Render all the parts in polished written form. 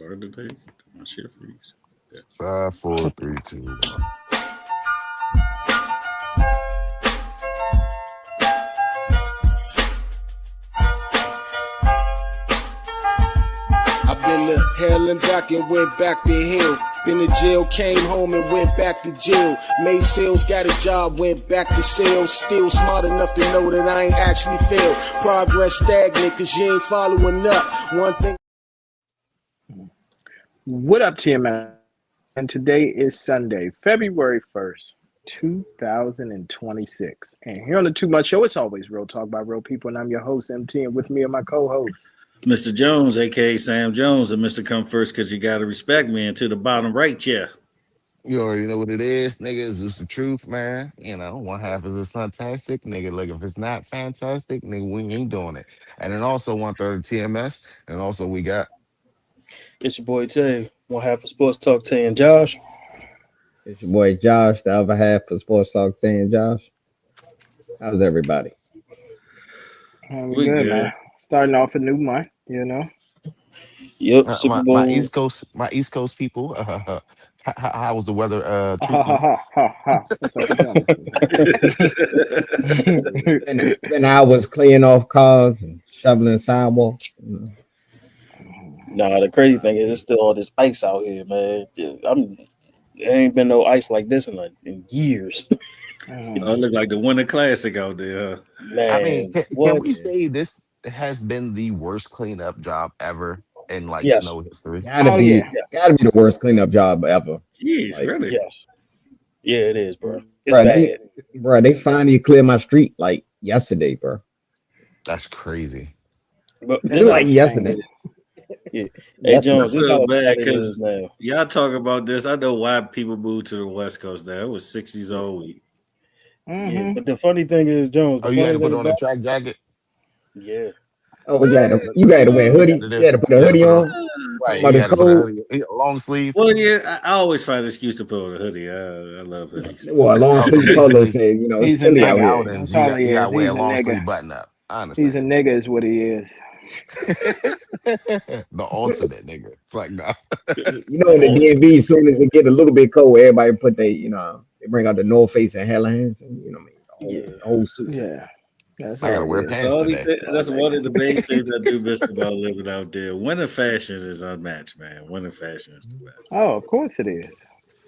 start today. My shit freeze. Yeah. 5, 4, 3, 2, 1. I've been to hell and back and went back to hell. Been to jail, came home and went back to jail. Made sales, got a job, went back to sales. Still smart enough to know that I ain't actually failed. Progress stagnant, cause you ain't following up. One thing. What up, TMS? And today is Sunday, February 1st, 2026. And here on the Too Much Show, it's always real talk by real people. And I'm your host, MT, and with me are my co-host, Mr. Jones, aka Sam Jones, and Mr. Come First because you got to respect me. And to the bottom right, yeah. You already know what it is, nigga. It's just the truth, man. You know, one half is it's fantastic, nigga. Look, if it's not fantastic, nigga, we ain't doing it. And then also 1/3 of TMS. And also we got It's your boy Jay, one half of Sports Talk Tay and Josh. It's your boy Josh, the other half of Sports Talk Tay and Josh. How's everybody? we good, man. Starting off a new month, you know. Yep, Super Bowl. my East Coast people. How was the weather? And I was clearing off cars and shoveling sidewalks. Nah, the crazy thing is, it's still all this ice out here, man. There ain't been no ice like this in years. It look like the Winter Classic out there. Man, I mean, can we say this has been the worst cleanup job ever in snow history? Gotta be the worst cleanup job ever. Jeez, really? Yes. Yeah, it is, bro. It's bad. They finally cleared my street like yesterday, bro. That's crazy. But It's like yesterday. Yeah. Hey, Jones, I this feel how bad bad it is now. y'all talk about this. I know why people moved to the West Coast now. It was 60s all week. Yeah, but the funny thing is, Jones. Oh, you had to put on a track jacket? Yeah. Oh, you got to wear a hoodie. You had to put a hoodie on. Right. You had to put a hoodie, long sleeve. Well, yeah, I always find an excuse to put on a hoodie. I love hoodies. Well, a long sleeve color said, he's a Philly nigga. out here. You got to wear a He's a long nigga. sleeve button up. Honestly. He's a nigga is what he is. The ultimate nigga. It's like, no. You know, in the DMV, as soon as it get a little bit cold, everybody put they bring out the North Face and Hellhands, and the whole suit. Yeah. I gotta wear pants today. That's one of the main things I do miss about living out there. Winter fashion is unmatched, man. Winter fashion is the best. Oh, of course it is.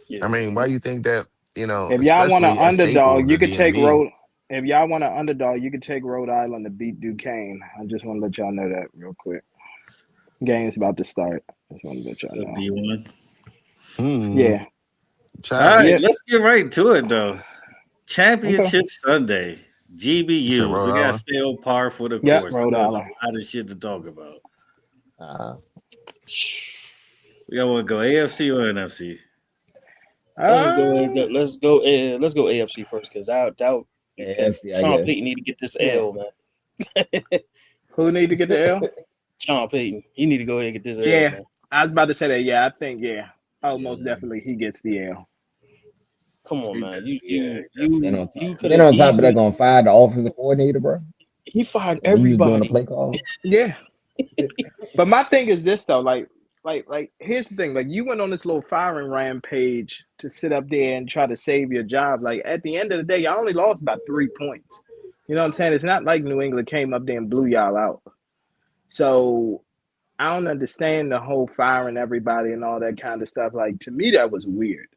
Yeah. I mean, why you think that, if y'all want an especially a staple underdog, of you the could take DMV? If y'all want an underdog, you could take Rhode Island to beat Duquesne. I just want to let y'all know that real quick. Game's about to start. Just want to let y'all know. D1. Yeah. All right, let's get right to it though. Championship Sunday, GBUs. We got to stay on par for the course. Rhode There's Island. a lot of shit to talk about. We got to go AFC or NFC. Let's go AFC first because Sean Payton need to get this L, man. Who need to get the L? Sean Payton. He need to go ahead and get this L. Yeah, Man. I was about to say that. Yeah, I think most definitely he gets the L. Come on, man. Then on top of that, gonna fire the offensive coordinator, bro. He fired everybody. He was doing the play call. Yeah, but my thing is this though, like here's the thing, like you went on this little firing rampage to sit up there and try to save your job. Like at the end of the day, y'all only lost about 3 points. You know what I'm saying? It's not like New England came up there and blew y'all out. So I don't understand the whole firing everybody and all that kind of stuff. Like to me, that was weird.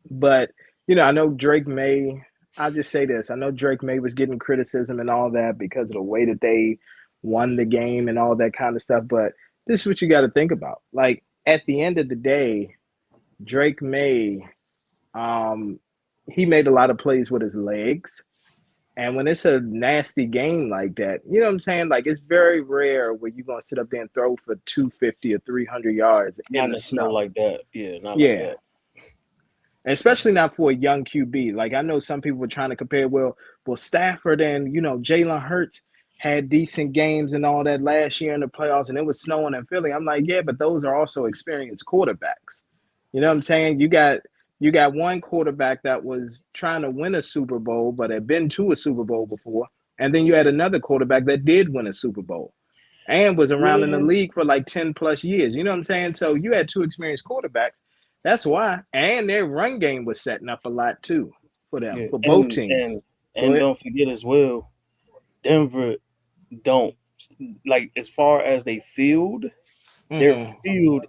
But I know Drake May. I'll just say this: I know Drake May was getting criticism and all that because of the way that they won the game and all that kind of stuff. But this is what you got to think about. Like at the end of the day, Drake May, he made a lot of plays with his legs. And when it's a nasty game like that, you know what I'm saying? Like it's very rare where you're gonna sit up there and throw for 250 or 300 yards in the snow like that. Yeah, like that. Especially not for a young QB. Like I know some people were trying to compare. Well, Stafford and Jalen Hurts had decent games and all that last year in the playoffs, and it was snowing in Philly. I'm like, yeah, but those are also experienced quarterbacks. You know what I'm saying? You got one quarterback that was trying to win a Super Bowl, but had been to a Super Bowl before, and then you had another quarterback that did win a Super Bowl. and was around in the league for like 10 plus years. You know what I'm saying? So you had two experienced quarterbacks. That's why. And their run game was setting up a lot too for them, for both teams. And don't forget as well, Denver don't like as far as they field, their field,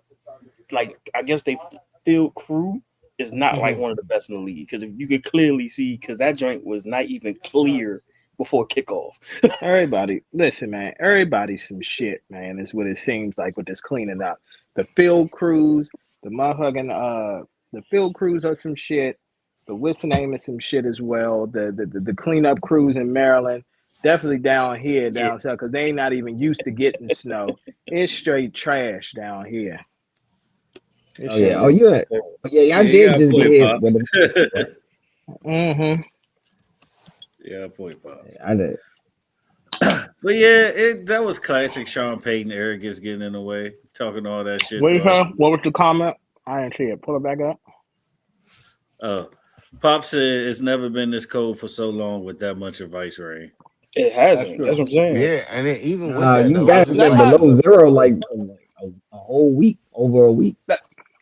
like I guess they field crew is not like one of the best in the league. Because if you could clearly see, because that joint was not even clear before kickoff. Everybody, listen, man. Everybody's some shit, man. Is what it seems like with this cleaning up. The field crews, the motherfucking the field crews are some shit. The what's the name is some shit as well. The cleanup crews in Maryland, definitely down here, down south, because they ain't not even used to getting snow. It's straight trash down here. Oh yeah, oh yeah, I did just get hit with them. Yeah, point, Pops. I did. But yeah, that was classic Sean Payton arrogance getting in the way, talking all that shit. What was the comment? I didn't see it. Pull it back up. Pop said it's never been this cold for so long with that much of ice rain. It hasn't. That's what I'm saying. Yeah, and then even with that, you guys been below zero like a whole week, over a week.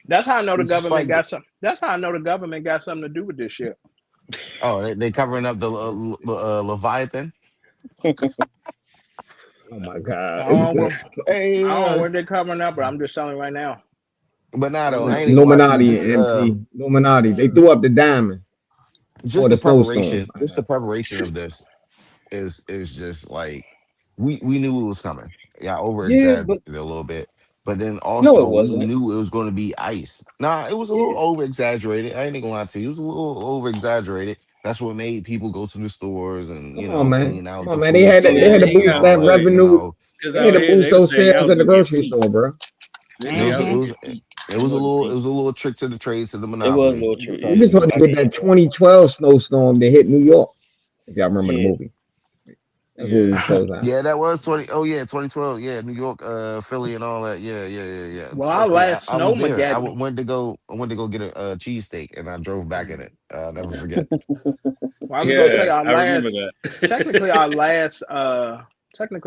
That's how I know the government got some. That's how I know the government got something to do with this shit. Oh, they covering up the Leviathan. Oh my God! I don't know what they're covering up, but I'm just telling you right now. But now though, Illuminati, Illuminati. They threw up the diamond. Just the preparation. Just the preparation of this is just like we knew it was coming. Yeah, over exaggerated a little bit. But then also we knew it was going to be ice. Nah, it was a little over exaggerated. I ain't gonna lie to you. It was a little over exaggerated. That's what made people go to the stores and clean out. Come on, man. They had to boost that revenue. They had to boost those sales at the grocery store, bro. It was a little trick to the trade to the monopoly. It was a little trick. We just wanted to get that 2012 snowstorm that hit New York. If y'all remember the movie. Yeah, that was 2012. Yeah, New York, Philly, and all that. Yeah. Well, our last I was there. I went to go get a cheesesteak, and I drove back in it. I'll never forget. Well, I was gonna say I remember that. Technically,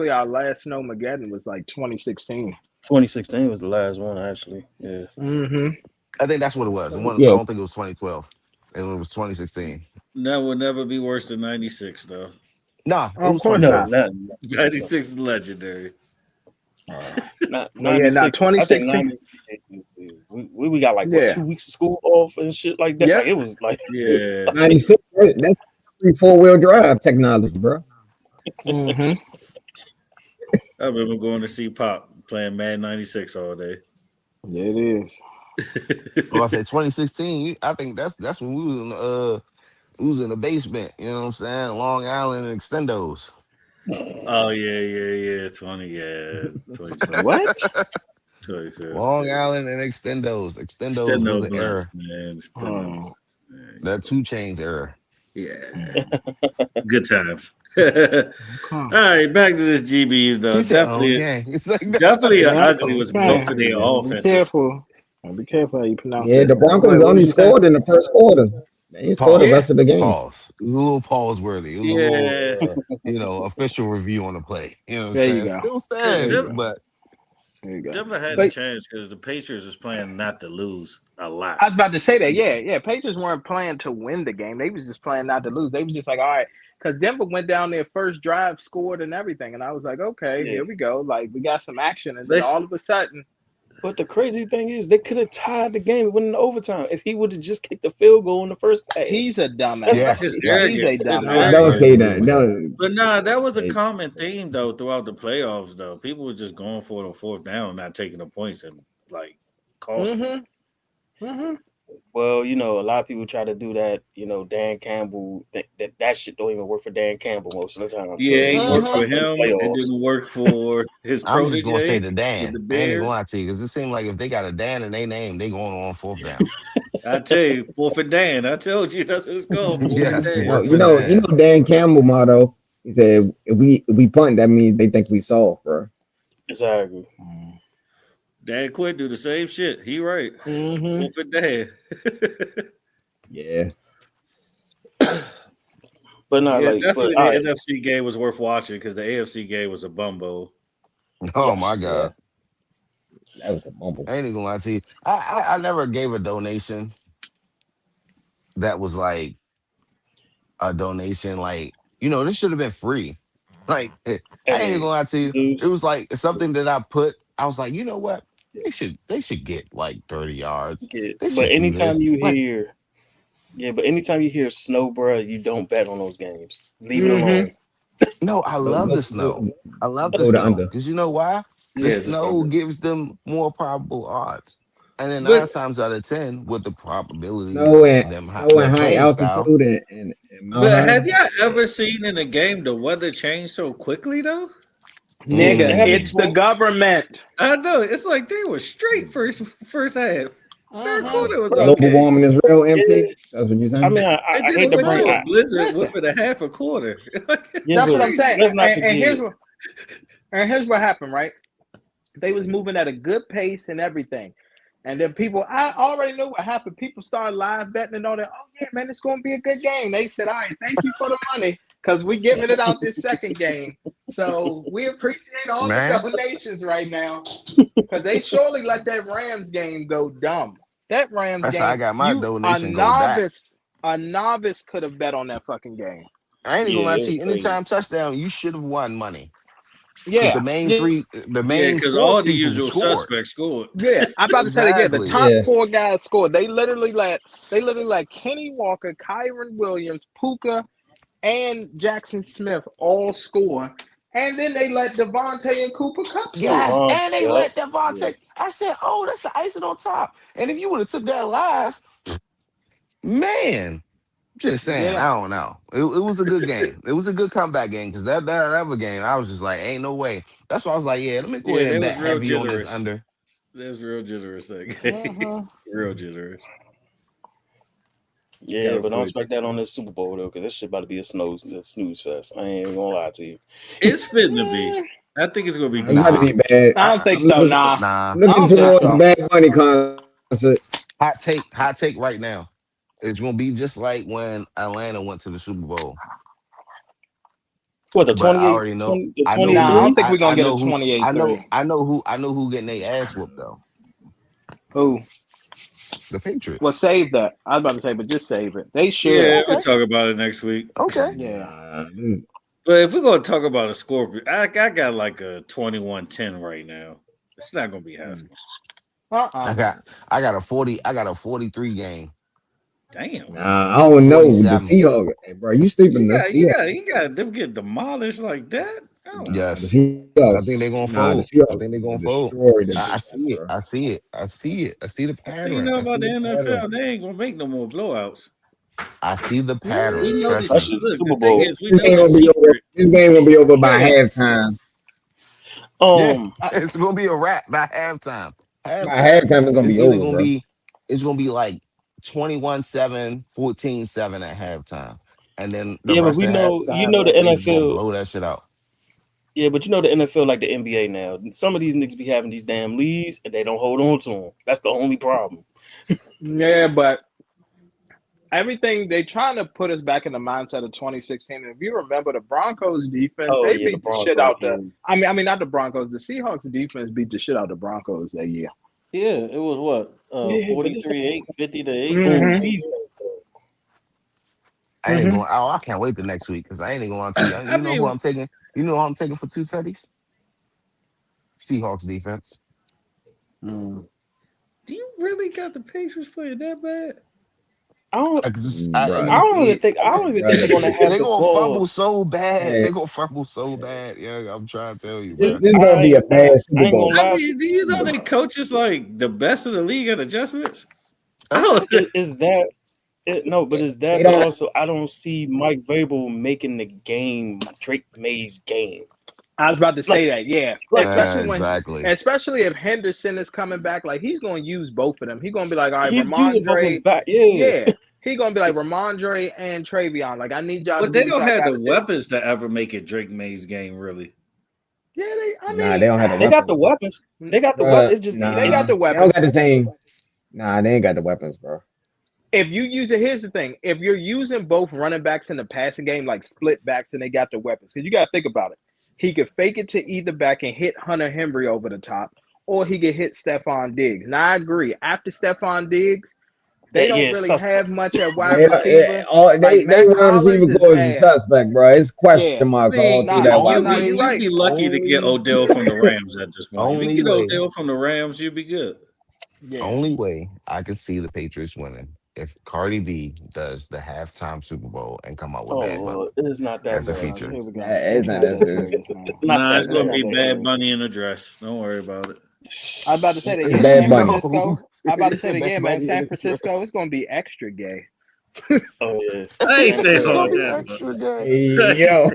our last Snowmageddon was like 2016. 2016 was the last one, actually. Yeah. I think that's what it was. I don't think it was 2012. It was 2016. That would never be worse than 96, though. Nah, it was 2012. 96 is legendary. 2016. We got like 2 weeks of school off and shit like that. Yeah. Like, it was like 96. That's 4-wheel drive technology, bro. I remember going to see Pop playing Madden 96 all day. Yeah, it is. So I said 2016. I think that's when we was in the basement. You know what I'm saying? Long Island and Extendos. Oh yeah. 20. What? Long Island and Extendos. Extendos was the era. Man. That 2 Chainz era. Yeah. Good times. All right, back to this GBU though. Definitely ugly was both of their offenses. Be careful how you pronounce it. The Broncos only scored in the first quarter. They scored the rest of the game. Pause. It was a little pause worthy. It was a little, official review on the play. You know what I'm saying? You go. Still stands, but there you go. Denver had a chance because the Patriots was playing not to lose a lot. I was about to say that. Yeah. Patriots weren't playing to win the game. They was just playing not to lose. They was just like, all right, because Denver went down their first drive, scored and everything, and I was like, okay, here we go. Like we got some action, and then all of a sudden. But the crazy thing is, they could have tied the game and went into overtime if he would have just kicked the field goal in the first play. He's a dumbass. Yes. He's a dumbass. Don't say that. But that was a common theme though throughout the playoffs. Though people were just going for it on fourth down, not taking the points and like costing. Well, a lot of people try to do that. Dan Campbell, that shit don't even work for Dan Campbell most of the time. Yeah, it ain't work for him. It didn't work for his protege. I'm just going to say the Dan. I ain't going to lie to you because it seemed like if they got a Dan in their name, they going on fourth down. I tell you, fourth and Dan. I told you that's what it's called. Yes. You know Dan Campbell motto. He said, if we punt, that means they think we soft, bro. Exactly. Dan Quinn do the same shit. He right. Fourth and Dan. Yeah. But not definitely the NFC game was worth watching because the AFC game was a bumbo. Oh Yes. my God. That was a bumble. I ain't even gonna lie to you. I never gave a donation that was like a donation like, this should have been free. Like I ain't even Hey, gonna lie to you. It Deuce. was like something that I was like, you know what? They should get like 30 yards. Yeah. They But should do anytime this. you But hear, but anytime you hear snow, bruh, you don't bet on those games. Leave it Mm-hmm. alone. no, I love the snow. I love the Go to snow. under. Because you know why? The Yeah, just snow under. gives them more probable odds. And then But 9 times out of 10, with the probabilities Snow of and them snow their and high playing style. altitude and Mount but have High. y'all ever seen in a game the weather change so quickly though? Yeah, it Nigga, happened Mm, it's the before. government. I know. It's like they were straight first half. Third Uh-huh. quarter was Bro, Global okay. warming is real, yeah. MT. That's what you're I saying. mean, And I then hate it to went bring to a Bro, blizzard listen. within a half a quarter. yeah, That's but what I'm saying. let's not And forget. here's what happened, right? They was moving at a good pace and everything. And then people, I already knew what happened. People started live betting and all that. Oh yeah, man, it's gonna be a good game. They said, all right, thank you for the money, because we're giving it out this second game. So we appreciate all the man. donations right now. Because they surely let that Rams game go dumb. That Rams That's how I game, got my you donation go back. a novice could have bet on that fucking game. I ain't even Yeah, gonna lie it to was you. crazy. Anytime touchdown, you should have won money. Because Yeah. the Yeah, main because four all the people usual scored. suspects scored. Yeah, I'm about to say that again. The Exactly. top Yeah. four guys scored. They literally let Kenny Walker, Kyron Williams, Puka, and Jackson Smith all score. And then they let Devontae and Cooper Cup score. Yes, and they Yep. let Devontae. I said, "Oh, that's the icing on top." And if you would have took that live, man, just saying, Yeah. I don't know. It was a good game. It was a good comeback game because that other game, I was just like, "Ain't no way." That's why I was like, "Yeah, let me go Yeah, ahead they and was bet real heavy on this generous. under." They was real generous that game. Uh-huh. Real generous. Yeah, Gotta but don't put expect that on this Super Bowl though, because this shit about to be a snooze fest. I ain't even gonna lie to you. it's fitting to be. I think it's gonna be It's about to good. Nah, be bad. I don't think I'm so. looking, Nah. nah. I looking don't think towards so. Bad Bunny concert. Hot take right now. It's gonna be just like when Atlanta went to the Super Bowl. What, the But I 28, already know. 20, the I know 28 Nah, I who. don't 3? think we're I gonna get a know who. 28-3. I know who getting their ass whooped though. Who? The Well, Patriots. save that. I was about to say, but just save it. They should. Yeah, we'll Okay. talk about it next week. Okay. Yeah. But if we're gonna talk about a score, I got like a 21-10 right now. It's not gonna be Haskell. I got I got a 40. I got a 43 game. Damn. Nah, I don't know with the 47. Seahawks. Hey, bro, you sleeping the Seahawks. You got them get demolished like that. I don't know. Nah, the Yes. I Seahawks. think they're gonna Nah, the fold. I Seahawks think they're gonna gonna fold. destroy the I Jets, see it. bro. I see it. I see it. I see the One thing you pattern. know I see about the the pattern. NFL, they ain't gonna make no more blowouts. I see the We pattern. know this. Trust me. Especially the Look, the Super thing Bowl. is, we This know game the gonna be over. secret. This game gonna be over by Yeah, halftime. Yeah, Um, it's gonna be a wrap by halftime. By Halftime halftime, it's gonna is be either over, gonna bro. be it's gonna be like 21-7, 14-7 at halftime. And then the yeah, but rest we of know, halftime, the they just gonna NFL. blow that shit out. Yeah, but the NFL like the NBA now. Some of these niggas be having these damn leads and they don't hold on to them. That's the only problem. Yeah, but everything they trying to put us back in the mindset of 2016. And if you remember the Broncos defense, Oh they yeah, the beat the shit Broncos. out the. I mean, not the Broncos. The Seahawks defense beat the shit out the Broncos that year. yeah. It was what Yeah, but this 43-8, 50-8, full something Mm-hmm. like defense. I ain't going. Oh, I can't wait the next week because I ain't even going to you. that. I You know who mean, I'm taking? You know who I'm taking for 2 tutties? Seahawks defense. do you really got the Patriots playing that bad? I don't. Bro, I You don't see even it. think. I don't even think they're gonna have They the gonna ball. fumble so bad. hey, They gonna fumble so bad. Yeah, I'm trying to tell you, this, bro. this gonna be I a bad I Super ain't Bowl. gonna I lie. mean, do you know they coaches like the best of the league at adjustments? Okay. Oh, Is that no? But is They that? But don't. also, I don't see Mike Vrabel making the game Drake May's game. I was about to say that. Yeah, Like Exactly. especially if Henderson is coming back, like he's gonna use both of them. He's gonna be like, all right, he's using both his Ramondre. back. Yeah. Yeah, he's gonna be like Ramondre and Travion. Like, I need y'all to but do they what don't y'all have the gotta do. weapons to ever make it Drake May's game, really. Yeah, Nah, they don't have the They got the weapons, weapons. They got the bro. weapons. It's just they got the They don't weapons. got the same. Nah, they ain't got the weapons, bro. If you use it, here's the thing: if you're using both running backs in the passing game, like split backs, and they got the weapons, because you got to think about it. He could fake it to either back and hit Hunter Henry over the top, or he could hit Stephon Diggs. Now I agree. After Stephon Diggs, they don't really have much at wide receiver. They wide receiver go as a suspect, bro. It's question mark all through that wide receiver. You'd be lucky to get Odell from the Rams at this point. If you get Odell from the Rams, you'd be good. Yeah. Only way I could see the Patriots winning if Cardi B does the halftime Super Bowl and come out with Bad Bunny. It is not that as a feature. It's not that serious. It's going to be Bad Bunny in a dress. Don't worry about it. I was about to say that again, San Francisco. I about to say it again, man. San Francisco, it's going to be extra gay. Oh yeah, I ain't saying all that. Yo,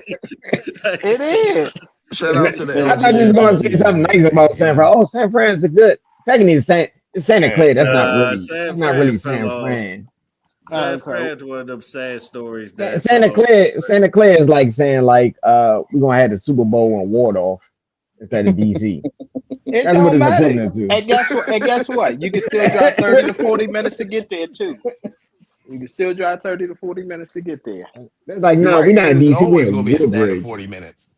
it is. Shout out to the. I thought you were going to say something nice about San Fran. Oh, San Fran's a good. Technically, Santa Clara. That's not really San Fran. San Fran's one of them sad stories. Santa Clara is like saying we're gonna have the Super Bowl in Waldorf instead of DC. It don't matter. And guess what? You can still drive 30 to 40 minutes to get there too. You can still drive 30 to 40 minutes to get there. It's like, no, we're not in DC. We're going to be a standard 40 minutes.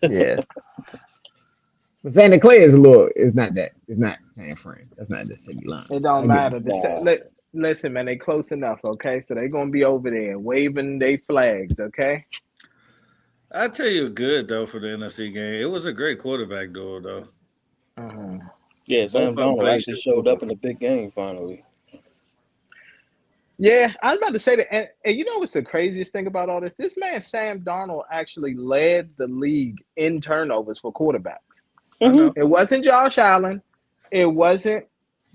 Yeah. But Santa Clara is it's not San Fran. That's not the city line. It don't matter. Listen, man, they close enough, okay? So they're going to be over there waving their flags, okay? I tell you, good though for the NFC game. It was a great quarterback duel, though. Yeah, Sam Darnold actually showed up in the big game finally. Yeah, I was about to say that, and you know what's the craziest thing about all this? This man Sam Darnold actually led the league in turnovers for quarterbacks. It wasn't Josh Allen. It wasn't.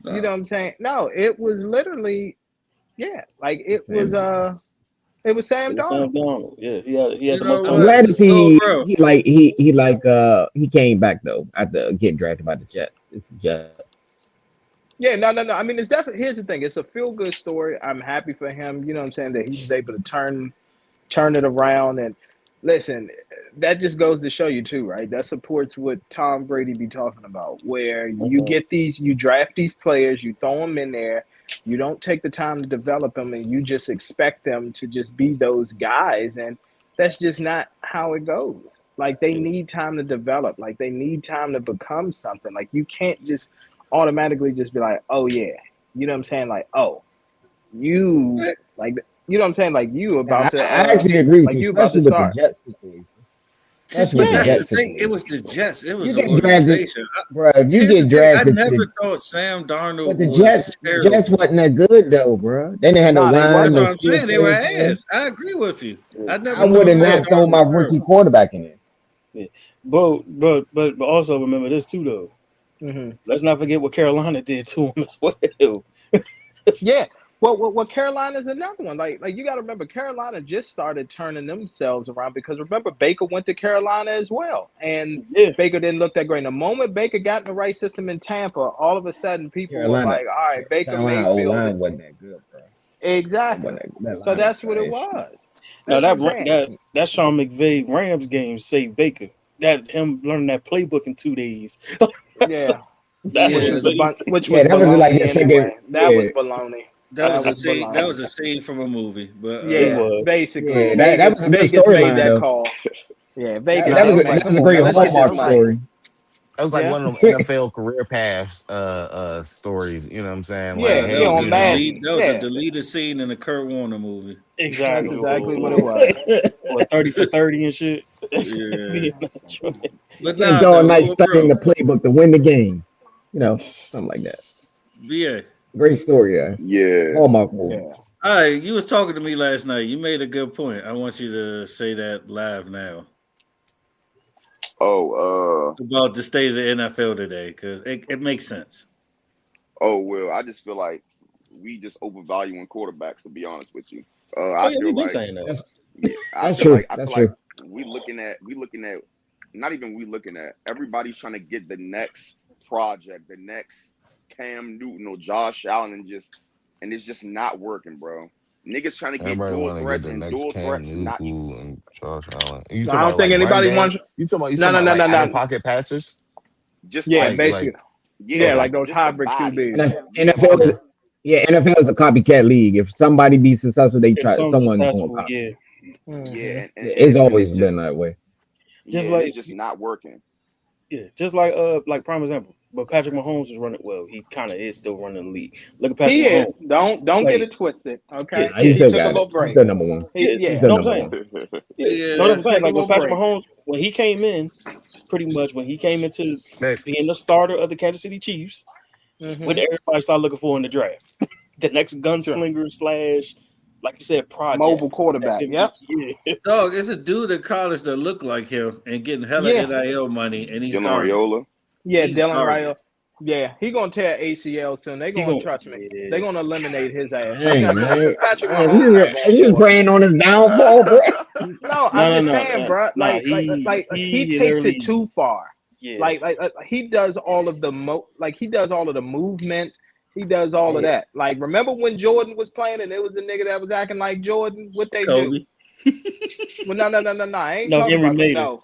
You know what I'm saying? No, it was literally, it was Sam Darnold. Sam Darnold. Yeah, he had the most. I'm glad to see he came back though after getting drafted by the Jets. It's the Jets. Yeah, no. I mean, it's definitely. Here's the thing. It's a feel good story. I'm happy for him. You know what I'm saying, that he's able to turn it around. And listen, that just goes to show you too, right? That supports what Tom Brady be talking about, where you get you draft these players, you throw them in there. You don't take the time to develop them, and you just expect them to just be those guys. And that's just not how it goes. Like, they need time to develop. Like, they need time to become something. Like, you can't just automatically just be like, oh, yeah. You know what I'm saying? Like, oh, you, like, you know what I'm saying? Like, you about to. I actually agree with you, about to start. The Jets situation. That's the thing. It was the Jets. It was the organization. Bro, if you get drafted. I never thought Sam Darnold but the was terrible. Jets wasn't that good, though, bro. They didn't have no line. That's what I'm saying. They were ass. I agree with you. I would have not thrown my rookie quarterback in there. Yeah. But also remember this, too, though. Let's not forget what Carolina did to him as well. Yeah. Well, Carolina's another one. Like you got to remember, Carolina just started turning themselves around because remember, Baker went to Carolina as well, and Baker didn't look that great. The moment Baker got in the right system in Tampa, all of a sudden people were like, "All right, Baker Mayfield wasn't that good, bro." Exactly. So that's what it was. No, that Sean McVay Rams game saved Baker. That him learning that playbook in 2 days. Yeah. Which was baloney. That was a scene from a movie, but basically, that was a good storyline. That call. Yeah, Vegas. That was a great Hallmark story. That was like one of them NFL career paths stories. You know what I'm saying? Like, that was a deleted scene in a Kurt Warner movie. Exactly what it was. Or 30 for 30 and shit. Yeah. But it's all nice studying the playbook to win the game. You know, something like that. Yeah. Great story, yeah. Hallmark movie. All right, you was talking to me last night. You made a good point. I want you to say that live now. About the state of the NFL today, because it makes sense. Oh, well, I just feel like we just overvaluing quarterbacks, to be honest with you. I feel like saying that. I feel like we looking at not even we looking at everybody's trying to get the next project, the next Cam Newton or Josh Allen, and it's just not working, bro. Niggas trying to get dual threats and dual threats. Not and Josh Allen. I don't think anybody wants. You talking about no pocket passers? Just basically. Like those hybrid QBs. NFL is a copycat league. If somebody be successful, they try someone. Yeah. It's always been that way. It's just not working. Yeah, just like prime example. But Patrick Mahomes is running well. He kind of is still running the league. Look at Patrick Mahomes. Don't get it twisted. Okay, he still took a little break. He's still number one. You know what I'm saying? You know what I'm saying? Like when Patrick Mahomes, when he came in, pretty much when he came into being the starter of the Kansas City Chiefs, what everybody started looking for in the draft, the next gunslinger / like you said, project. Mobile quarterback. Yep. Yeah. Dog, it's a dude in college that look like him and getting hella NIL money, and he's Dylan Raiola. Yeah, Dylan Raiola. Yeah, he gonna tear ACL soon. They gonna trust me. They gonna eliminate his ass. Dang, man. You praying on his downfall, bro? No, I'm just saying, bro. Like he takes it too far. Yeah. Like he does all of the he does all of the movements. He does all of that. Like, remember when Jordan was playing and it was the nigga that was acting like Jordan? What they do? Well, no. I ain't talking about that.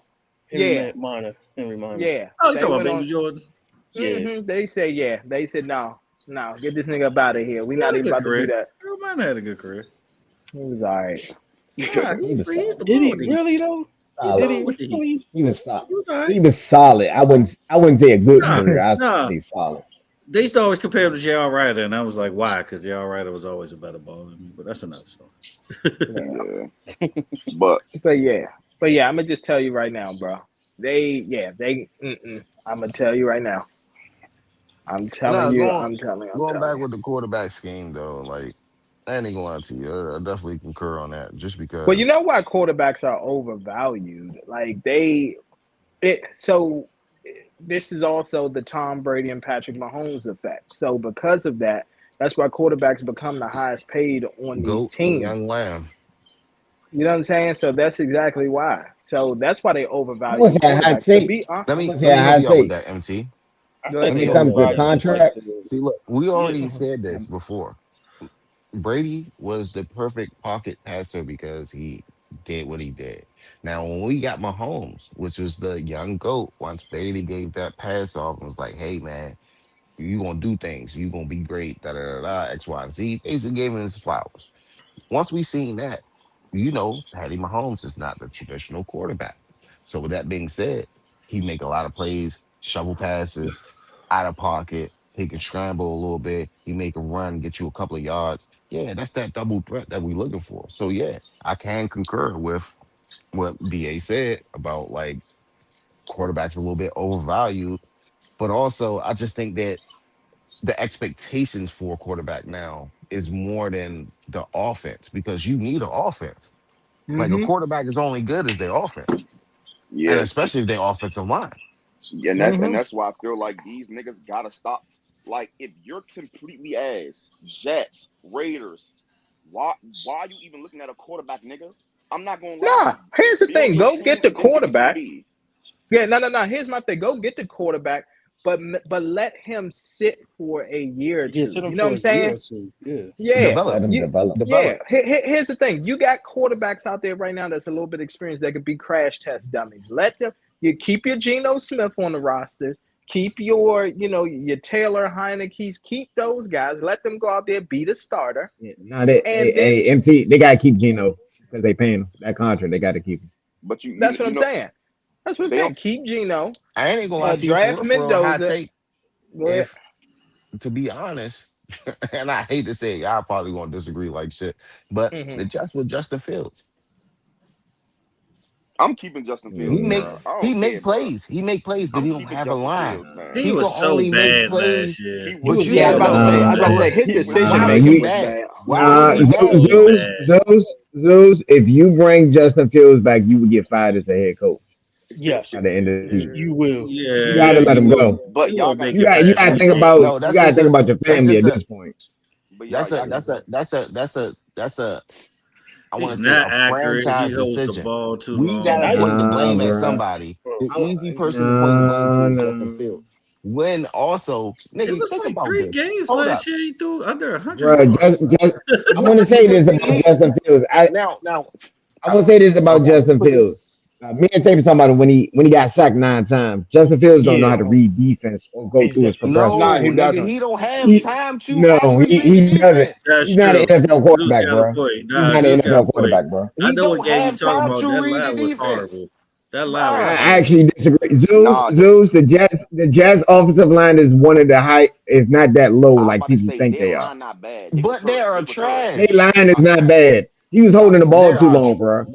Henry Minor. Yeah. Oh, you talking about Baby Jordan? Yeah. They said, They said, no, get this nigga up out of here. We not even about to do that. Minor had a good career. He was all right. Yeah, did he really, though? Did he really? He was solid. He was solid. I wouldn't say a good career. I'd say solid. They used to always compare him to J.R. Ryder, and I was like, why? Because J.R. Ryder was always a better baller than me, but that's another story. But yeah, I'm gonna just tell you right now, bro. I'm gonna tell you right now. I'm telling you. Going back with the quarterback scheme, though, like I ain't gonna lie to you. I definitely concur on that, just because. Well, you know why quarterbacks are overvalued? Like this is also the Tom Brady and Patrick Mahomes effect. So because of that, that's why quarterbacks become the highest paid on these teams. Young Lamb. You know what I'm saying? So that's exactly why. So that's why they overvalue. Let me help you out with that, MT. When it comes to contract, see, look, we already said this before. Brady was the perfect pocket passer because he did what he did. Now, when we got Mahomes, which was the young GOAT, once Brady gave that pass off and was like, hey, man, you going to do things. You going to be great, X, Y, and Z. Basically gave him his flowers. Once we seen that, Patty Mahomes is not the traditional quarterback. So with that being said, he make a lot of plays, shovel passes, out of pocket. He can scramble a little bit. He make a run, get you a couple of yards. Yeah, that's that double threat that we're looking for. So, yeah, I can concur with what BA said about, like, quarterbacks a little bit overvalued. But also, I just think that the expectations for a quarterback now is more than the offense, because you need an offense. Like, a quarterback is only good as their offense. Yeah. And especially if their offensive line. Yeah, and that's why I feel like these niggas gotta stop. Like, if you're completely ass, Jets, Raiders, why are you even looking at a quarterback, nigga? I'm not gonna lie. Nah, here's the thing. Go get the quarterback. Yeah, no. Here's my thing. Go get the quarterback, but let him sit for a year or two. You know what I'm saying? Yeah. Develop. Yeah. Here's the thing. You got quarterbacks out there right now that's a little bit experienced that could be crash test dummies. Let them. You keep your Geno Smith on the roster. Keep your Taylor Heineke's. Keep those guys. Let them go out there, be the starter. Yeah, MT, they gotta keep Geno because they paying him that contract. They gotta keep him. But that's what I'm saying. That's what I'm saying. Keep Geno. I ain't gonna lie to you. Draft Mendoza. To be honest, and I hate to say it, y'all probably gonna disagree like shit, but the just with Justin Fields. I'm keeping Justin Fields. He make plays. He make plays that he don't have a line. He was so bad last year. I was about to say his decision making was bad. Those, if you bring Justin Fields back, you would get fired as the head coach. Yes, at the end of the season, you will. Yeah, you gotta let him go. But y'all you gotta think about your family at this point. That's a. I want to say a franchise decision. We gotta point the blame at somebody. The easy person to point the blame to is Justin Fields. When also, nigga, think like about 3 this. games last year. He threw under 100. Bro, I want to say this about Justin Fields. I want to say this about Justin Fields. Me and Tate was talking about it when he got sacked 9 times. Justin Fields don't know how to read defense or go through his progression. No, he doesn't. He don't have time to. No, he doesn't. He's not an NFL quarterback, bro. He's not an NFL quarterback, bro. He don't have time to read the defense. That line was I horrible. actually disagree. Zeus, the Jazz offensive line is one of the high. It's not that low like people think they are. Not bad. But they are trash. Their line is not bad. He was holding the ball too long, bro.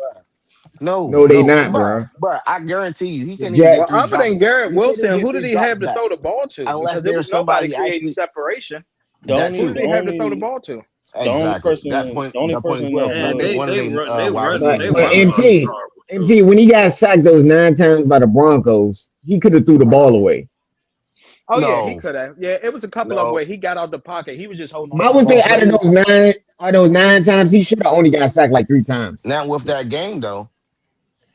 No, they not, bro. But I guarantee you, he can't Yeah. even get Well, other than Garrett Wilson, who did he have to back. throw the ball to? Unless Because there was there's nobody somebody creating actually separation. The Who only, did the they have to throw the only, ball to? Exactly. That point is well. Man, Because I think one of them wide But receivers. MT, when he got sacked those 9 times by the Broncos, he could have threw the ball away. Oh yeah, he could have. Yeah, it was a couple of them where he got out the pocket. He was just holding on. I would say out of those nine times, he should have only got sacked like 3 times. Now with that game though,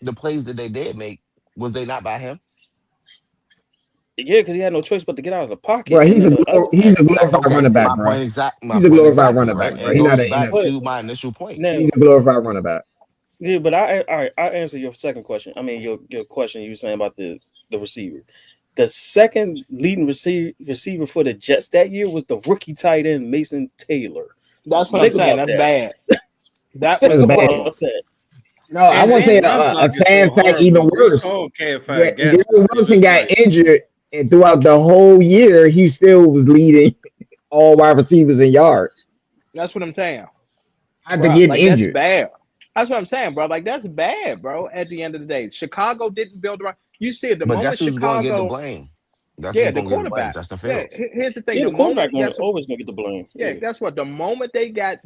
the plays that they did make, was they not by him? Yeah, because he had no choice but to get out of the pocket. Bro, he's a glorified running back, bro. He's a glorified running back, bro. He's not an back to my initial point. Now, he's a glorified running back. Yeah, but I answer your second question. I mean your question you were saying about the receiver. The second leading receiver for the Jets that year was the rookie tight end Mason Taylor. That's what I'm saying. That's bad. That was bad. No, I want to say a sad fact even worse. Garrett Wilson got injured, and throughout the whole year, he still was leading all wide receivers in yards. That's what I'm saying. After getting injured. That's bad. That's what I'm saying, bro. Like, that's bad, bro. At the end of the day, Chicago didn't build around. You see it the moment who's Chicago. Going to get the blame? The quarterback. Justin Fields. Yeah, here's the thing. Yeah, the quarterback always gonna get the blame. Yeah, that's what. The moment they got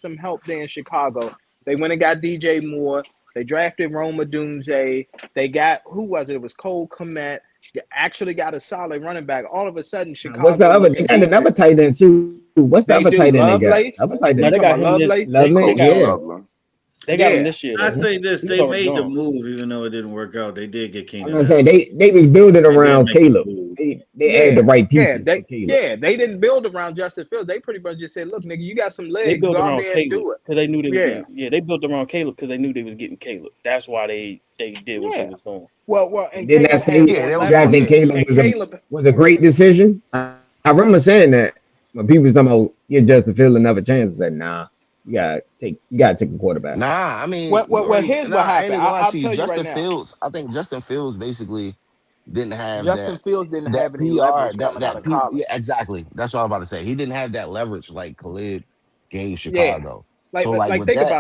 some help there in Chicago, they went and got DJ Moore. They drafted Roma Dunze. They got who was it? It was Cole Kmet. They actually got a solid running back. All of a sudden, Chicago. What's the other? They got another tight end too. What's the other tight end they got? Other tight end. They got Lovelace. They got him this year. I say this: they made the move, even though it didn't work out. They did get Keenan. I'm saying they was building around Caleb. They had the right pieces. They didn't build around Justin Fields. They pretty much just said, "Look, nigga, you got some legs. They built go around out there Caleb and do it." because they knew they they built around Caleb because they knew they was getting Caleb. That's why they did what they was doing. Well, and didn't I say drafting Caleb was a great decision? I remember saying that when people was talking about give Justin Fields another chance. I said, nah. You gotta take a quarterback. Nah, I mean, here's what happened. I'll tell you Justin right now. Fields. I think Justin Fields basically didn't have Fields didn't have any PR, leverage coming out of college. Yeah, exactly. That's what I was about to say. He didn't have that leverage like Khalid gave Chicago. Think about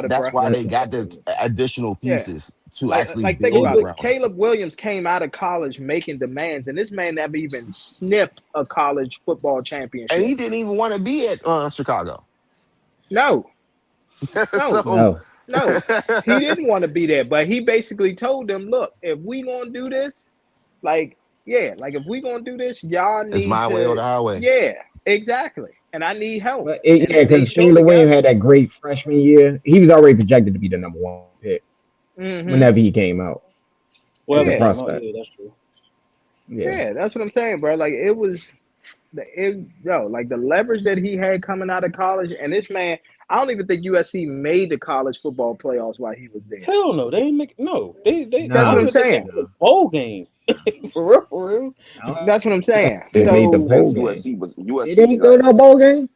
it, that's bro. why they got the additional pieces to actually think build about around. it. Caleb Williams came out of college making demands, and this man never even sniffed a college football championship. And he didn't even want to be at Chicago. No. No, he didn't want to be there, but he basically told them, "Look, if we gonna do this, if we gonna do this, y'all need it's my way or the highway." Yeah, exactly. And I need help. Because Caleb Williams had that great freshman year. He was already projected to be the number 1 pick whenever he came out. Well, that's true. Yeah, that's what I'm saying, bro. Like like the leverage that he had coming out of college, and this man. I don't even think USC made the college football playoffs while he was there. Hell no, they didn't make They that's what I'm saying. Bowl game. for real. That's what I'm saying. They made the bowl game. USC they didn't go to a bowl game.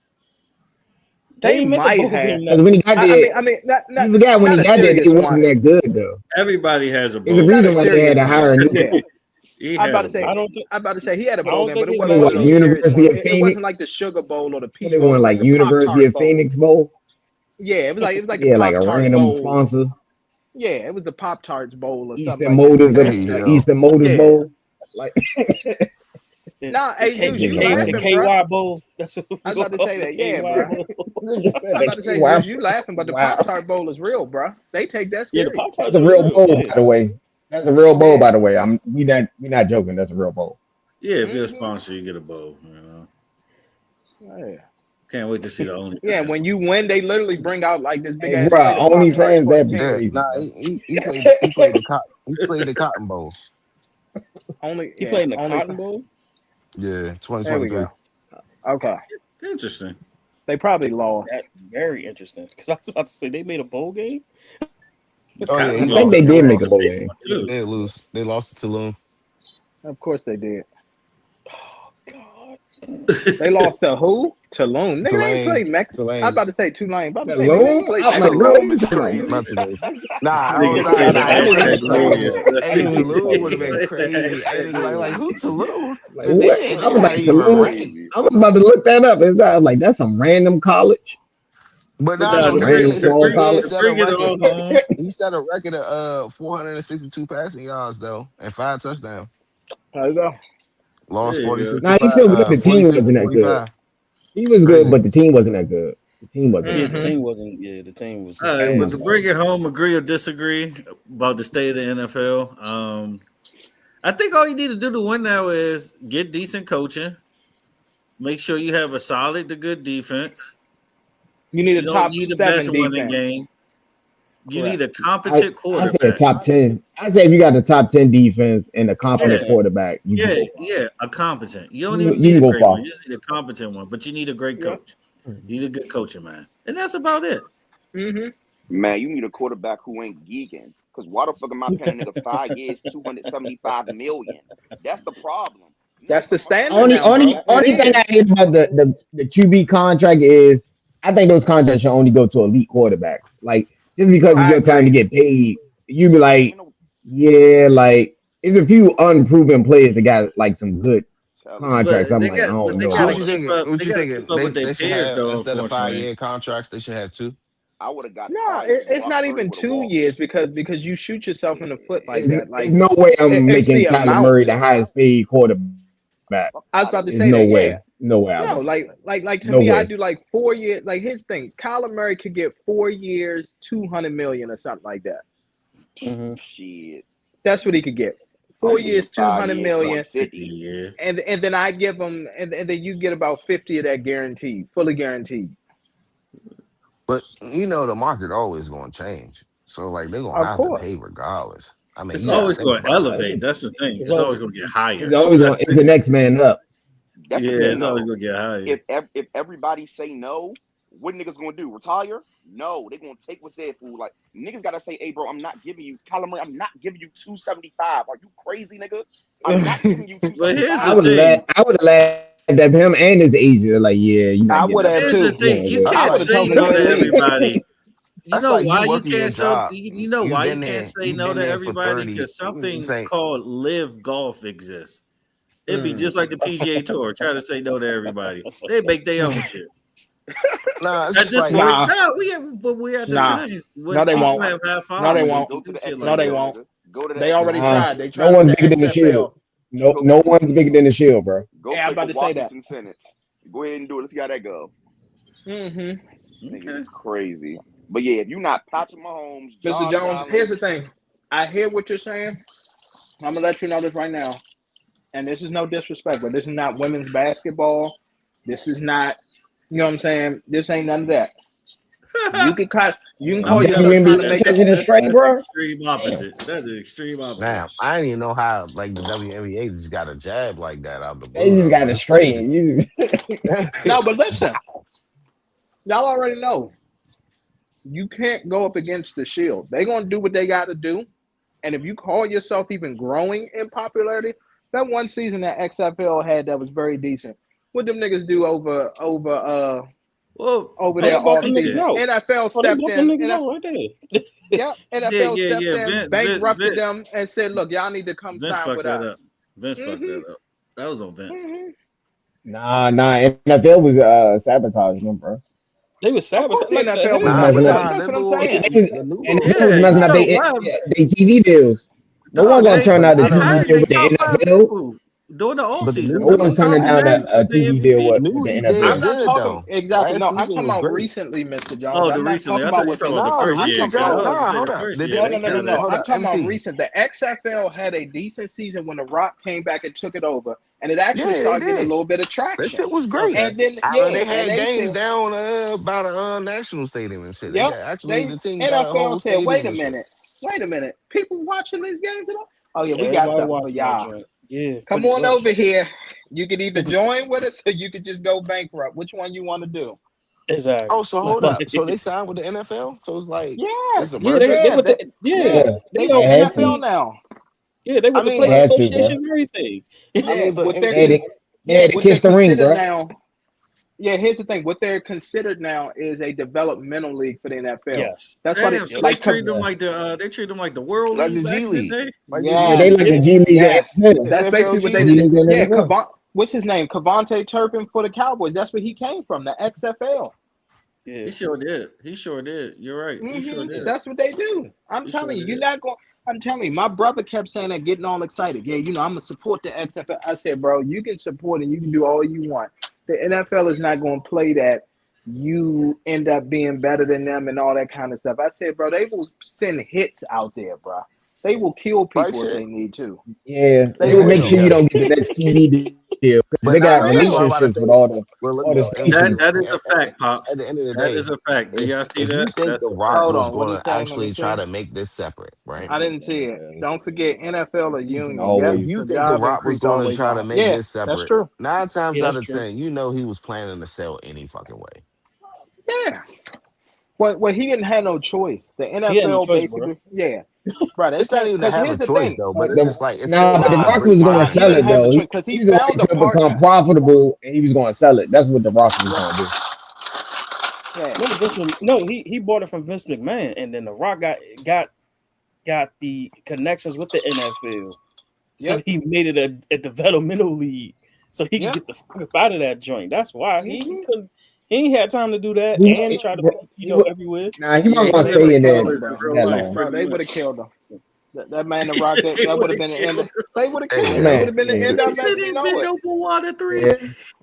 They might have. When he got there, you forgot when he got there, they wasn't that good though. Everybody has a bowl. There's a reason why they had to hire a new guy. I'm about to say he had a bowl game, but it wasn't like University of Phoenix. It wasn't like the Sugar Bowl or the Peach Bowl. It wasn't like University of Phoenix Bowl. Yeah, it was like like a random sponsor. Yeah, it was the Pop-Tarts Bowl or something. Eastern Motors Bowl. Like nah, hey, dude, you laughing, the KY Bowl. I was about to say that, yeah, bro. I was about to say, dude, you laughing, but the Pop-Tart Bowl is real, bro. They take that serious. Yeah, that's a real bowl, by the way. That's a real bowl, by the way. We not joking. That's a real bowl. Yeah, if you're a sponsor, you get a bowl. You know. Yeah. Can't wait to see the OnlyFans. Yeah, when you win, they literally bring out like this big ass. Bro, OnlyFans that be crazy. Nah, he played the Cotton Bowl. He played in the Cotton Bowl. Yeah, 2023. Okay. Interesting. They probably lost. That's very interesting because I was about to say they made a bowl game. Oh yeah, I think they did make a bowl game. They did lose. They lost to Tulum. Of course they did. Oh God. They lost to who? Tulane. Nigga, they ain't Tulane. played Mexico. I was about to say Tulane. About to say, Tulane? nigga, ain't played I'm like, Tulane is Tulane? crazy. Not today. This Nah, nigga nah, said the that nigga hashtag crazy. glorious. Hey, Tulane would have been crazy. Hey, nigga, like who Tulane? Like, They what? ain't I was not like, even Tulane? ranked. I was about to look that up. Is that like that's some random college? But But nah, nah, no, to Random bring, to small bring, he did college? to set a bring it record. all home. He set a record of 462 passing yards though, and 5 touchdowns. There you go. Lost There you go. 46 Nah, to he's 5, still good. The team 46 to wasn't that good. 45. He was good, Crazy. but the team wasn't that good. The team wasn't Yeah, that the good. team wasn't. Yeah, the team was. All right, Team but was to like, bring it home, agree or disagree about the state of the NFL. I think all you need to do to win now is get decent coaching. Make sure you have a solid to good defense. You need You a don't top need the 7 best winning defense. game. You Correct. need a competent I say a quarterback. top 10. I say if you got the top 10 defense and a competent Yeah, quarterback, you can yeah, go far. yeah. A competent. You don't You even you need can a go great one. far. You just need a competent one. But you need a great Yep. coach. You need a good coaching, man. And that's about it. Mm-hmm. Man, you need a quarterback who ain't geeking. Because why the fuck am I paying a nigga 5 years, $275 million? That's the problem. That's Niggas the talking about some, standard Only now, oh, only bro. It only thing I is. hate about the QB contract is I think those contracts should only go to elite quarterbacks. Like just because it's I your time to agree. get paid, you be ain't like, no yeah, like it's a few unproven players that got like some good telling you. contracts. I'm like, I But don't they know So gotta what about you that. keep thinking? up. What They you gotta thinking? keep up with their They should peers, have, though. instead of Unfortunately, 5-year contracts, they should have 2. I would have got No, 5 years. it's Brock not Purdy even would have 2 walked. years because you shoot yourself in the foot like that. It's Like no way I'm it's making the Kyler amount. Murray the highest paid quarterback. Fuck I was out of about to There's say here. no that. Yeah. way. No way I No, would. like to No me, I way. do like 4 years. Like his thing, Kyler Murray could get 4 years, 200 million or something like that. Mm-hmm. Shit. That's what he could get. I'm 4 getting years, 5 200 years, million, 150. yeah. and then I give him, and then you get about 50 of that guaranteed, fully guaranteed. But you know the market always going to change. So like they're going to Of have to course. pay regardless. I mean, It's you got to always think going to about it. elevate. That's the thing. It's It's always always, going to get higher. It's always going. It's the next man up. That's the Yeah, thing, it's always though. going to get higher. If everybody say no, what niggas gonna do? Retire? No, they gonna take what's there, fool. Like niggas gotta say, hey, bro, I'm not giving you Kyler Murray. I'm not giving you 275. Are you crazy, nigga? I'm not giving you But here's 275. the thing. I would have laughed at him and his agent. Like, yeah, you're I not would getting have that. Here's the too. thing. You That's I can't would like have say told him to no go to ahead and leave. everybody. You that's know like you why you working your can't so job. you know You've why you been can't there. say You've no been to there for everybody? 30. Because something Say, called live golf exists. It'd be just like the PGA Tour. Try to say no to everybody. They make their own shit. nah, it's At just this like point, Nah, we at the nah. times No, when they people won't. have high No, they followings and won't. Go to do the shit No, like they that. XFL, won't. nigga. Go to the They already XFL. Nah, tried. They no tried with one's the bigger than the Shield. XFL. No, Go no one's bigger than the Shield, bro. go Yeah, I'm play about for to say that. Washington Senates. Go ahead and do it. Let's see how that go. Mm-hmm. Nigga, Okay. it's crazy. But yeah, if you not Patrick Mahomes, Mr. Josh Jones, here's Allen, the thing. I hear what you're saying. I'm gonna let you know this right now. And this is no disrespect, but this is not women's basketball. This is not, you know what I'm saying? This ain't none of that. You can call yourself trying to make a catching it straight, That's the bro. extreme opposite. That's the extreme opposite. damn, I didn't even know how like the WNBA just got a jab like that out of the They blue just though. got it That's crazy. straight. You, No, but listen, y'all already know. You can't go up against the Shield. They're gonna do what they gotta do. And if you call yourself even growing in popularity, that one season that XFL had that was very decent. What them niggas do over Well, their They Vince bought off them did niggas season? that. out. NFL Oh, they stepped bought them in, niggas and out right there. yeah, NFL stepped in, bankrupted Vince, them, and said, "Look, y'all need to come Vince sign fucked with that up. us." Vince fucked Mm-hmm. that up. That was on Vince. Mm-hmm. nah. NFL was sabotaging them, bro. They was Of course, sabotaging. the Like the NFL They was was Nah, messing but up. sabotaging. nah, That's the what I'm new saying. the new NFL Yeah, was you messing up know their why? TV deals. No Dog, one gonna they turn out the I don't how TV know. did deal they with the top five NFL. people during the off But the season? new No Remember one's league, turning Tom down Brady a was the TV deal MVP. with new the league did I'm NFL. not good talking though. exactly. Last No, I'm season talking was about great. recently, Mr. Jones. Oh, I'm the not recently. talking I about thought you what they talking about was the Nah, first doing. year. Mr. Cause I Jones, was gonna nah, say hold the up. first The year. No, They no, no, no, killed WNBA, it. no. hold I'm up, talking about MT. recent. The XFL had a decent season when The Rock came back and took it over, and it actually Yeah, they started getting a did. little bit of That traction. shit was great. Okay. And then, They and had they games said, down by the national stadium and shit. They "Yep." got actually They the team got a NFL whole said, stadium "Wait a and shit. minute, wait a minute. People watching these games at all? Oh yeah, we got Everybody something for watching that y'all. joint. Yeah, Come pretty on much. over here. You can either join with us or you could just go bankrupt. Which one you want to do?" Oh, Exactly. so hold up. So they signed with the NFL? So it's like it's a Yes, Yeah, they merger? yeah, with the yeah. Yeah, they They with they are had to. NFL fully now. they I with the mean, They Players but had to, bro. Association and everything. I Yeah, mean, but with their They had MT, to, Yeah, to what they're kiss the ring, considered bro. now. Yeah, here's the thing. What they're considered now is a developmental league for the NFL. Yes. That's why they Damn, so they like. treat them Yeah, like they treat them like the World Like the League back G in the League, day. like the yeah, G they Yes, League, like the G League in yes. the the That's NFL basically what G they G did. League. League in the Yeah, NFL. What's his name? Cavante Turpin for the Cowboys. That's where he came from, the XFL. Yeah. He sure did. He sure did. You're right. He sure did. That's what they do. I'm He sure telling you, you're did. not going. I'm telling you, my brother kept saying that, getting all excited. Yeah, I'm gonna support the XFL. I said, bro, you can support and you can do all you want. The NFL is not going to play that. You end up being better than them and all that kind of stuff. I said, bro, they will send hits out there, bro. They will kill Like people if shit. they need to. Yeah, They they would make will. sure you Yeah. don't get the next TV deal because they But got nah, though, this is what I'm about to relationships with say. Well, look all the though, MG. That stations. that is a fact, pops. At the end of the That day, is a fact. Do y'all see if you that? think That's The a Rock fact. Hold was on. What going he to saying? Let me actually try see. to make this separate, right? I didn't see it. Don't forget, NFL a Stevenson union. Yes, If always. you the think The job Rock was increase going to always try to on. make Yeah, this that's separate, true. nine times Yeah, out that's of true. 10, you know he was planning to sell any fucking way. Yeah. Well, he didn't have no choice. The He had no NFL choice, bro. basically, yeah, bro. They It's not can't, even to because have a here's the choice thing. though, but But it's just like it's nah, still but like the a Nah, Rock great was going to he sell marketing didn't it have a move. though. choice because He he was going found a to become partner. profitable, and he was going to sell it. That's what the Rock was Yeah, going to do. yeah. No, no, he bought it from Vince McMahon, and then The Rock got the connections with the NFL, so Yep, he made it a developmental league, so he could yep. get the fuck up out of that joint. That's why he hmm couldn't. He ain't had time to do that He, and he, try to be, he, wa- everywhere. nah, he Yeah, wasn't he going was to Bro, they living would stay have in a there killed him, gangster bro. real that life, long. Bro, pretty they would much. have killed him. That man, the He said Rock, they that would would have have been the end. killed him. They would have Hey killed him. That That yo, would man, have been the yeah, end He of said it. You he know been it. no Moana 3. yeah,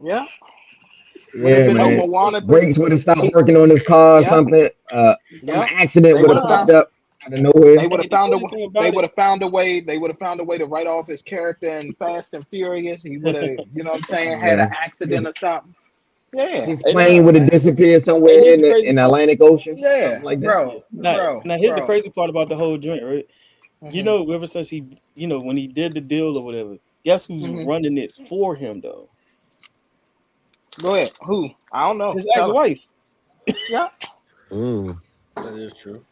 Yeah, would have yeah, been no man. Moana 3. Brakes would have stopped He, working on his car or yep, something. Some yep. accident They would would have have popped found. up out of nowhere. They would have Hey, the found a. crazy thing They about would it, have found a way. They would have found a way to write off his character in Fast and Furious. He would have, what I'm saying, had an Yeah, his accident or something. Yeah, his hey, plane nah, would have disappeared somewhere hey, here's the in crazy, the Atlantic Ocean, yeah, something like that. bro, yeah. Now, here's the bro. crazy part about the whole joint, right? hmm Ever since he, when he did the deal or whatever, guess who's hmm running it for him though? Go ahead. Who? I don't know. His Tell her. ex-wife. Yeah, mm. That is true.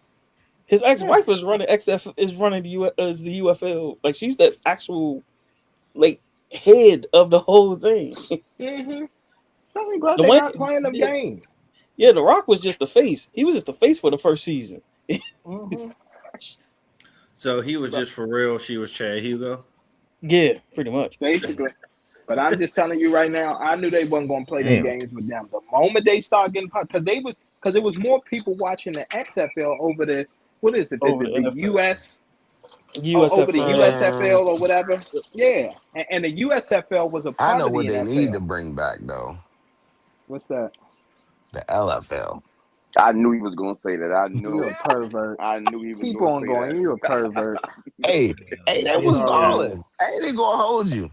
His yeah. ex-wife is running XF is running the the UFL. Like she's the actual like head of the whole thing. hmm Tell me, bro. The They one, not playing them yeah, games. yeah, The Rock was just the face. He was just the face for the first season. hmm So he was just for real. She was Chad Hugo. Yeah, pretty much. Basically. But I'm just telling you right now, I knew they wasn't gonna play them Damn. games with them. The moment they start getting because it was more people watching the XFL over the what is it? Over The the NFL, US over the USFL. Man, USFL or whatever. Yeah. And the USFL was a I part know of the what they need to NFL. bring back though. What's that? The LFL. I knew he was gonna say that. I knew You a it. pervert. I knew he was Keep gonna on say going. that. You a pervert. Hey, they It's was all right. balling. I ain't gonna hold you.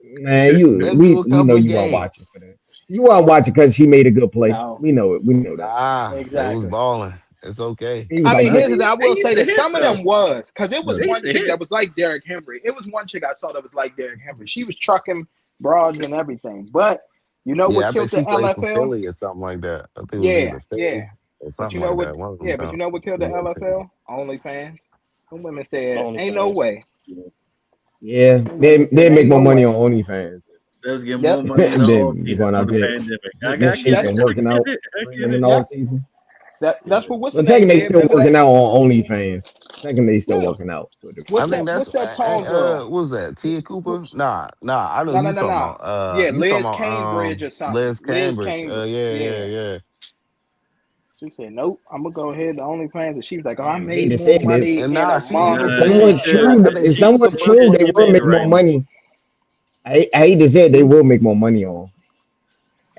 Man, Been to a we know couple of you weren't games. watching for that. You weren't watching because she made a good play. No. We know it. We know that. Nah, they was Exactly. balling. It's okay. He was I like, mean, Nah, yeah, here's the thing. I they will used say to that hit some of though. them was because there was yeah, They used one to chick hit. that was like Derrick Henry. It was one chick I saw that was like Derrick Henry. She was trucking broads and everything. But you know what Yeah, I think killed the she played for LFL? Philly or something like that. I think it was Yeah, either yeah. Philly or But you something know like what? that. One of them Yeah, but you know what killed the LFL? OnlyFans. Some women said, "Ain't no OnlyFans. way." Yeah. yeah. Some women They said, make "Ain't more no money on way." OnlyFans They was getting more Yep. money in the off than season going from out the there pandemic. getting in shape That's and I working get out it. I training get in it. all yep. season. That's Yeah. what what's the Well, technically, name they did. still Remember working that? out on OnlyFans. Technically, they still Yeah. working out. I What's think that? that's What's that tall girl? what was that? Tia Cooper? Nah. I know No, who no, you no, talking no. about. Yeah, You talking Liz about Cambridge or something. Liz Liz Cambridge. Cambridge. Yeah, Yeah. yeah. She said, "Nope, I'm gonna go ahead to OnlyFans." And she was like, "Oh, I Damn, I hate made to more say this. money And in nah, a she If even month." Nah, said she someone's said I true, think if she was the someone's first true, one they to will she say did make it. more right. money. I hate to say it, they She will make more money on.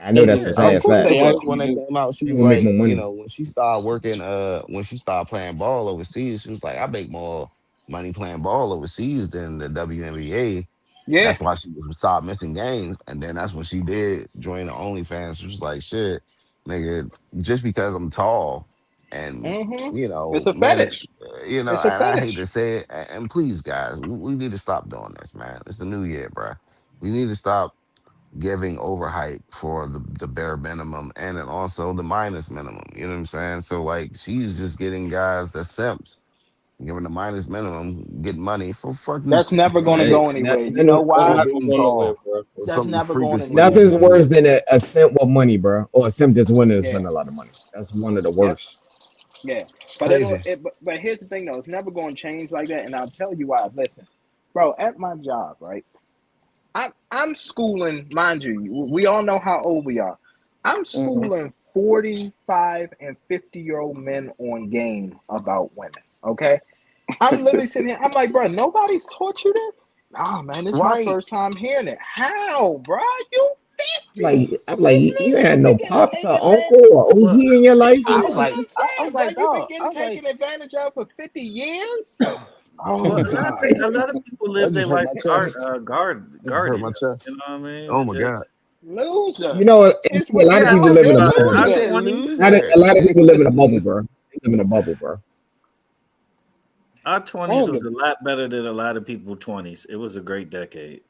I know They that's do. a Yeah, I Of think sad she course was fact. they the They first will. one actually that do. came out. She They was will make more like, money. when she started working, when she started playing ball overseas, she was like, I make more money playing ball overseas than the WNBA. Yeah. That's why she was stopped missing games. And then that's when she did join the OnlyFans. She was like, shit, nigga, just because I'm tall and It's a men, fetish. It's a and I hate fetish. to say it, and please, guys, we need to stop doing this, man. It's the new year, bro. We need to stop giving overhype for the bare minimum and then also the minus minimum. You know what I'm saying? So like she's just getting guys that simps. giving the minus minimum, get money for fucking That's never going to Hey, go snakes. anywhere. You know That's why? not Being going nowhere, called bro. or That's something never going freakish anywhere. like nothing's that. worse than a cent with money, bro, or a cent just winning to Yeah. spend a lot of money. That's one of the Yep. worst. Yeah. It's But crazy. but here's the thing though. It's never going to change like that. And I'll tell you why. Listen, bro. At my job, right? I'm schooling, mind you. We all know how old we are. I'm schooling 45 and 50-year-old men on game about women. Okay. I'm literally sitting here. I'm like, bro, nobody's taught you that? Nah, man, this is my Right. first time hearing it. How, bro? You 50? I'm Which like, means you you've had been no getting pops or taken uncle or OG Well, in your life or I That's was nothing. what like, I'm I was saying, bro. like, You've been dog. I getting was like, taken advantage of for 50 years. well, Oh a God. lot of people that live just their hurt life my chest. That just hurt guarded. my You chest. know what I mean? Oh It's my god. just You Losers. know, It's a what lot you of you got people to call. live think in They're a about it. bubble, I bro. Our said losers. twenties, loser. A lot of people live in a bubble, bro. They live in a bubble, bro. our twenties was a lot better than a lot of people 20s. It was a great decade.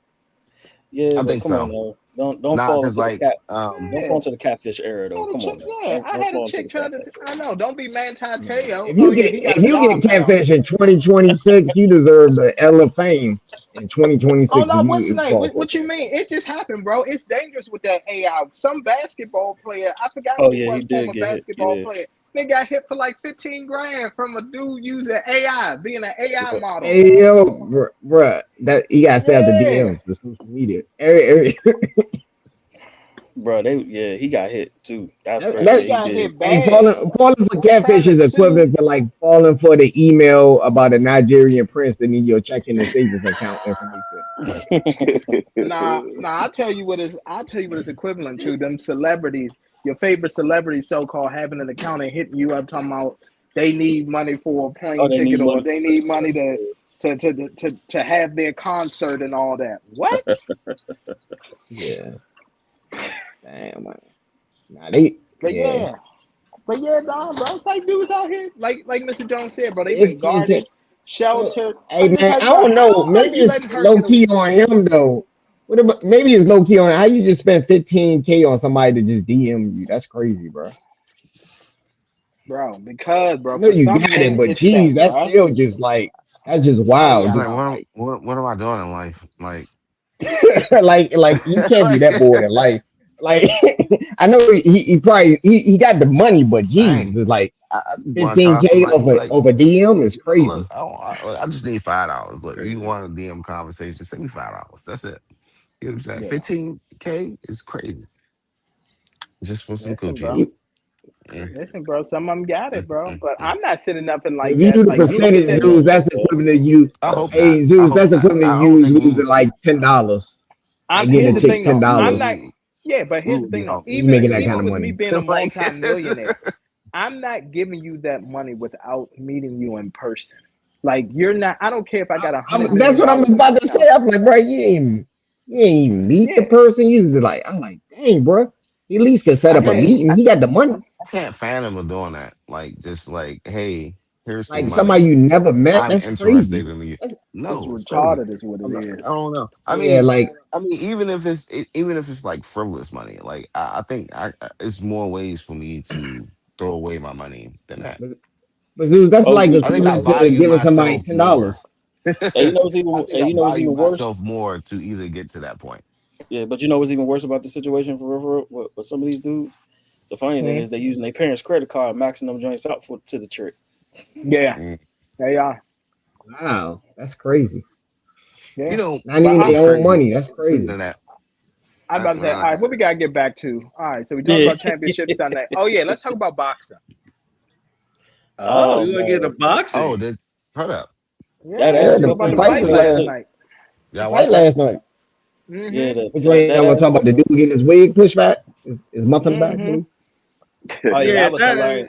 Yeah, I but think come on so. now. Don't Nah, fall cause into the like, cat. Don't Yeah. fall into the catfish era though. I had a Come chick, on now. yeah. I Don't had a fall into the chick trying to. catfish I era. know. Don't be man Teo. If Oh you yeah, get he got a catfish job now. in 2026, you deserve the L of Fame in Oh 2026. no, what's the You name? fall for What you mean? It just happened, bro. It's dangerous with that AI. Some basketball player, I forgot Oh who it yeah, he was, did former get hit. basketball Yeah. player. They got hit for like 15 grand from a dude using AI, being an AI Yeah. model. Hey yo, bruh, that you gotta stay out the Yeah, DMs, the social media. Bro, he got hit too. That's crazy. he Yeah, That he got did. hit hey, bad. falling for He catfish probably is sued. equivalent to like falling for the email about a Nigerian prince that need your checking and savings account information. Nah. I'll tell you what it's equivalent to. Them celebrities, your favorite celebrities, so called, having an account and hitting you up talking about they need money for a Oh, plane they need ticket or money. they need money to have their concert and all that. What? Yeah, damn man. Nah, they But yeah. yeah. But yeah, nah, bro. It's like dudes out here, like Mr. Jones said, bro, they've been 15K. guarded, sheltered. Hey I'm just man, like, I bro, don't know. how are Maybe you it's letting her low get away? key on him though. What about, maybe it's low key on how you just spend 15K on somebody to just DM you. That's crazy, bro. Bro, I know for you some got it, men, but it's that, geez, that's bro. still just like that's just Oh It's yeah, wild. I like, Just know. like what am I doing in life? Like, like you can't be like, that bored in life. Like I know he probably he got the money, but geez, dang. it's like I just want to try 15K somebody. over Like, over DM is look, crazy. I just need $5. Look, you Crazy. want a DM conversation? Send me $5. That's it. You know what I'm saying? Yeah. 15K is crazy just for some Listen, coochie. bro. You, Mm, Listen, bro. Some of them got it, bro. mm, But mm. I'm not sitting up and if like you that. do the Like I you hope can he percentage, sit. don't Zeus, like that's that. equivalent to you. I hope not. Hey I Zeus, hope that's not. equivalent to I don't you think losing like $10. Like giving Here's a the chick thing ten though. we I'm dollars. not. Yeah, but we here's the would be thing though. homies. You Even making that Nigga. kind even of with me money. being a Like, multi-millionaire, I'm not giving you that money without meeting you in person. Like you're not. I don't care if I got $100 That's million what I was in my about to say. account. I'm like, bro, you ain't even meet the Yeah, person. You just like, I'm like, dang, bro. He at least could set I up a can't. meeting. He got the money. I can't fathom him doing that. Like, just like, hey, here's some Like somebody money. you never met. I'm That's crazy. interested in you. That's, it's No, it's crazy. retarded, is what it I is. don't know. yeah, like, Even if it's like frivolous money, like I think it's more ways for me to throw away my money than that. but, but dude, that's Oh, like Zeus, I think I equivalent to value giving somebody myself more. $10. and you know I think I you know what's value even worse. myself more to either get to that point. Yeah, but you know what's even worse about the situation for real, with some of these dudes. The funny thing Hmm? is they using their parents' credit card, maxing them joints out to the trick. Yeah, Mm. they are. Wow, that's crazy. You Yeah, know Not but even what's their own crazy? money. That's Speaking crazy. of that, I'm about to say, all right, what we gotta get back to? All right, so we talked Yeah. about championship Sunday. Oh yeah, let's talk about boxing. Oh, Oh you want to get the man, oh, boxing? hold up, that Yeah, Yeah, let's ass talk the, about the whooping the that fight fight was Floyd last last. took. night. The y'all fight watch that? last night. Yeah, Mm-hmm. Which way that y'all want to ass talk about? The whooping. dude getting his wig pushed back? His muffin back, Mm-hmm. dude? Oh yeah, Yeah, that was that. hilarious.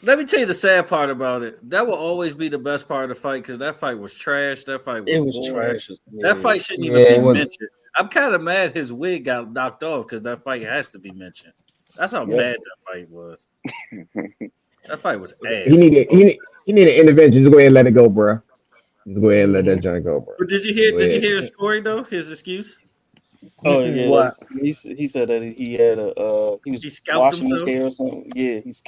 Let me tell you the sad part about it. That will always be the best part of the fight because that fight was trash. That fight It was was boring. trash. That Yeah. fight shouldn't Yeah, even be it was. mentioned. I'm kind of mad his wig got knocked off because that fight has to be mentioned. That's how Yep. bad that fight was. That fight was He ass. needed he needed intervention. Just go ahead and let it go, bro. Just go ahead and let that Mm-hmm. joint go, bro. But did you Just hear? go Did you ahead. hear his story though? His excuse? Oh yeah, What? that's he said that he had he was He scalped washing his himself. hair or something. Yeah, he's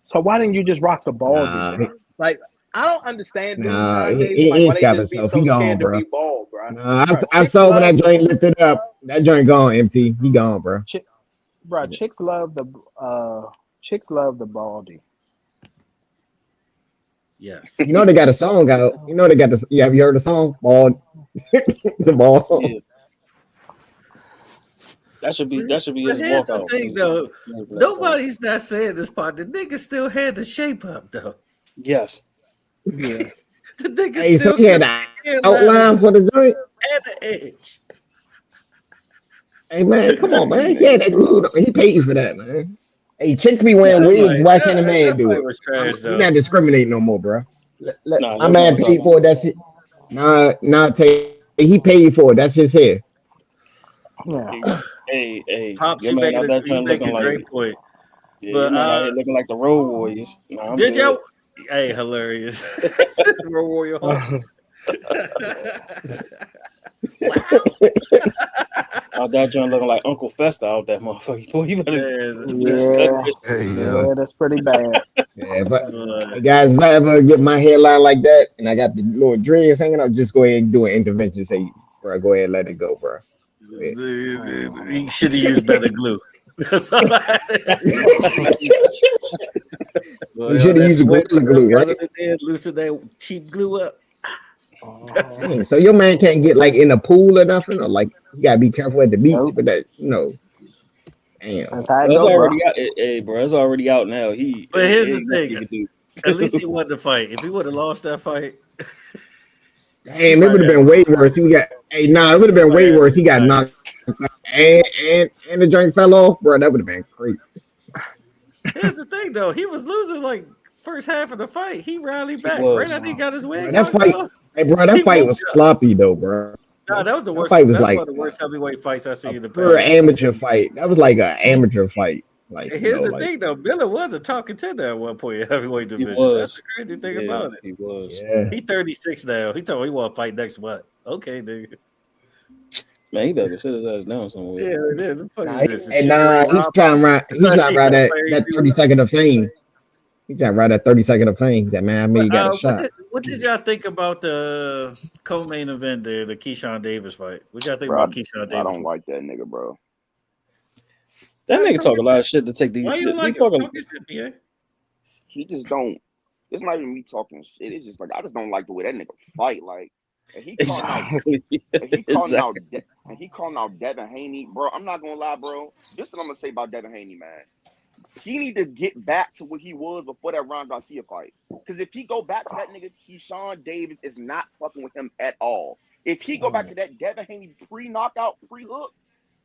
So why didn't you just rock the bald Nah, again? Like I don't understand dudes Nah, nowadays. he Like, why is they got just be himself. He so gone, scared to bro. be bald, bro. Nah, Bro, I chicks saw when that love joint lifted up. That joint gone, MT. He gone, bro. chick, bro. Chicks love the baldy. Yes. You know they got a song out. You know they got this. Yeah, have you heard the song? Bald, the ball. Yeah, that should be But his here's the walkout. thing, though. Nobody's not saying this part. The nigga still had the shape up, though. Yes. Yeah. The nigga Hey, so still he had kept the the hairline outline for the joint. and the edge. Hey man, come on, man. Man, Yeah, he paid for that, man. Hey, chicks be Nah, wearing that wigs. fight, Why can't a man that do fight it? was trash, We though. not discriminating no more, bro. Nah, My your joint man was paid up. for it. That's it. Nah, he paid for it. That's his hair. Yeah. Hey, Pops, your you man making out a there you trying make looking a like great point. your But man out here looking like the Road Warriors. Nah, I'm did good. y'all? Hey, hilarious. Road Warrior Hall. Wow. Out there trying looking like Uncle Fester out that motherfucker. Boy, you better stay Yeah. with Hey, Yeah, that's pretty bad. Yeah, but But hey guys, if I ever get my hairline like that and I got the little dreads hanging out, just go ahead and do an intervention. Say, bro, go ahead and let it go, bro. Go ahead. he should have used better glue. That's all You Well, should have that used the sweat gorilla still glue, got right? it in there, loosen that cheap glue up. That's it. Dang, so your man can't get like in a pool or nothing, or like you gotta be careful at the beach Nope. with that. Damn. That's how it Bro, it's go, bro. already out. Hey, bro, it's already out now. But here's the Ain't nothing thing: you can do. at least he won the fight. If he would have lost that fight, he Damn, it might would have have. been way worse. It would have He been might way have worse. He got retired. knocked out and the joint fell off, bro. That would have been crazy. Here's the thing, though: he was losing like first half of the fight. He rallied He back right was. after he got his Bro, wig that knocked fight, off. hey, bro, He that fight woke was up. sloppy though, bro. Nah, that was the That worst. fight was That's one like of the worst heavyweight fights I've seen in the pure past. amateur fight. That was like an amateur fight. Like, And here's the thing, though: Miller was a talking contender at one point in heavyweight He division. That's the was. crazy thing Yeah, about it. he was. yeah. He 36 now. He told me he want to fight next month. Okay, nigga. Man, he better go sit his ass down somewhere. Yeah, it is. What the fuck Nah, is this? A and sugar Ray he's Robinson? trying right. He's trying He right gonna at play that 18 months. 30 second of fame. He's trying right at 30 second of fame. He's like, man, I mean, you got a shot. What did y'all think about the co-main event there, the Keyshawn Davis fight? What y'all think bro, about Keyshawn I Davis? don't like that nigga, bro. That nigga talk a lot of shit to take the. Why you He like talking. him? Yeah. He just don't. It's not even me talking shit. It's just like I just don't like the way that nigga fight. Like, and he calling out Devin Haney, bro. I'm not gonna lie, bro. This is what I'm gonna say about Devin Haney, man. He need to get back to what he was before that Ron Garcia fight. Because if he go back to that nigga, Keyshawn Davis is not fucking with him at all. If he go back to that Devin Haney pre-knockout, pre-hook,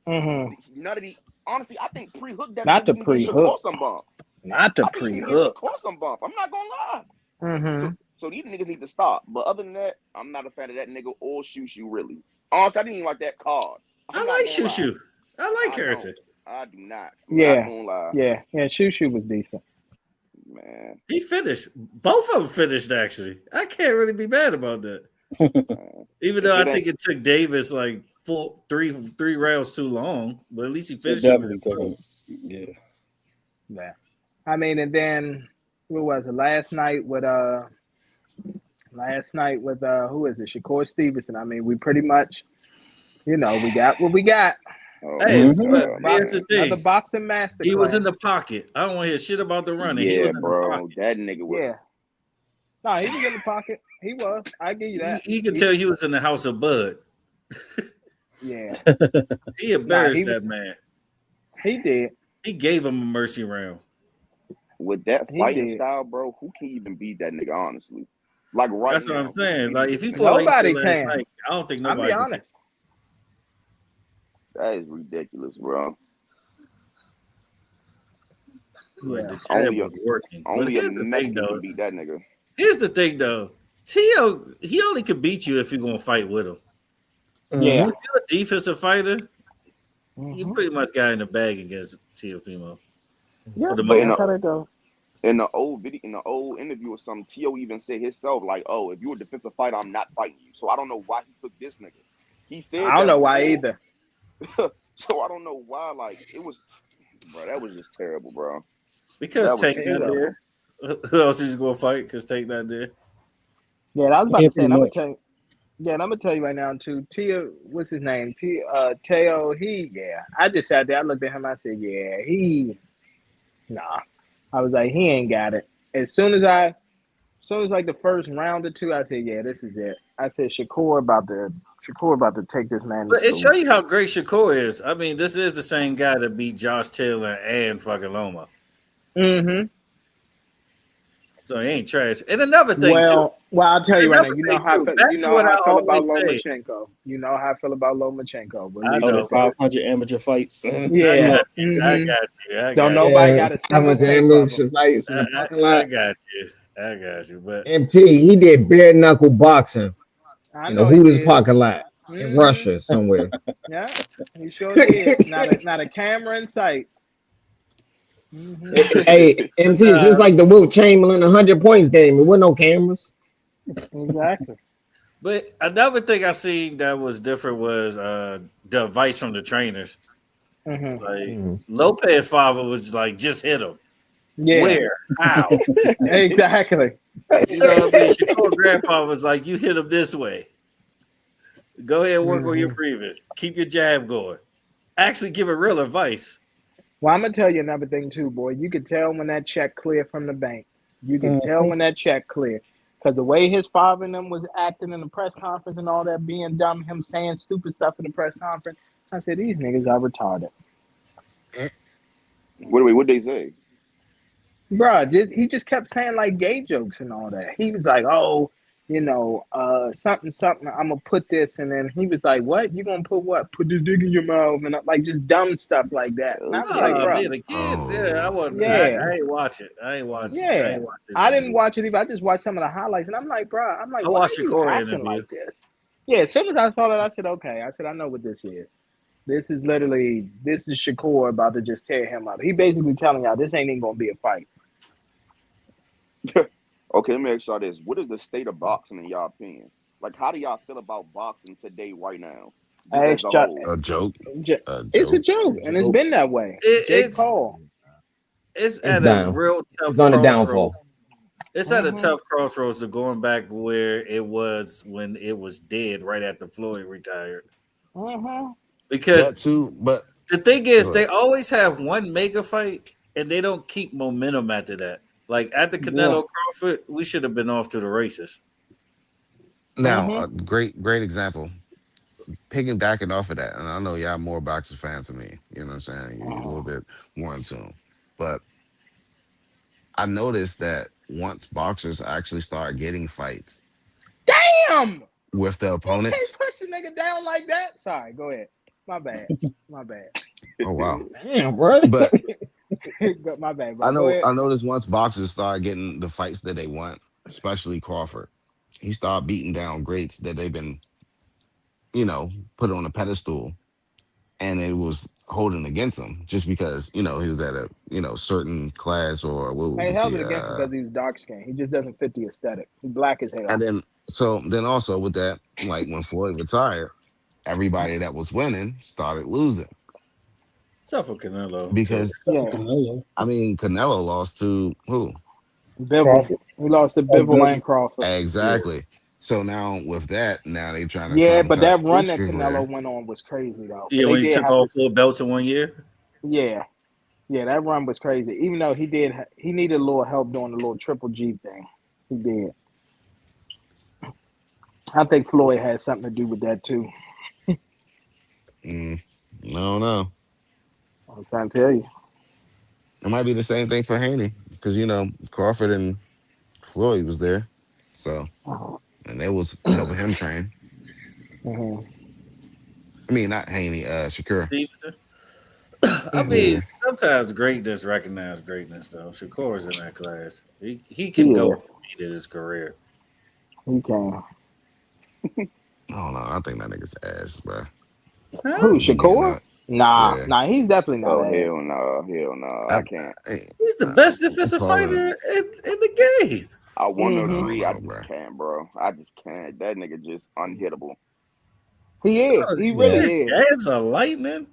none of the honestly, I think pre-hook Devin Not the Haney pre-hook. should cause some bump. Not the I think he should pre-hook. cause some bump. I'm not gonna lie. So these niggas need to stop. But other than that, I'm not a fan of that nigga or Shushu, really. Honestly, I didn't even like that card. I like Shushu. I like Harrison. I do not. Yeah. Not gonna lie. Yeah. Shushu was decent. Man. He finished. Both of them finished, actually. I can't really be mad about that. Even though I think it took Davis like three rounds too long, but at least he finished. It definitely took him. Yeah. Yeah. I mean, and then what was it? Last night with who is it? Shakur Stevenson. I mean, we pretty much, we got what we got. Hey, here's the thing. Another boxing masterclass. He was in the pocket. I don't want to hear shit about the running. Yeah, he was in bro. the pocket. That nigga was. Yeah. No, he was in the pocket. He was. I give you that. You can tell he was in the house of Bud. Yeah. He embarrassed that man. He did. He gave him a mercy round. With that fighting style, bro, who can even beat that nigga, honestly? Like right That's now. what I'm saying. Like if he fought nobody can. Night, I don't think I'll nobody be honest. That is ridiculous, bro. Like the jab was working. Only a Mexican can beat that nigga. Here's the thing, though. Tio, he only could beat you if you're gonna fight with him. Yeah. If you're a defensive fighter, you pretty much got in the bag against Teofimo. Yeah, but that's how they go. In the old interview or something, Tio even said himself, like, "Oh, if you're a defensive fighter, I'm not fighting you." So I don't know why he took this nigga. He said I don't know why either. So I don't know why. Like it was, bro. That was just terrible, bro. Because Tank not there. Who else is going to fight? Because Tank not there. Yeah, I was about Yeah, to say, pretty and I'm gonna much. tell you. Yeah, and I'm gonna tell you right now too. Tia, what's his name? Teo. I just sat there. I looked at him. I said, yeah, nah. I was like, he ain't got it. As soon as like the first round or two, I said, yeah, this is it. I said, Shakur about to take this man But to it the. shows you how great Shakur is. I mean, this is the same guy that beat Josh Taylor and fucking Loma. Mm-hmm. So he ain't trash. And another thing too. Well, I'll tell you right now. Another thing too. You Back to know what how I I feel about always say. Lomachenko. You know how I feel about Lomachenko. I Believe Oh, me, the know. sir. 500 amateur fights. I Yeah. got you. I Mm-hmm. got you. I Don't got you. nobody got Yeah, a I single went to tape of him. amateur fights in the parking I lot. got you. I got you. But MT, he did bare knuckle boxing I in the know he Hooters did. parking lot in Mm-hmm. Russia somewhere. Yeah, he sure did. Not a camera in sight. Mm-hmm. Hey, MT, just uh, like the Wilt Chamberlain 100 points game, there were no cameras. Exactly. but another thing I seen that was different was the advice from the trainers. Mm-hmm. Like Mm. Lopez father was like, just hit him. Yeah. Where? How? Exactly. You know what I mean? Shakur grandpa was like, you hit him this way. Go ahead and work on your Mm-hmm. breathing. Keep your jab going. Actually giving real advice. Well, I'm gonna tell you another thing too, boy. You could tell when that check cleared from the bank. You could tell when that check cleared. Because the way his father and them was acting in the press conference and all that, being dumb, him saying stupid stuff in the press conference, I said, these niggas are retarded. What they say? Bruh, he just kept saying like gay jokes and all that. He was like, oh, something, I'm gonna put this, and then he was like, what? You gonna put what? Put this dick in your mouth, and like just dumb stuff like that. And I was like, Oh bruh, Okay. man, again, yeah, I Oh, wasn't. yeah, I ain't watch it. I ain't watch. I yeah. ain't watch this I didn't interview. watch it either. I just watched some of the highlights, and I'm like, bruh, I why watched are you Shakur acting interview. like this? Yeah, as soon as I saw that, I said, okay. I said, I know what this is. This is Shakur about to just tear him up. He basically telling y'all this ain't even gonna be a fight. Okay, let me ask y'all this. What is the state of boxing in y'all opinion? Like, how do y'all feel about boxing today, right now? Just I as asked a y'all, whole. a joke, a it's a joke. joke, and it's been that way. It, Jake it's Paul. it's It's at a down. real It's tough on the crossroads. downfall. It's at a Mm-hmm. tough crossroads to going back where it was when it was dead right after Floyd retired. Mm-hmm. Because That too, but the thing is, go they always have one mega fight and they don't keep momentum after that. Like after Yeah. Canelo Crawford, we should have been off to the races. now Mm-hmm. a great example. Piggybacking off of that, and I know y'all more boxer fans than me. You know what I'm saying? You're a little bit more in tune, but I noticed that once boxers actually start getting fights Damn! with the You can't opponents. push a nigga down like that. Sorry, go ahead. My bad. My bad. Oh wow! Damn, bro. But My bad, bro. Go ahead. I noticed once boxers start getting the fights that they want, especially Crawford, he started beating down greats that they've been, put on a pedestal, and it was holding against him just because he was at a certain class or what Hey, was held he? it against him because he was dark skinned. He just doesn't fit the aesthetic. He's black as And hell. then also with that, like when Floyd retired, everybody that was winning started losing Except for Canelo too. because Except for Yeah. Canelo. I mean Canelo lost to who? Bivol. Crawford. He lost to Oh, Bivol Bill. and Crawford. Yeah. Exactly. So now with that, now they trying to Yeah, but that traumatize run his that Canelo career. went on was crazy though. Yeah, They when he did took have all to. 4 belts in 1 year. Yeah. Yeah, that run was crazy. Even though he needed a little help doing the little Triple G thing. He did. I think Floyd had something to do with that too. Mm, no, no. I'm trying to tell you. It might be the same thing for Haney because Crawford and Floyd was there, so and they was helping him train. Mm-hmm. I mean, not Haney, Shakur. Stevenson. I Mm-hmm. mean, Yeah, sometimes greatness recognize greatness though. Shakur's in that class. He He can go is. undefeated his career. He can. I don't know. I think that nigga's ass, bro. Huh? Who, If I'm being Shakur? that, Nah, yeah. he's definitely not Oh ass. hell no, hell no. I, I can't. He's the I, best I'm defensive calling fighter it. in the game. I want to I Mm-hmm. don't agree. I know, just bro. can't, bro. I just can't. That nigga just unhittable. He is. Oh, He Yeah. his really is. jabs are lightning.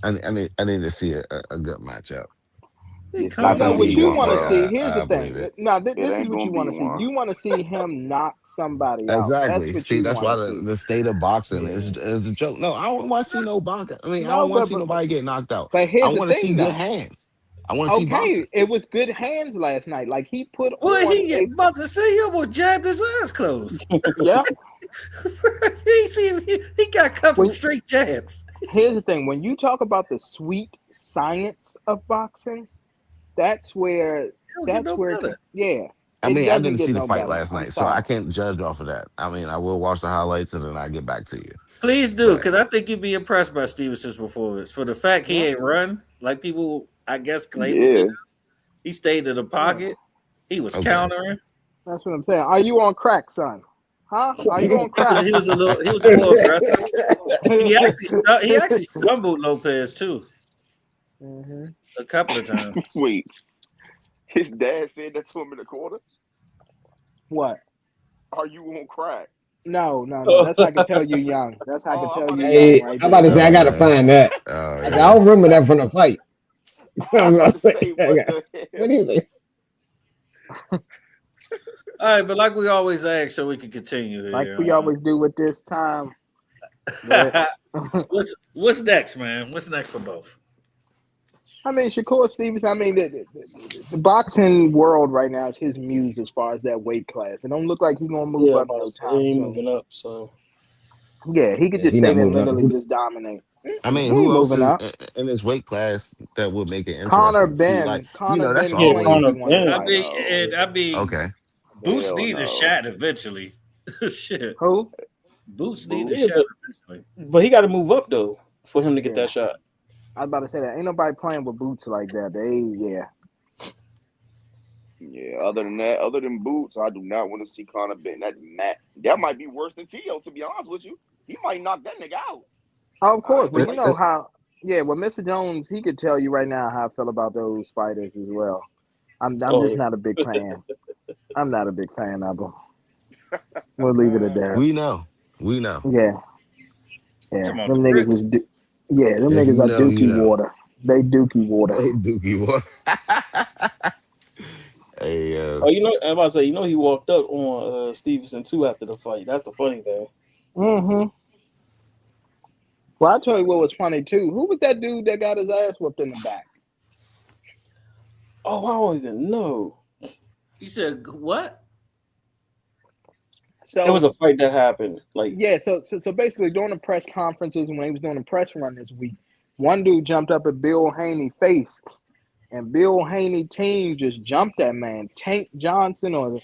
I need to see a good matchup. It's No, not I no. gonna see What be you you going one, want to for bro. see? that. Here's the I believe thing. it. No, It this is ain't what you gonna want be to see. one. You want to see him knock somebody out. That's Exactly. what See, you that's want why to see. the state of boxing Yeah. is a joke. No, I don't want to see no boxing. I mean, I No, don't want to see nobody get knocked out. but I here's the want to see thing good though. hands. I want to see boxing. Okay, it was good hands last night. Like he put Well, on he a about to say he almost jabbed his eyes closed. yeah. he got cut from When straight jabs. here's the thing, when you talk about the sweet science of boxing, that's where Don't get no better. yeah, I it mean, I doesn't didn't get see the no fight better. last I'm night, so I sorry. can't judge off of that. I mean, I will watch the highlights and then I get back to you. Please do, But because I think you'd be impressed by Stevenson's performance. For the fact he Yeah, ain't run like people, I guess, claim him to Yeah. do. He stayed in the yeah. pocket. He was okay, countering. That's what I'm saying. Are you on crack, son? Huh? Are you on crack? He was a little. He was more aggressive. He actually stumbled Lopez too hmm a couple of times. Wait, his dad said that to him in the quarter. What? Are you on crack? No. That's how I can tell you young. That's how I can Oh, I'm tell about you to say. young Hey, right I'm about there. to say I oh gotta man, find that. oh I yeah. don't remember that from the fight. I'm I'm about to like, say, what the what hell? is it? All right, but like we always ask, so we can continue Like here. we always do with this time. But What's next, man? What's next for both? I mean, Shakur Stevens. I mean, the boxing world right now is his muse as far as that weight class. It don't look like he's gonna move Yeah, up about to no say time he ain't soon. moving up. So Yeah, he could Yeah, just he stay not there and moving up. literally just dominate. I He mean, ain't who else moving is up. in this weight class that would make it interesting to see? Like, Connor that's Ben yeah, claims Conor he always want to Ben. I fight him. mean, No. okay. Boots Hell need a no. shot eventually. Shit, Who? Boots need a Boots. Yeah, shot eventually. but he got to move up though for him to get Yeah, that shot. I was about to say that. Ain't nobody playing with Boots like that. Yeah. Other than that, other than Boots, I do not want to see Conor Ben. That might be worse than Tio. To be honest with you, he might knock that nigga out. Oh, of I course. ain't Well, gonna you like know that. how. Yeah, well, Mr. Jones, he could tell you right now how I feel about those fighters as well. I'm Oh just yeah. not a big fan. I'm not a big fan of them. We'll leave it at that. We know. We know. Yeah, yeah. Come on, the Them niggas bricks. is. Yeah, them If niggas you are know, you dookie know. water. They dookie water. Hey, Dookie, what? hey, Oh, you know, I'm about to say, you know, he walked up on Stevenson too after the fight. That's the funny thing. Mm-hmm. Well, I'll tell you what was funny too. Who was that dude that got his ass whooped in the back? Oh, I don't even know. He said what? It was So a fight that happened. Like, yeah, so basically during the press conferences when he was doing the press run this week, one dude jumped up at Bill Haney's face, and Bill Haney team just jumped that man, Tank Johnson or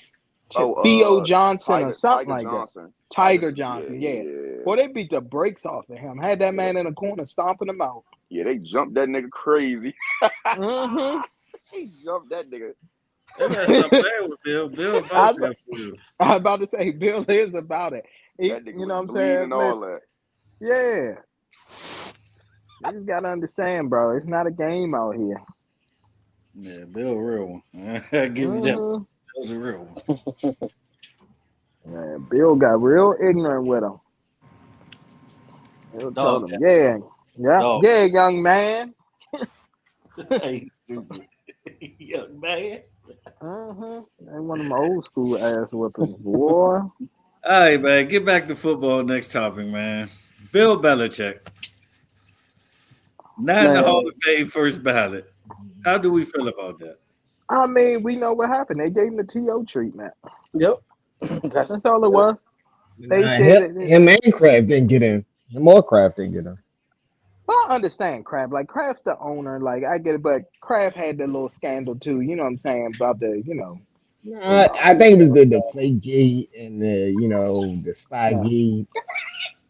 Theo Oh, Johnson or something Tiger like that. Johnson. Tiger Yeah, Johnson, yeah. yeah, Boy, they beat the brakes off of him. Had that yeah. man in the corner stomping him out. Yeah, they jumped that nigga crazy. Mm-hmm. They jumped that nigga. They better stop playing with Bill. Bill about that for you. I was about to say Bill is about it. That nigga You know was what I'm bleeding saying? and all that. Yeah. You just gotta understand, bro. It's not a game out here. Yeah, Bill, a real one. I give you that. Mm-hmm. That was a real one. Yeah, Bill got real ignorant with him. Bill told Dog, him, yeah, dog. young man. Hey, stupid young man. Mm-hmm. They one of them old school ass whippings, boy. All right, man. Get back to football. Next topic, man. Bill Belichick, not in the Hall Man, of Fame first ballot. How do we feel about that? I mean, we know what happened. They gave him the TO treatment. yep. That's all it Yep. was. They Nah, said him and Kraft didn't get in. More Kraft didn't get in. well, I understand Kraft. Like Kraft's the owner. Like I get it, but Kraft had that little scandal too. You know what I'm saying about the, Nah, I think it was the Deflategate and the yeah. Spygate.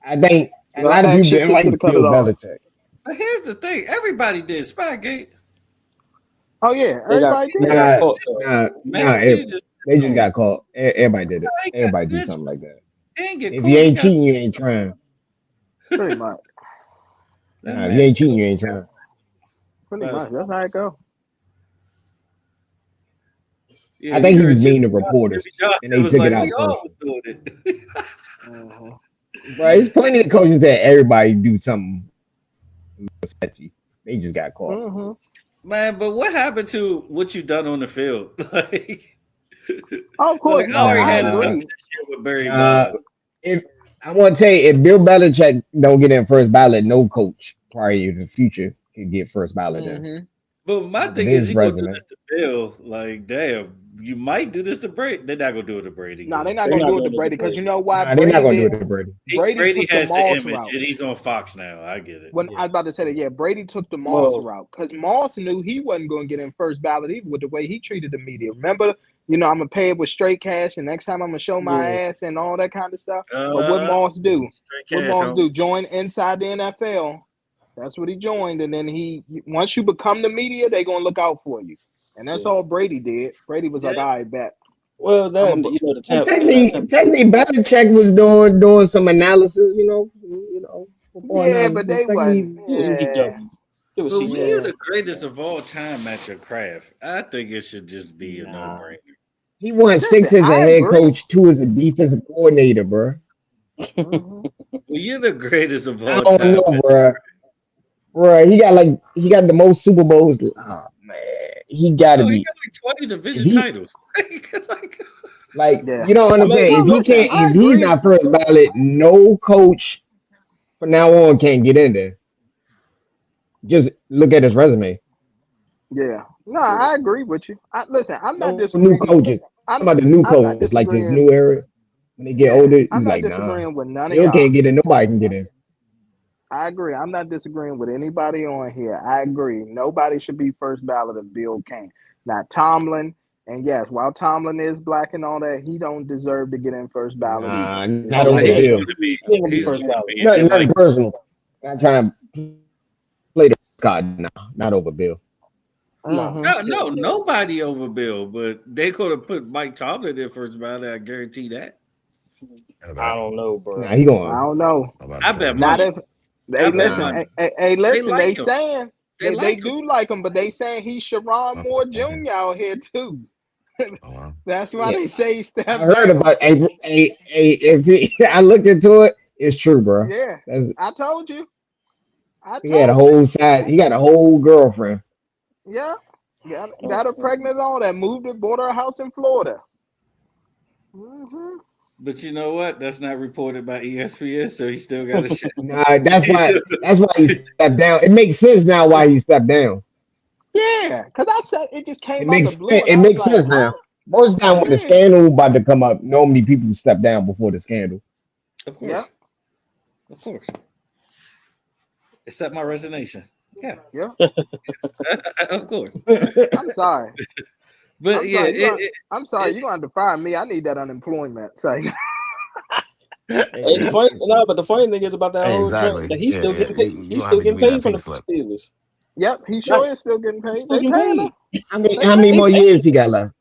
I think a Well, lot of ask people your didn't sister to like cut it Bill off. Belichick. But here's the thing: everybody did Spygate. Oh yeah, They got everybody they did. got Nah, caught though. Man, he just they just no. got caught. Everybody did it. He got Everybody do snitched. something like that. He ain't get If you caught. He ain't got cheating, you ain't trying. Pretty much. that Nah, if you man. ain't cheating, you ain't trying. Pretty That's much. That's how it go. yeah. I think You he was heard mean to reporters, Jimmy and Johnson they was took it like, "We out all personal. was doing it." Mm-hmm. But there's plenty of coaches that everybody do something sketchy. They just got caught. Mm-hmm. Man, but what happened to what you done on the field? Like, of course, no, I already I had enough of agree. this shit with Barry Uh, Bonds. if I want to tell you, if Bill Belichick don't get in first ballot, no coach prior to the future can get first ballot in. Mm-hmm. But my Look at thing is, his you gonna do resume. this to Bill? Like, damn, you might do this to Brady. They're not gonna do it to Brady No, because they're not They're gonna not do it to doing it to Brady because you Brady. know why Nah, they're not Brady gonna do did. it to Brady. Brady Brady took the has the Moss image, route. and he's on Fox now. I get it. When Yeah. I was about to say that, yeah, Brady took the Moss Well, route because Moss knew he wasn't going to get in first ballot either with the way he treated the media. Remember, I'm gonna pay it with straight cash, and next time I'm gonna show my yeah. ass and all that kind of stuff. But what Moss do? Straight What cash Moss home. do? Join inside the NFL. That's what he joined, and then once you become the media, they gonna look out for you, and that's Yeah. all Brady did. Brady was like, Yeah. "All right, bet." Well, I'm a, then the Well, temp. technically, Belichick was doing some analysis. yeah, Analysis. but they Technically, wasn't. It was Yeah, CW. It was But when CW. you're yeah. the greatest of all time at your craft, I think it should just be a Nah. no-brainer. he won Listen, 6 as a I head agree. coach, 2 as a defensive coordinator, bro. Mm-hmm. When you're the greatest of I all don't time, know, bro. Bro, he got the most Super Bowls. Oh man, he got to no, he be. got like 20 If division he titles. Like, Yeah. you don't I mean, understand. No, If he listen, can't, I if he's agree. not first ballot, no coach from now on can't get in there. Just look at his resume. Yeah. No, yeah. I agree with you. Listen, I'm not No new disagreeing. coaches. I'm Talking about the new I'm not coaches, like this disagreeing. new era. When they get Yeah, older, I'm he's not like, nah. disagreeing with none of Bill y'all. can't get in. Nobody can get in. I agree. I'm not disagreeing with anybody on here. I agree. Nobody should be first ballot if Bill Kane. Now Tomlin, and yes, while Tomlin is black and all that, he don't deserve to get in first ballot either. Nah, Oh not yeah, over he he's ain't. Bill. gonna be, He ain't gonna be he's first gonna ballot. be in Nothing like, personal. Not trying to play the card. Nah, not over Bill. Nah. Mm-hmm. no, nobody over Bill, but they could have put Mike Tomlin in first ballot. I guarantee that. I don't know, Nah, bro. he I going. don't know. I bet Not money. if I they bet listen. money. Hey, They listen. like They him. saying They they like him. do like him, but they saying he's Sharon Moore Jr. out here too. That's why Yeah, they say he I stepped heard down. about I looked into it. It's true, bro. Yeah, That's, I told you. I he had a told you. whole side. He got a whole girlfriend. Yeah, got her pregnant and all that. Moved it, bought her a house in Florida. Hmm. But you know what? That's not reported by ESPN, so he still got a shit. Nah, that's why. That's why he stepped down. It makes sense now why he stepped down. Yeah, because I said it just It came out the makes blue, and it I was makes like, sense huh? now. Most time when the Yeah, scandal about to come up, normally people step down before the scandal. Of yeah, course. Of course. Accept my resignation. Yeah. yeah. Of course. I'm sorry. But I'm yeah, sorry. I'm sorry. You're gonna have to fire me. I need that unemployment. Say, And the funny, no, but the funny thing is about that whole joint that he's still getting paid. He's still getting paid from the Steelers. yep, he sure Right. is still getting He's paid. still They getting paying him. paid. How many They more pay. years he got left?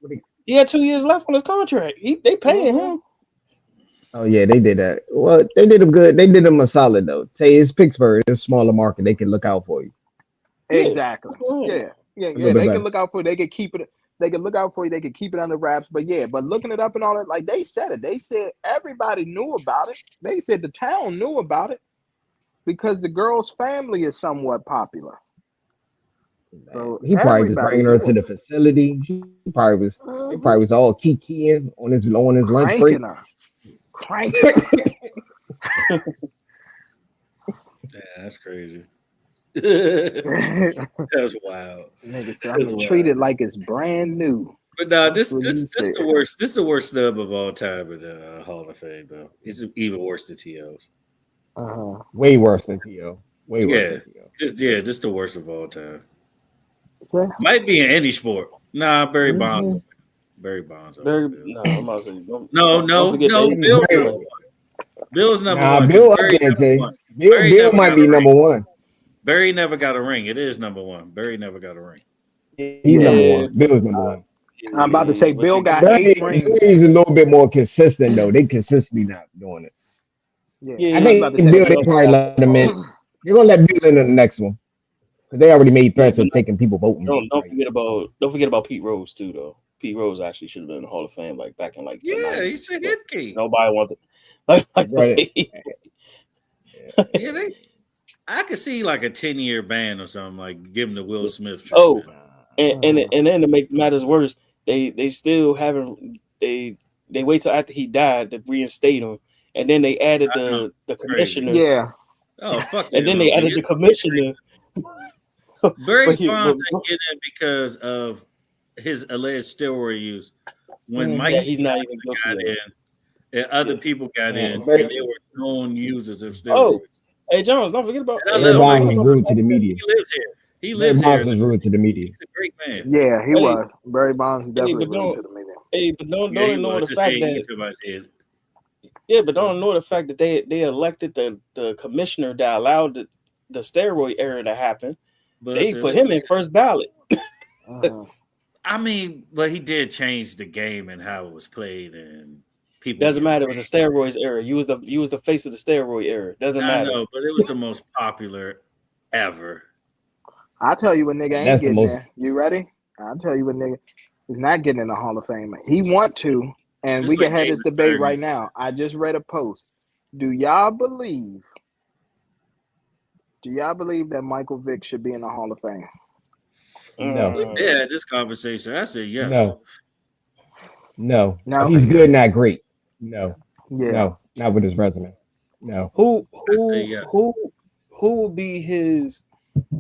He had 2 years left on his contract. They paying him. Oh yeah, they did that. Well, they did him good. They did him a solid though. Say it's Pittsburgh, it's a smaller market. They can look out for you Exactly. Yeah. Yeah. a little bit They can better. look out for you. They can keep it. They can look out for you. They can keep it under wraps. But yeah, but looking it up and all that, like they said it. They said everybody knew about it. They said the town knew about it because the girl's family is somewhat popular. So He probably was everybody bringing her knew to it. the facility. They probably was all kikiing on his lunch break. Cranking her. yeah, that's crazy. That's wild. Nigga said, I'm gonna treat it like it's brand new. But no, That's this what this he this said. the worst. This the worst snub of all time in the Hall of Fame, though. It's even worse than TO's. Way worse than T.O. Way worse Yeah, than T.O. just the worst of all time. Okay. Might be in any sport. Nah, Barry Bonds. Barry Bonds. No, I'm about to say, No. forget Bill's that. number one. Bill's number Nah, one. Bill up Barry there, number Tay. one. Bill Barry Bill never might got be a number ring. one. Barry never got a ring. It is number one. Barry never got a ring. He's number one. Bill's number one. I'm about to say But Bill you, got 8 rings. Barry's a little bit more consistent though. They consistently not doing it. Yeah, I I was think about to say Bill that. they probably let him in. They're gonna let Bill in the next one because they already made threats of taking people voting. don't forget about Pete Rose too, though. Pete Rose actually should have been in the Hall of Fame like back in like the 90s. He's a hit king. Nobody wants it. Yeah, I could see like a 10-year ban or something, like give him the Will Smith Oh, treatment. and then to make matters worse, they still haven't they wait till after he died to reinstate him, and then they added the commissioner. Yeah. Oh fuck! And then they added the commissioner. Barry Bonds ain't getting it because of his alleged steroid use. When Mike he's not even guilty got in, and other people got in, and they were known users of steroids. Oh, hey Jones, don't forget about Barry Bonds was rude to the media. He lives here. He lives Barry here. Bonds was rude to the media. He's a great man. Yeah, he was. Barry Bonds was definitely rude to the media. Hey, but don't ignore the fact that. Yeah, but don't ignore the fact that they elected the commissioner that allowed the steroid era to happen. But they put him in first ballot. I mean, but he did change the game and how it was played, and people doesn't matter. It was a steroids era. You was the face of the steroid era. Doesn't matter. I know, but it was the most popular ever. I'll tell you what nigga ain't getting there. You ready? I'll tell you what nigga is not getting in the Hall of Fame. He want to, and just we can have this debate right now. I just read a post. Do y'all believe that Michael Vick should be in the Hall of Fame? No. Yeah, this conversation. I said yes. No. He's good, not great. No. Yeah. No, not with his resume. No. Who will be his?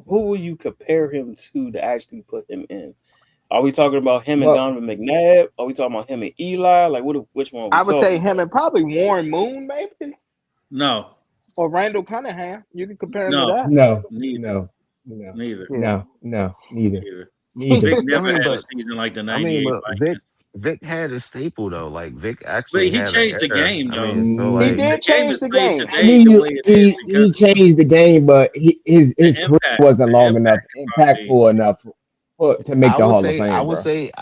Who will you compare him to actually put him in? Are we talking about him and Donovan McNabb? Are we talking about him and Eli? Like, which one? I would say him and probably Warren Moon, maybe. No. Or Randall Cunningham. You can compare him to that. Neither. Vic never had a season like the 98. Vic had a staple though. Like Vic actually. But he changed the game, though. I mean, so like, he did change the game. He changed the game, but his career wasn't long enough, impactful enough to make the Hall of Fame. I would say,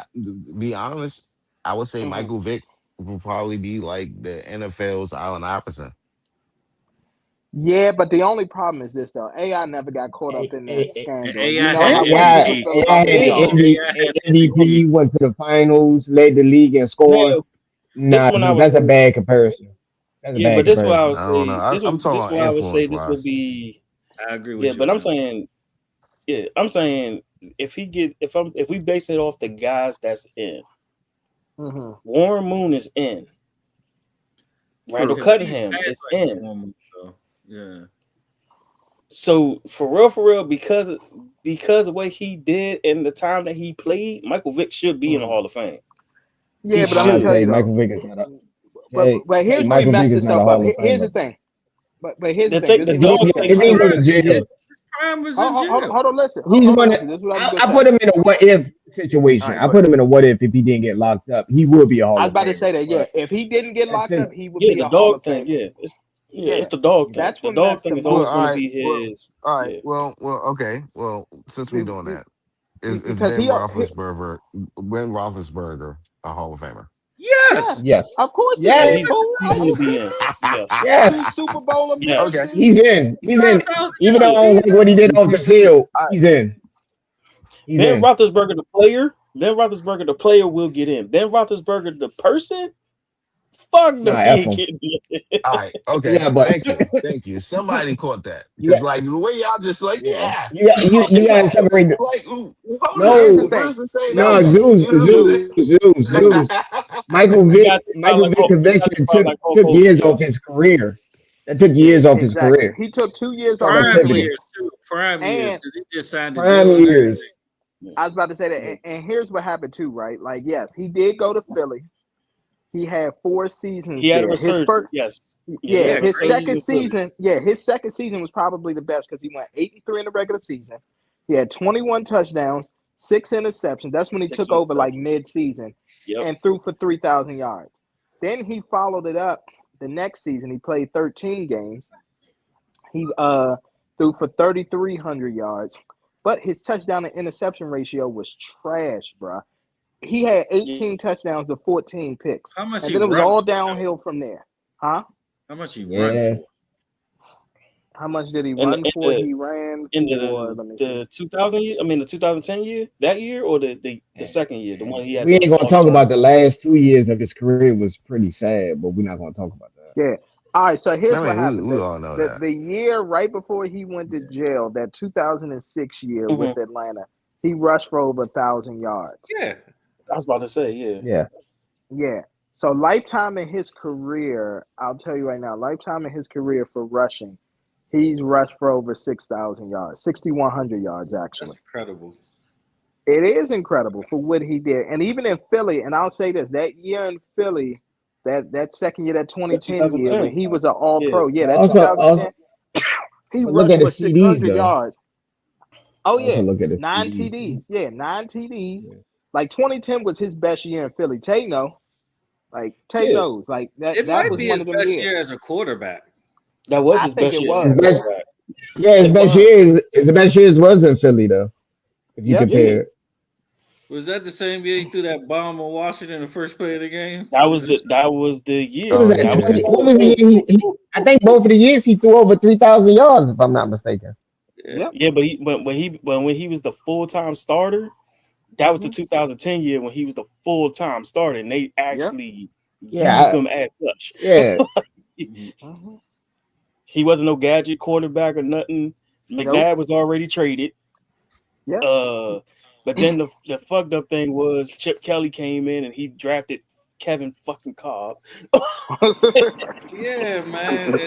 be honest, I would say Michael Vick will probably be like the NFL's Allen Iverson. Yeah, but the only problem is this though. AI never got caught up in that scandal. AI had MVP, went to the finals, led the league in scoring. That's a bad comparison. But this is what I was saying. I'm talking about influence. This would be. I agree with you. Yeah, but I'm saying if we base it off the guys that's in, Warren Moon is in. Randall Cunningham is in. Yeah. So for real, because of what he did and the time that he played, Michael Vick should be in the Hall of Fame. Yeah, but I'm gonna tell you, Michael Vick is not up. But here's where he messed himself up. Here's the thing. But here's the thing. Hold on, listen. I put him in a what if situation. I put him in a what if he didn't get locked up. He would be a Hall of Fame. I was about to say that. Yeah, if he didn't get locked up, he would be a Hall of Fame. Yeah, it's the dog thing. That's the dog thing is always going to be his. All right. Well, okay. Well, since we're doing that, is Ben Roethlisberger a Hall of Famer? Yes. Of course. Yes. He's going to be in. Yes. Super Bowl. Okay. He's in. Even though I don't like what he did off the field, he's in. Ben Roethlisberger, the player, will get in. Ben Roethlisberger, the person. Fuck no, All right, okay. Yeah, but thank you. Somebody caught that because, like, the way y'all just like, you got to separate. Like, Zeus. Michael Vick convention took years off his career. That took years off his career. He took 2 years off prime years because he just signed prime years. I was about to say that, and here's what happened too, right? Like, yes, he did go to Philly. He had 4 seasons. He had a resurgence. Yes. Yeah, his second season. Yeah, his second season was probably the best because he went 8-3 in the regular season. He had 21 touchdowns, 6 interceptions. That's when he took over like mid-season and threw for 3,000 yards. Then he followed it up the next season. He played 13 games. He threw for 3,300 yards, but his touchdown to interception ratio was trash, bro. He had 18 touchdowns to 14 picks. How much? And then it was all downhill from there. Huh? How much he run for? How much did he run for? He ran in the 2000 year. I mean, the 2010 year, that year, or the second year, the one he had. We ain't gonna talk about the last 2 years of his career. Was pretty sad, but we're not gonna talk about that. Yeah, All right, so here's what I mean, happened. we all know that. The year right before he went to jail, that 2006 year with Atlanta, he rushed for over 1,000 yards. Yeah. I was about to say, yeah. Yeah. So lifetime in his career, I'll tell you right now, lifetime in his career for rushing, he's rushed for over 6,000 yards, 6,100 yards actually. That's incredible. It is incredible for what he did. And even in Philly, and I'll say this, that year in Philly, that second year, that 2010 year, when he was an all-pro. Yeah, that 2010. He rushed for 600 yards. Oh, yeah. 9 TDs. Yeah, 9 TDs. Yeah. Like, 2010 was his best year in Philly. Tay knows. Like, Tay knows. Like, that might was be one his of them best years. year as a quarterback. That was his best year. Yeah, his best years was in Philly, though. If you compare it. Was that the same year he threw that bomb on Washington in the first play of the game? That was the year. What was the year? I think both of the years he threw over 3,000 yards, if I'm not mistaken. Yeah, but when he was the full-time starter, that was the 2010 year when he was the full-time starter, and they actually used him as such. Yeah. He wasn't no gadget quarterback or nothing. McNabb was already traded. Yeah. But then the fucked up thing was Chip Kelly came in and he drafted Kevin fucking Cobb. Yeah, man.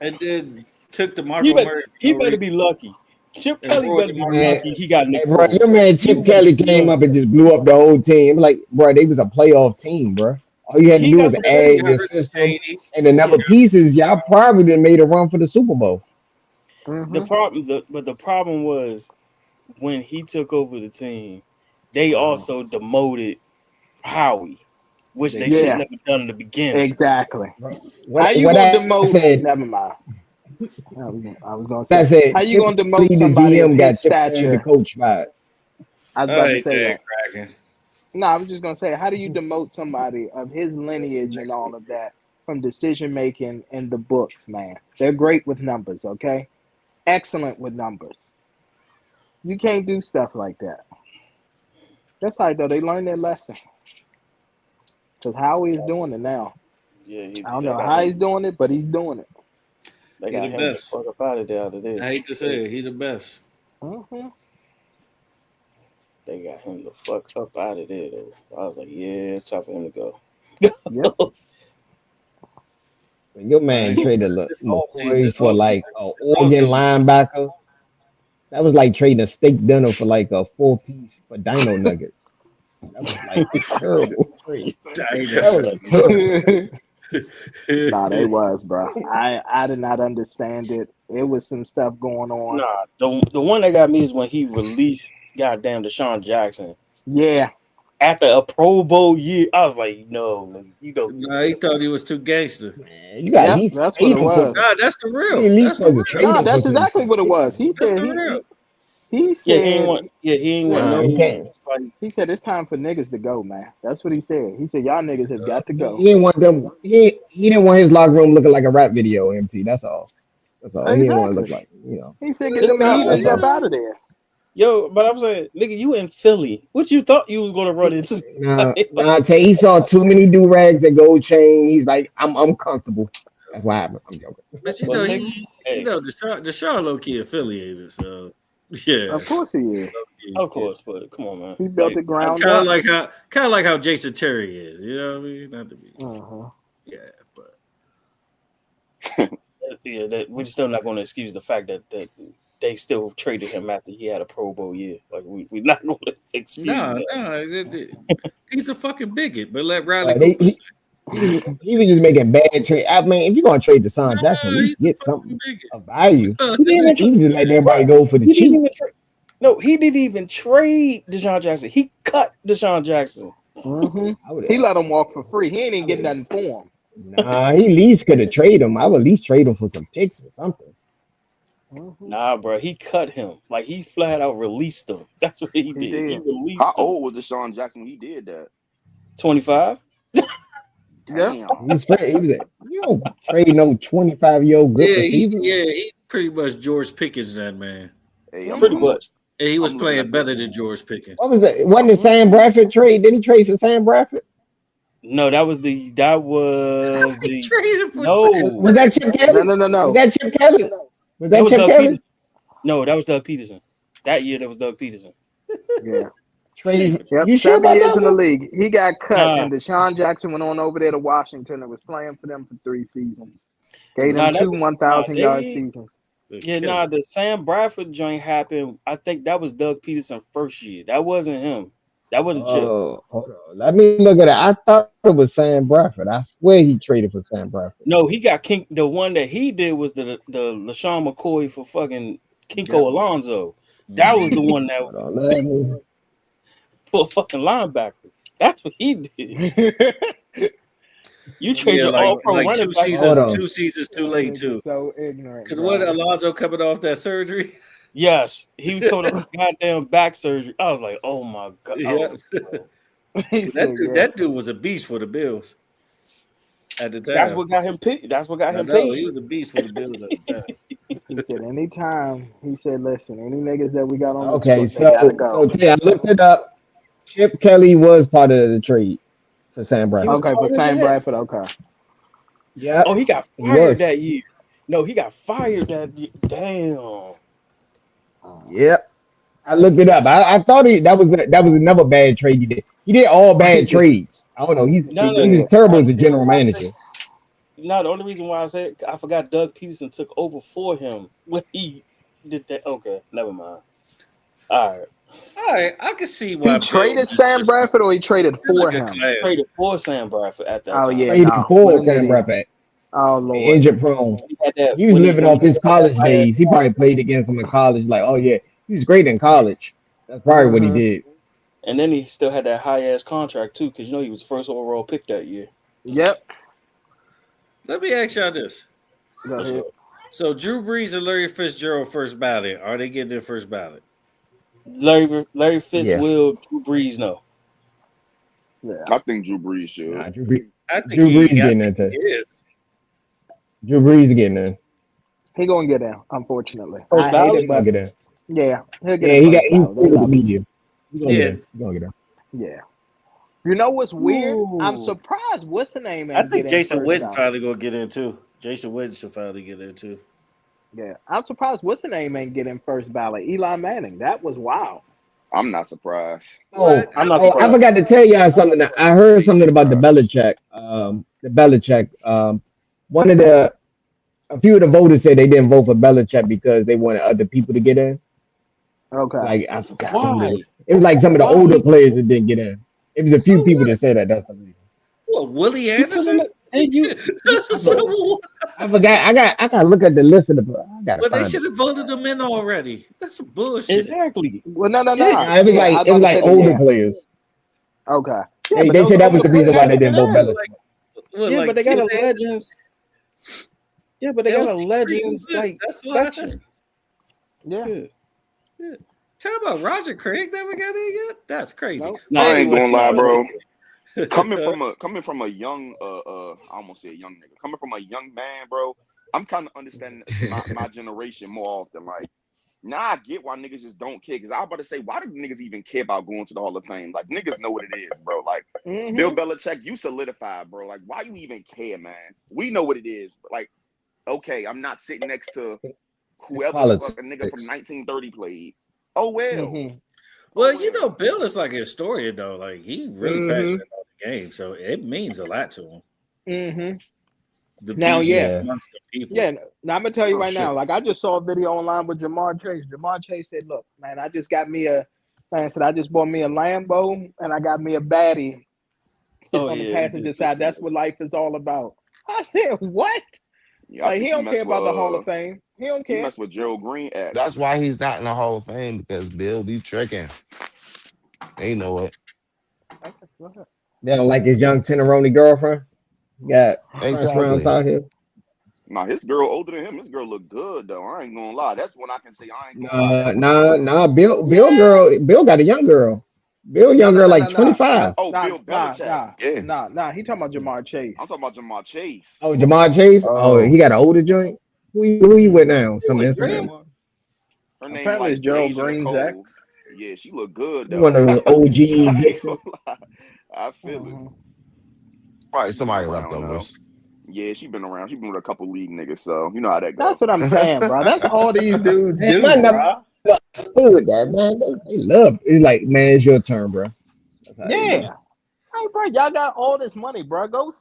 And then took the Marco Murray. He better be lucky. Chip Kelly better be lucky. He got Nick. Bro, your man Chip Kelly came up and just blew up the whole team. Like, bro, they was a playoff team, bro. All you had to do was add your systems and the number of pieces. Y'all probably done made a run for the Super Bowl. The problem was when he took over the team, they also demoted Howie, which they should have never done in the beginning. Exactly. How you gonna demote? Never mind. I was gonna say, how you gonna demote somebody of his stature? The coach fired. I was about to say that. No, I was just gonna say, how do you demote somebody of his lineage and all of that from decision making in the books, man? They're great with numbers, okay? Excellent with numbers. You can't do stuff like that. That's how though they learned their lesson. Because Howie is doing it now. Yeah, I don't know how he's doing it, but he's doing it. They got him the fuck up out of there today. I hate to say it, he the best. They got him the fuck up out of there. Though. I was like, yeah, it's time for him to go. Yep. Your man traded McCoy for like an Oregon linebacker. That was like trading a steak dinner for like a 4-piece for Dino Nuggets. That was like a terrible trade. Nah, they was, bro. I did not understand it. It was some stuff going on. Nah, the one that got me is when he released goddamn Deshaun Jackson. Yeah. After a Pro Bowl year, I was like, no, you go. Nah, he thought he was too gangster. Man, you got that's what it was. Nah, that's the real. Nah, that's exactly what it was. He said he said he ain't want he said it's time for niggas to go, man. That's what he said. He said y'all niggas have got to go. He didn't want them. He didn't want his locker room looking like a rap video. MT. That's all. That's all. Exactly. He didn't want to look like He said get them heathens up out of there. Yo, but I'm saying, nigga, you in Philly. What you thought you was gonna run into? Nah, he saw too many do-rags and gold chain. He's like, I'm comfortable. That's what happened. I'm joking. But Deshaun low-key affiliated, so yeah. Of course he is. Of course, but come on, man. He built the ground up. Kind of like how Jason Terry is. You know what I mean? Not to be. Yeah, but we're still not going to excuse the fact that they still traded him after he had a Pro Bowl year. Like we're not going to excuse that. He's a fucking bigot. But let Riley. He was just making bad trade. I mean, if you're gonna trade Deshaun Jackson, at least get something of value. He was just letting everybody go for the cheap. He didn't even trade Deshaun Jackson. He cut Deshaun Jackson. He let him walk for free. He ain't even getting nothing for him. Nah, he at least could have traded him. I would at least trade him for some picks or something. Nah, bro, he cut him. Like he flat out released him. That's what he did. He released How old was Deshaun Jackson when he did that? 25. Yeah, he was you don't trade no 25-year-old good receiver. He pretty much George Pickens, that man. Hey, pretty much. He was playing better than George Pickens. What was it? Wasn't it Sam Bradford trade? Didn't he trade for Sam Bradford? No, that was the Traded for no. Was that Chip Kelly? No. Was that Chip Kelly? Was That that was Chip Doug Kelly? Peterson. No, that was Doug Peterson. That year, that was Doug Peterson. Yeah. Traded. Yep. You sure 7 about years that in the one? league. He got cut, Nah. and Deshaun Jackson went on over there to Washington and was playing for them for 3 seasons. Gave Nah, them that 2 was- 1,000-yard they- seasons. Yeah, nah, the Sam Bradford joint happened. I think that was Doug Peterson first year. That wasn't him. That wasn't Chip. Oh, hold on. Let me look at it. I thought it was Sam Bradford. I swear he traded for Sam Bradford. No, he got King. The one that he did was the LaShawn McCoy for fucking Kinko Alonso. That was the one that Hold on, let me. for fucking linebacker. That's what he did. You trade your all pro running back. Two seasons too late too. So ignorant. Because what Alonso coming off that surgery? Yes, he was coming off goddamn back surgery. I was like, oh my god. Yeah. That dude was a beast for the Bills at the time. That's what got him picked. That's what got him paid. paid. He was a beast for the Bills at the time. He said, anytime. He said, listen, any niggas that we got on Okay, the court, they gotta go. so I looked it up. Chip Kelly was part of the trade for Sam Bradford. Okay, for Sam Bradford, okay. Yeah. Oh, he got fired that year. No, he got fired that year. Damn. Yep. I looked it up. I thought that was another bad trade he did. He did all bad trades. I don't know. He was terrible as a general manager. No, the only reason why I said I forgot Doug Peterson took over for him when he did that. Okay, never mind. All right, I can see why he traded Sam Bradford, or he traded for him. Traded for Sam Bradford at that time. time. Yeah, traded for Sam Bradford. Oh Lord, injured prone. He was living off his college days. He probably played against him in college. Like, oh yeah, he was great in college. That's probably what he did. And then he still had that high ass contract too, because he was the first overall pick that year. Yep. Let me ask y'all this. Go ahead. So Drew Brees and Larry Fitzgerald first ballot. Are they getting their first ballot? Larry Fitz will. Drew Brees no. Yeah. I think Drew Brees should. Nah, Drew Brees getting into. Drew Brees getting in. He gonna get in, unfortunately. First ballot, he gonna get in. Yeah, he'll get in. He's with the media. He gonna get in. Yeah. You know what's weird? I'm surprised. What's the name? I think Jason Witten finally gonna get in too. Jason Witten should finally get in too. Yeah, I'm surprised. What's the name ain't getting first ballot? Eli Manning. That was wild. I'm not surprised. I'm not surprised. I forgot to tell y'all something. I heard something about the Belichick. One of a few of the voters said they didn't vote for Belichick because they wanted other people to get in. Okay. Like I forgot. Why? It was like some of the older players that didn't get in. It was a few people that said that. That's the reason. What, Willie Anderson? Did you? I forgot. I got to look at the list of the. Well, they should have voted them in already. That's bullshit. Exactly. Well, no. It was like older players. Okay. Yeah, they said that was the reason why they didn't vote Belichick. But they got a legends. Yeah, but they got a legends section. Yeah. Tell about Roger Craig never got in yet. That's crazy. Nope. I ain't gonna lie, bro. coming from a young I almost said young nigga. Coming from a young man, bro. I'm kind of understanding my generation more often. Like, now I get why niggas just don't care. Because I was about to say, why do niggas even care about going to the Hall of Fame? Like, niggas know what it is, bro. Like, Bill Belichick, you solidified, bro. Like, why you even care, man? We know what it is. But like, okay, I'm not sitting next to whoever the fuck a nigga from 1930 played. Oh well. Well, you know, Bill is like a historian though. Like, he really passionate about the game, so it means a lot to him. Now, now I'm gonna tell you now. Like, I just saw a video online with Jamar Chase. Jamar Chase said, "Look, man, I just got me I just bought me a Lambo and I got me a baddie on the passenger side. That's what life is all about." I said, "What?" Yeah, like, he don't care about the Hall of Fame. He don't care. He mess with Gerald Green. That's why he's not in the Hall of Fame, because Bill be tricking. They know it. They don't like his young Teneroni girlfriend. Got rounds out here. Nah, his girl older than him. His girl look good though. I ain't gonna lie. That's when I can say I ain't gonna lie. Nah. Bill got a young girl. Bill young girl like 25. Oh, Bill Belichick. Nah. He talking about Jamar Chase. I'm talking about Jamar Chase. Oh, Jamar Chase. Oh, he got an older joint. Who you with now? Some Instagram. Her name like Gerald Green's. Yeah, she look good though. One of those OG. I feel it. Probably somebody around, leftovers. Yeah, she been around. She been with a couple league niggas, so you know how that goes. That's what I'm saying, bro. That's all these dudes Man, do, my number bro. food that man. They love it's like, man, it's your turn, bro. That's how they do. Yeah. Hey, bro, y'all got all this money, bro. Go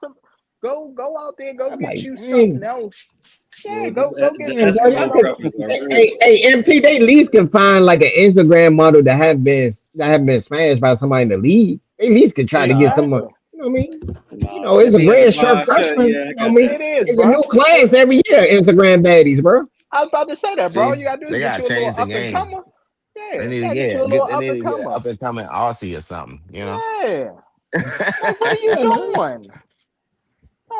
out there, go I'm get like, you dang, something else. Yeah, Well, go get man, that's bro, because y'all your could, preference already. hey, MC, they at least can find like an Instagram model that have been smashed by somebody in the league. They at least could try to get exactly. someone. You know what I mean? Nah, It's a Be at the red shirt bar. freshman. Yeah, I You know what I got mean? that. It is, It's a bro. new class every year. Instagram baddies, bro. I was about to say that, bro. All See, you gotta do is they get gotta you a little change the up and game. comer. They Yeah, need to yeah, get you a get little they up need and to get an comer. up and coming Aussie or something, you know. Yeah. Like, what are you Yeah, man. doing?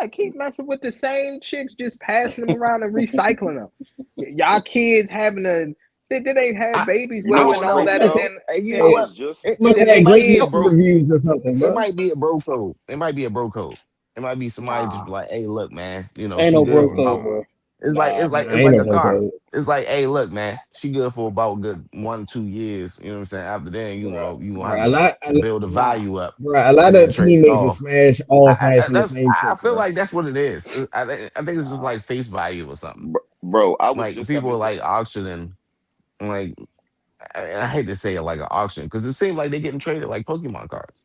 I keep messing with the same chicks, just passing them around and recycling them. Y'all kids having they ain't have I babies You with know I them what's don't and all know. crazy that, and though? then Hey, you know I yeah, what? was just It, Must it, have then it they had might great be a kids. Yelp bro. reviews or something, It bro. might be a bro code. It might be a bro code. It might be somebody just Nah, be like, hey, look, man, ain't she no good bro for code, about. bro. It's like Nah, it's like Nah, it's ain't like no a no car. code. It's like, hey, look, man, she good for about good 1 2 years. You know what I'm saying? After then, you gonna have Bro, to build the nah. value up a lot and then of trade it teammates are off. all smashing the same I chick, feel bro. like that's what it is. I think it's just Nah. like face value or something. bro. I was Like just having people a are like auctioning. Like I hate to say it like an auction because it seems like they're getting traded like Pokemon cards.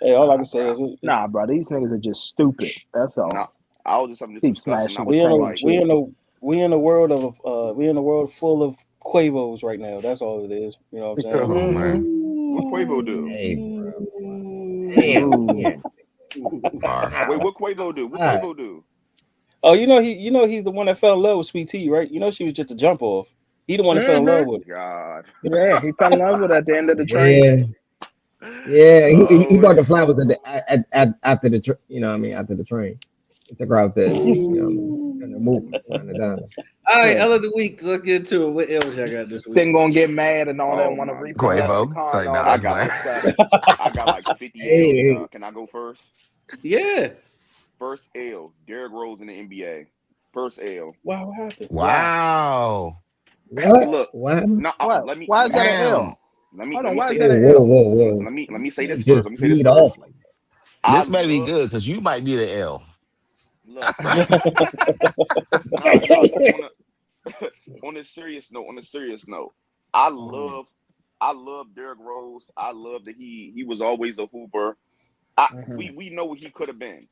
hey, all I Nah, can say bro. is Nah, bro. These niggas are just stupid. That's all. Nah, I was just having this Keep discussion. I smashing the was we in just a same like, we shit. in a we in a world of we in a world full of Quavos right now. That's all it is. You know what I'm saying? Oh Mm-hmm. man. what Quavo do? Hey, bro. Damn, Ooh. man. All right. Wait, Wow. what Quavo do? What Ah, Quavo do? Oh, he's the one that fell in love with Sweet Tea, right? You know she was just a jump off. He the one that fell in love Mm-hmm. with her. God. Yeah, he fell in love with her at the end of the train. yeah. Yeah, he Oh, bought the flowers after the you know what I mean, after the train. He took her out there, you know what I mean, and the move around the diner. All right, Yeah. L of the week. Let's get to it. What else y'all got this week? Then gonna get mad and all that, oh want to my repossess the God. Quavo. It's car and like, all nah, I that that's got kind fine. of stuff. I got like 50 L's, Hey, y'all. Can I go first? Yeah. First L, Derrick Rose in the NBA. First L. Wow, what happened? Why? Wow. what? Look, What? no, What? Why is let that me an Damn. L? let me Hold let on, me why is say that Whoa, this an whoa, L? whoa, whoa. let me say You this first. just Let me say this lead off first. like that. I This better be love good because you might be the L. look. Nah. On a serious note. On a serious note, I Mm-hmm. love Derrick Rose. I love that he was always a hooper. Mm-hmm. We know what he could have been.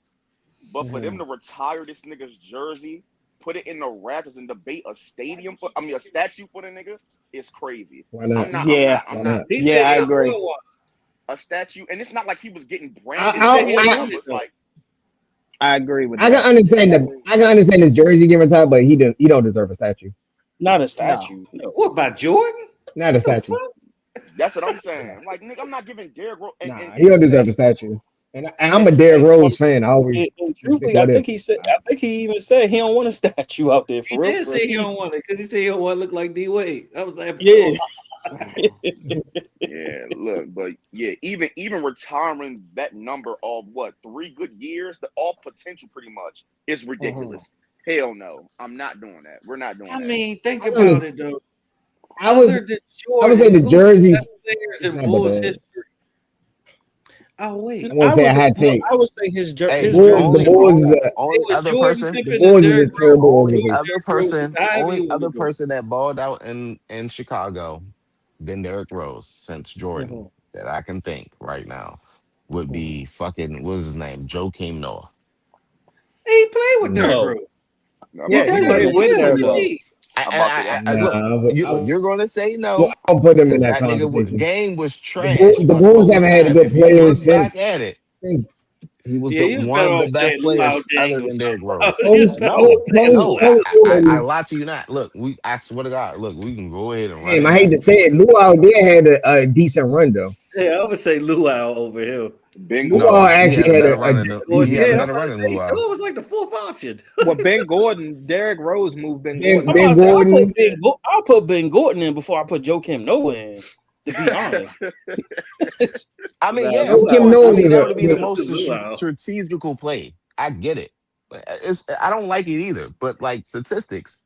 But for them to retire this nigga's jersey, put it in the rafters and debate a a statue for the nigga is crazy. Why not? Yeah, Why not? He yeah, said I he agree. want one. A statue, and it's not like he was getting I branded He with said I he all the I, wanted numbers. though. Like, I agree with I can that. understand the jersey getting retired, but he don't deserve a statue. Not a No. statue. No. What about Jordan? Not a The statue. fuck? that's what I'm Nah, saying. Like, nigga, I'm not giving Derrick Rose, nah, he and don't it's deserve a statue. And I'm and a it's Derrick and Rose fan. I always And was a big truthfully, I what if. think he even said he don't want a statue out there He for real. did For real. say he don't want it because he said he don't want to look like D Wade. That was the Yeah. episode. yeah, look, but yeah, even retiring that number of what 3 good years, the all potential pretty much is Mm-hmm. ridiculous. Hell no, I'm not doing that. We're not doing I that. mean, think I don't. about it though. I was Other than I would say Jordan, the who's the jerseys. best players It's in not, but Bulls history? Oh I wait, wouldn't say a hot take. I would say The Hey, his Bulls, the jersey only should be Bulls, is higher. a, it only was other Jordan, person, the Pippen, and Bulls is a Derrick terrible Rose. only Jordan, organization. other Derrick Rose is person, however only you want to other do it. person that balled out in Chicago than Derrick Rose since Jordan Mm-hmm. that I can think right now would Mm-hmm. be fucking what's his name? Joakim Noah. He played with Derrick Nah, No, Rose. I'm he Yeah, about to he say played that. with played him with Yes, years Derrick ago. Rose. indeed. I'm about to say I look, I you're gonna say well, no I'll put them in because that that conversation. game was The Bulls, trash the for the Bulls whole haven't had a time. good If you player look back since. at it, since he was Yeah, the he was one better of the off best saying Luau players other Deng or than Derrick something. Rose. He was better off saying No, Luau. I lie to you not. Look, I swear to God, look, we can go ahead and run Damn, it I hate back. to say it. Luau did had a decent run though. Yeah, I would say Luau over here. Ben Luau No, Gordon. he had actually a had better a run Well, he decent had a yeah, run. I'm better about run to than say Luau. Noah was like the fourth option. Well, Ben Gordon, Derrick Rose moved Ben Ben, Gordon I'm up. about ben to say Gordon, I'll put Ben Gordon in before I put Joakim Noah in. To be honest, I mean, Nah, yeah, of Joakim Luau course. I Noah was mean, was that a would be the good. most Luau. strategical play. I get it. It's I don't like it either, but like statistics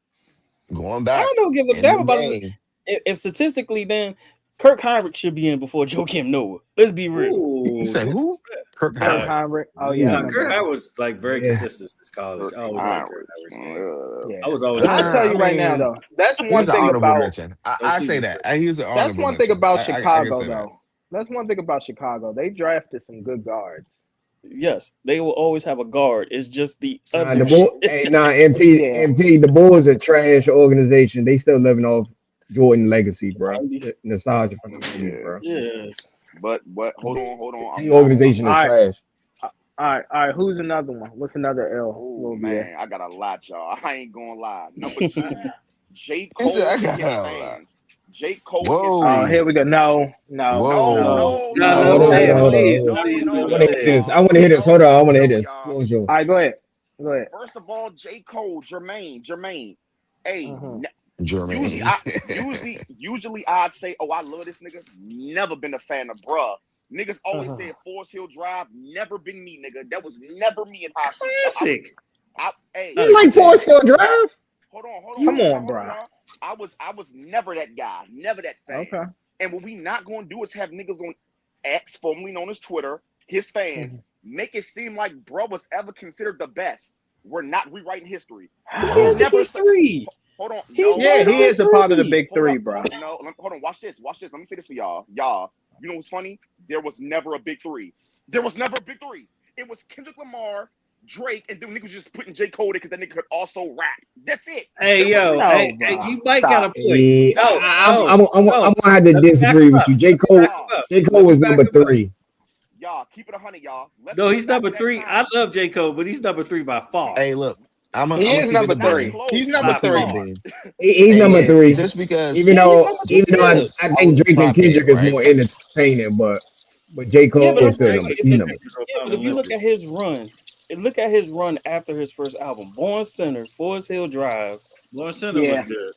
going back I don't give a in damn the about it. game. If statistically, then Kirk Heinrich should be in before Joakim Noah. Let's be real. You Ooh, said who? Kirk Kirk Howard. Heinrich. Oh yeah, I Nah, remember Kurt that. Howard was like very Yeah. consistent since college. I always liked Kurt Howard. Yeah. I was always. But I'll tell you right now, mean, though, that's he's one an thing honorable about mention. I say that. He's an that's honorable one thing mention. about I can Chicago, say that. though. That's one thing about Chicago. They drafted some good guards. Yes, they will always have a guard. It's just the The other bull, shit. hey, MT, the Bulls are trash organization. They still living off Jordan legacy, bro. Nostalgia from the 90s, bro. Yeah. But hold on. The organization is trash. All right. Who's another one? What's another L? Oh man, I got a lot, y'all. I ain't gonna lie. Number 2, J. Cole and his fans. J. Cole and his fans. Oh, here we go. No. I want to hear this. Hold on. I want to hear this. All right, go ahead. First of all, J. Cole, Jermaine. Hey, Jermaine. usually I'd say, oh, I love this nigga. Never been a fan of bruh. Niggas always said Forest Hill Drive. Never been me, nigga. That was never me in high school. Classic. You like Forest Hill Drive? Hold on. Come on, bro. I was never that guy. Never that fan. Okay. And what we not going to do is have niggas on X, formerly known as Twitter, his fans, make it seem like bro was ever considered the best. We're not rewriting history. He's never 3. Hold on. He is a part of the big 3, bro. Hold on. Watch this. Let me say this for y'all. You know what's funny? There was never a big 3. It was Kendrick Lamar, Drake, and then niggas just putting J. Cole there because that nigga could also rap. That's it. Hey, you might got a point. Yeah, I'm gonna have to disagree with you. J. Cole was number 3. Y'all, keep it 100, y'all. No, he's number 3. I love J. Cole, but he's number 3 by far. Hey, look. He is number 3. He's number 3. He's number 3. Just because, even though I think Drake and Kendrick is more entertaining, but J. Cole is still number 3. But if you look at his run, after his first album, Born Center, Forest Hill Drive. Born Center was good.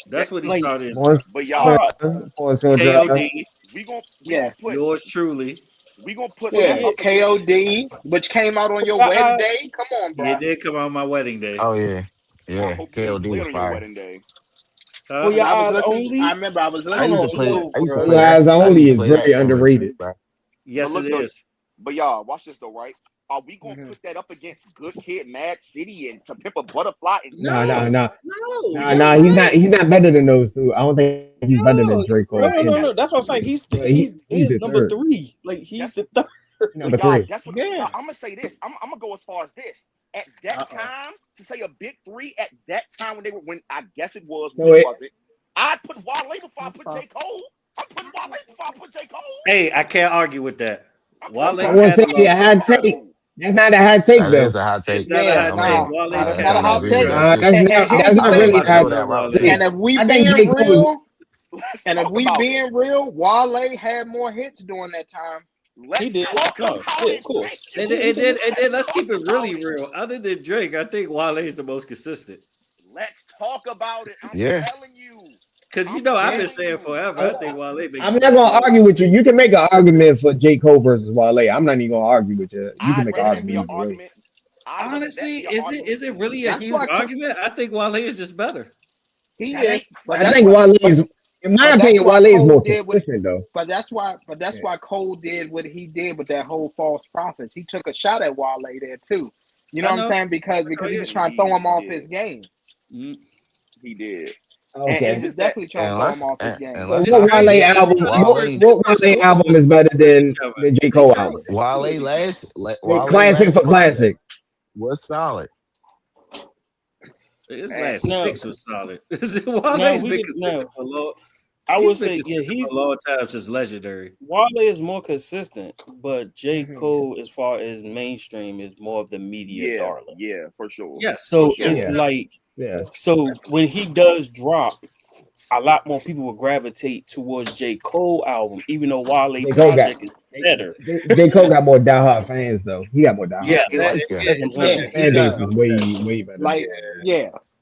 That's what he started. But y'all, Forest Hill Drive. we gonna put yours truly. We gonna put KOD, which came out on your wedding day. Come on, bro. It did come out on my wedding day. Oh yeah. KOD was fire. For your eyes only. I remember I was I used to play. For your eyes only is very underrated. Yes, it is. But y'all, watch this though, right? Are we gonna put that up against Good Kid, Mad City, and To Pimp a Butterfly? No. He's not better than those two. I don't think he's better than Drake. No. That's what I'm saying. He's number 3. Like he's the third. Number 3. That's what, I'm gonna say this. I'm gonna go as far as this. At that time, to say a big 3 at that time when I guess it was, was it? I'd put Wale before I put J. Cole. I'm putting Wale before I put J. Cole. Hey, I can't argue with that. Wale I want to say a hot take. That's not a hot take, though. That's a hot take. It's not a hot take. That's not a hot take. That's not really a hot take. And if we being real, Wale had more hits during that time. He did. Cool. And then let's keep it really real. Other than Drake, I think Wale is the most consistent. Let's talk about it. I'm telling you. Because I've been saying forever. I think Wale. I'm not gonna argue with you. You can make an argument for J. Cole versus Wale. I'm not even gonna argue with you. You can make an argument. Honestly, is it really a huge argument? I think Wale is just better. He is. I think Wale is. In my opinion, Wale is more consistent, though. But that's why Cole did what he did with that whole false prophets. He took a shot at Wale there too. You know what I'm saying? Because he was trying to throw him off his game. He did. Okay. He was definitely trying to throw him off his game. What Wale album is better than the J. Cole album? Wale classic for classic. Was solid. His last 6 was solid. Wale's been consistent for a long. I would say, he's a long time since legendary. Wale is more consistent, but J. Cole, as far as mainstream, is more of the media darling. Yeah, for sure. Yeah, so it's like, so when he does drop, a lot more people will gravitate towards J. Cole album, even though Wale project is better. J. Cole got more diehard fans, though. He got more diehard. Fan base is way better.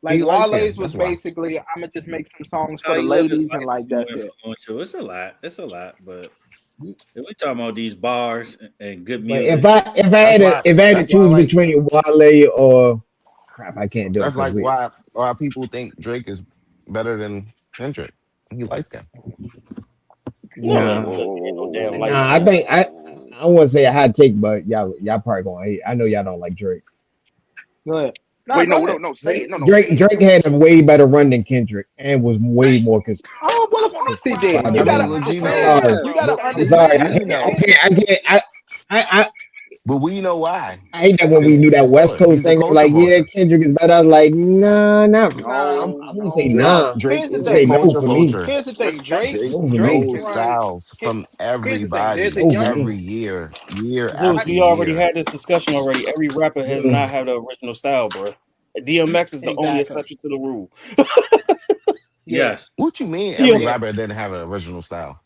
Like Wale's was basically, I'm gonna just make some songs for the ladies and like that's it. It's a lot, but if we talking about these bars and good music, if I had to choose between Wale or crap, I can't do it. That's like why people think Drake is better than Kendrick. He likes him. I think I won't say a hot take, but y'all probably gonna hate. I know y'all don't like Drake. Go ahead. Wait, no, say it. No, Drake had a way better run than Kendrick and was way more consistent. Oh, well, of course he did. I You gotta but understand. You gotta I'm sorry. understand. But we know why. I hate that when we Because knew he's a that West stealer. Coast He's a thing. culture Like, yeah, vulture. Kendrick is better. I was like, nah, not. No, I wouldn't say no. nah. Drake Here's the is I say a thing. no culture for me. vulture. Here's the thing. Drake No for me. knows Runs. styles from Here's the thing. There's everybody a No for young. every me. year Zeus, after we already year. had this discussion already. Every rapper has Yeah. not had an original style, bro. DMX is the only Exactly. exception to the rule. Yeah. Yes. What you mean? Yeah. Every rapper didn't have an original style.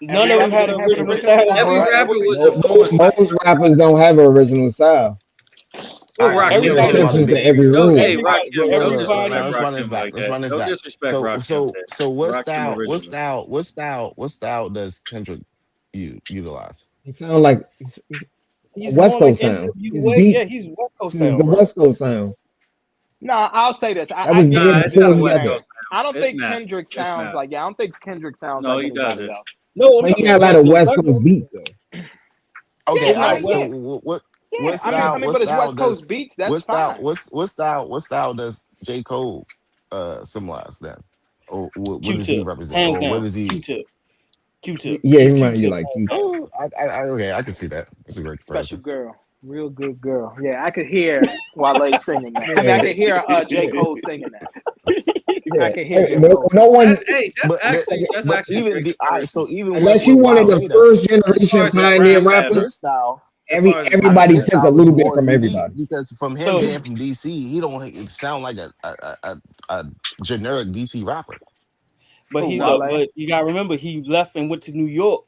None of them had an original style, Every bro. rapper was influenced by Most rappers don't have an original style. All right, Rock so we're There are talking about the exceptions Everybody, to big. every don't, rule. hey, All Rock right, Kim, don't Everybody. now disrespect let's Rock run this Kim back. like Let's that. run this Don't back. disrespect Rock Kim. What style does Kendrick utilize? He sound like a He's West more like Coast sound. His NWA. Yeah, beats he's West Coast is the sound, bro. West Coast sound. No, I'll say this. That was give being Nah, you it's before not a he what West you're got saying. Coast there. I don't sound. It's think not. Kendrick It's sounds not. like. Yeah, I don't think Kendrick sounds No, like he anybody doesn't. else. No, I'm But he talking got a about lot of the West West Coast Coast. beats though. Okay, Yeah, all I right. mean, So yeah, what yeah. style? But it's West Does Coast beats. That's fine. what style does J. Cole symbolize then? Or what does he Q-tip, represent? hands Or what down. does he? Q-tip. Yeah, he He's remind you Q-tip, like hands you. down. Oh, okay, I can see that. That's a great Special comparison. girl, real good girl. Yeah, I could hear Wale singing that. I mean, I Yeah, could hear J. Cole singing that. I yeah. could hear J. No, Cole no singing one Hey, But that's but actually a even great all right. So comparison. even unless you with one of Wale the though, first As far generation as his pioneer rap rappers. battle, his style. as far as his rap Everybody His took battle, a style is little bit more from unique everybody. because from him So, being from DC, he don't sound like a generic DC rapper. but who he's no, Wale. but you gotta remember he left and went to New York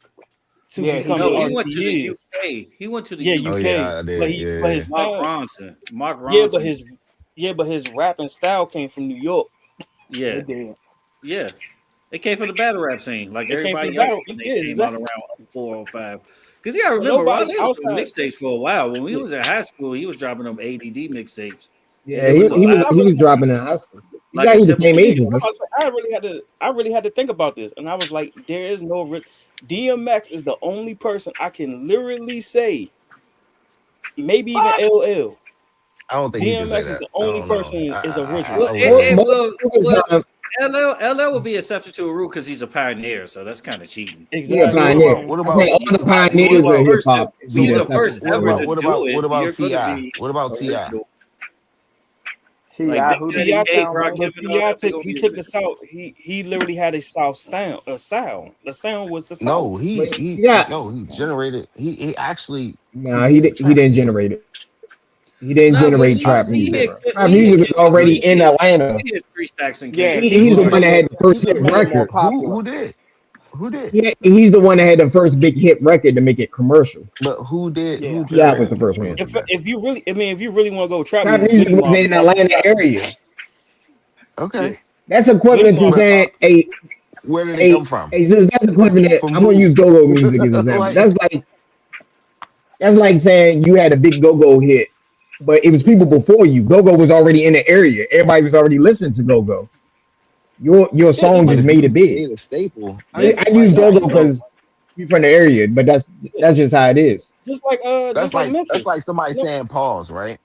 to Yeah, he become the no, he did. artist went to the he is. UK. He went to the Yeah, Oh UK. yeah, UK. I But did. but Yeah. his Mark style, Ronson. Mark yeah, but Ronson. his rapping style came from New York. Yeah, It did. yeah. It came from the battle rap scene, like It came from the everybody else battle. when they Yeah, came out exactly. around 405. Because you gotta So remember, Wale nobody was doing outside. mixtapes for a while. When we Yeah, was in high school, he was dropping them ADD mixtapes, and Yeah, it he, was a he lot was I he really was dropping in high school. He like got a he the same typical. age yeah, as us. I really had to think about this, and I was like, there is no DMX is the only person I can literally say, maybe even What? LL. I don't think you can say DMX is that. the I only don't know. person is Well, original. I wouldn't agree. Most of the time, LL would be exception to a rule because he's a pioneer, so that's kind of cheating. he a So Exactly. pioneer. what I think about? all the All right. So When what pioneers you're the of about? hip first, hop So be when the you're what? the first exception. What ever about? to do it, What about you're going to Ti? be What about Ti? original. Like Ti, Big who did Daddy he Kane, sound like? Rakim, But and all that, they Ti gonna be took the original. South. He literally had a South sound, a sound. The sound was the No, South. But yeah, he generated. He actually nah, created he trap didn't music. generate it. He didn't Nah, but generate he All trap right, he music. hit bro. Trap he hit music was Kendrick. already in Atlanta. He hit 3 stacks in Yeah, Kendrick. He's he the just one that made had it. the He first hit just made it more record. popular. Who did? He's the one that had the first big hit record to make it commercial. But who did? Who Yeah. T.I. was the generated first trap one. music then? If you really, I mean, if you really want to go trap Trap music, music Goody was Mob in is the off the Atlanta trap music. area. Okay. Yeah, That's Goody equivalent to Mob. But saying where did they come from? So that's equivalent to, From I'm gonna who? use go-go music as an example. Like, That's like saying you had a big go-go hit, but it was people before you. Go-go was already in the area. Everybody was already listening to go-go. Your Yeah, just song but like just if made you it big. made a staple, yeah, I like, use all go-go right, so because you're from the area, but yeah, that's just how it is. just like that's like Memphis. somebody You know, saying pause, right?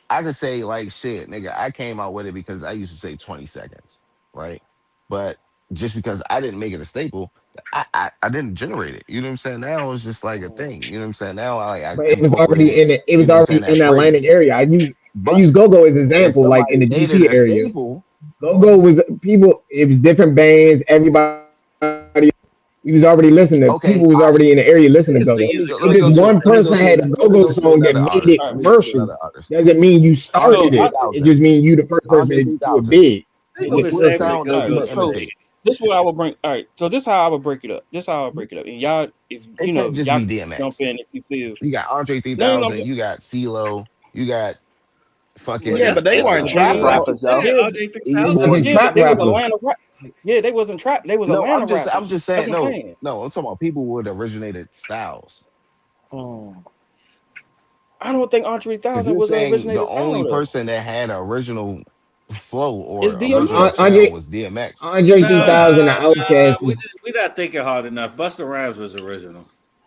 I could say like shit, nigga. I came out with it because I used to say 20 seconds, right? But just because I didn't make it a staple, I didn't generate it. You know what I'm saying? Now it's just like a thing. You know what I'm saying? Now I But incorporated, it you was know what I'm already saying, in that the Atlantic phrase. area. I use But go-go as an if example, like in somebody the made it DC a area. staple, Go-go was people. It was different bands. Everybody. You was already listening. okay, People was all right. already in the area listening to Basically, go-go. he's a If this go-go one person had a Let me go-go go to song that another made artist. it Let me go to commercial, another artist. doesn't mean you Andre started it. It 3000. just means you the first person Andre to do it 3000. big, they make gonna it be What commercial. sampling sound does all right, he go-go so today. imitate? this is what I would bring. All right, so this is how I would break it up. And y'all, if It can't just y'all be can jump DMX. in if you feel. You got Andre No, I'm 3000. saying, You got CeeLo. You got Well, Yeah, fucking but that's they that's weren't the trap same nigga. rappers rappers saying though. Yeah, RJ They 3000. wasn't E40. yeah, but trap they was rappers. Atlanta rap. Yeah, they wasn't trap. They was No, Atlanta I'm rappers. just That's saying. what I'm No, saying. no, I'm talking about people with originated styles. Mm. I don't think Andre If 3000 you're was an saying the originated only style though. person that had an original flow It's or original DMX. sound was DMX, Andre Nah, 3000 and nah, Outkast we is we not thinking hard enough. Busta Rhymes was original.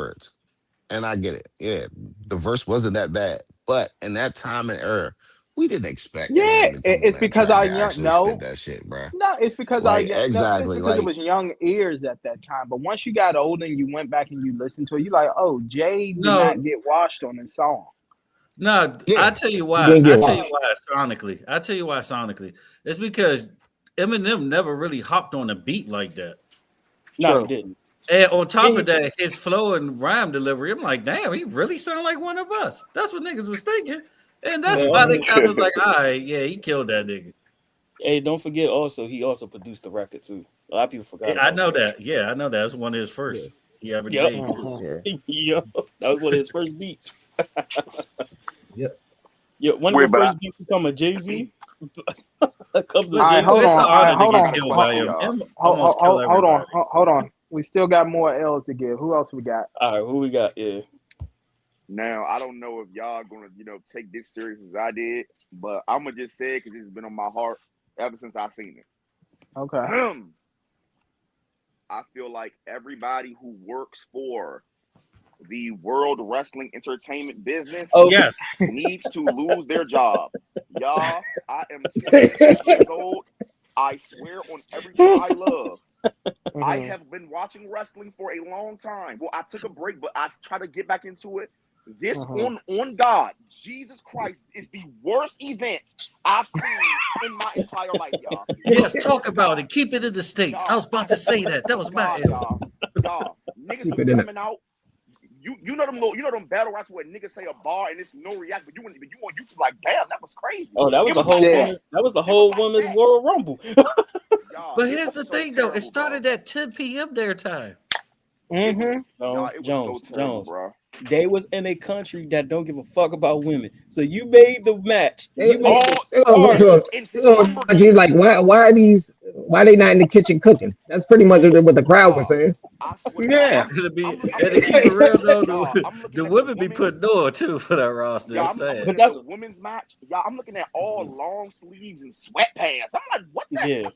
words. And I get it. Yeah, the verse wasn't that bad, But in that time and era, we didn't expect any Yeah, women coming it's in because trying our to young actually spit no, that shit, bro. no, it's because our Like young no, it's exactly, because it like was young ears at that time. But once you got older and you went back and you listened to it, you like, oh, Jay did No, not get washed on his song. no, yeah, I tell you He why. didn't I get tell you washed. why sonically. I tell you why sonically. It's because Eminem never really hopped on a beat like that. No, he True. didn't. And on top He, of that, his flow and rhyme delivery, I'm like, damn, he really sound like one of us. That's what niggas was thinking. And that's why they kind of was like, all right, yeah, he killed that nigga. hey, don't forget also he also produced the record too. A lot of people forgot I about know that. that. Yeah, I know that. That's one of his first he ever Yep. made. Mhm. Yeah. Yep. That was one of his first beats. Yep. Yeah, one Wait, of the but first beats become a Jay-Z. A couple of All right, You know, hold it's an on. All right, honor to hold get on. killed question by for him. y'all. Him almost kill Hold on. everybody. Hold on. We still got more L's to give. Who else we got? All right, who we got? Yeah. Now, I don't know if y'all gonna, take this serious as I did, but I'm gonna just say it because it's been on my heart ever since I seen it. Okay. I feel like everybody who works for the World Wrestling Entertainment business Oh, Yes. needs to lose their job. Y'all, I am 26 years old. I swear on everything I love. I have been watching wrestling for a long time. Well, I took a break, but I try to get back into it. This on God, Jesus Christ, is the worst event I've seen in my entire life, y'all. Yes, talk about it. Keep it in the States. I was about to say that. That was my God, L. y'all. Niggas Keep was it in it. coming out. You know them battle raps where niggas say a bar and it's no react, but you on YouTube like, damn, that was crazy. oh, that was It the was whole like woman. That was the whole like women's that. Royal Rumble. Y'all, But it here's was the so thing, though. It terrible, started bro. at 10 p.m. their time. Y'all, it was so terrible, Jones. bro. They was in a country that don't give a fuck about women. So you made the match. They, You made the they gonna go card. to a, In they gonna, slumber she's like, why are they not in the kitchen cooking? That's pretty much what the crowd was Y'all, saying. I swear, Yeah. I'm And looking to at keep it real, though, y'all. I'm looking the at the women be women's. putting on, too, for that roster. Y'all, It's I'm sad. looking But at that's the women's match. Y'all, I'm looking at all long sleeves and sweatpants. I'm like, what the? yeah,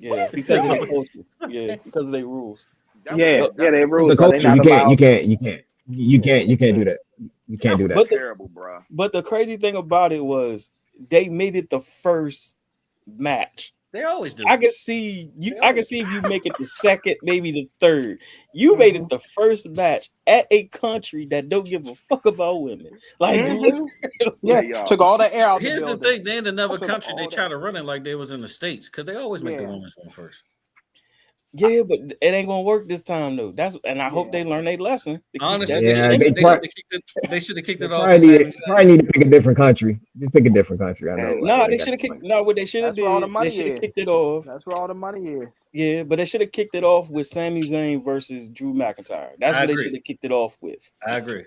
What yeah, is because of their this? culture. Yeah, because of their rules. That was Yeah. But Yeah. They It's rules, the bro. They culture. not allowed. You can't do that. You can't that do was that. terrible, bro. but the crazy thing about it was they made it the first match. They always do. I can see you. I can see if you make it the second, maybe the third. You made it the first match at a country that don't give a fuck about women. Like, Yeah. Hey, y'all. Took all the air out the Here's the building. thing. They in another Took country, they all try that. to run it like they was in the States because they always make the Yeah. women's one first. yeah, but it ain't gonna work this time though. And I hope Yeah. they learn their lesson. To keep Honestly, that they Yeah, shit should they in. they pro- should have kicked it. They should have kicked they it off with Sami Zayn. probably need to pick a different country. Just pick a different country. I know. Hey, I know No, they they got should the have kicked. money. No, what they should have that's where all the did, they money should have is. kicked it off. That's where all the money is. Yeah, but they should have kicked it off with Sami Zayn versus Drew McIntyre. That's I what they agree. should have kicked it off with. I agree.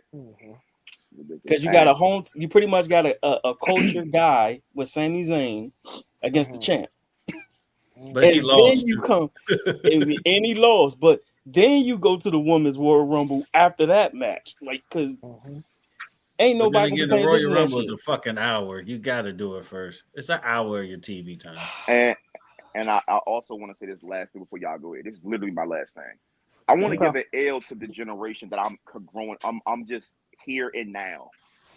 Because you got you pretty much got a culture guy with Sami Zayn against the champ. But he And lost. then you come and he lost, but then you go to the women's Royal Rumble after that match, like because ain't But then nobody gonna again, be the paying attention Royal to that Rumble is shit. a fucking hour. You got to do it first. It's an hour of your TV time. And I also want to say this last thing before y'all go ahead. This is literally my last thing. I want to give an L to the generation that I'm growing. I'm just here and now.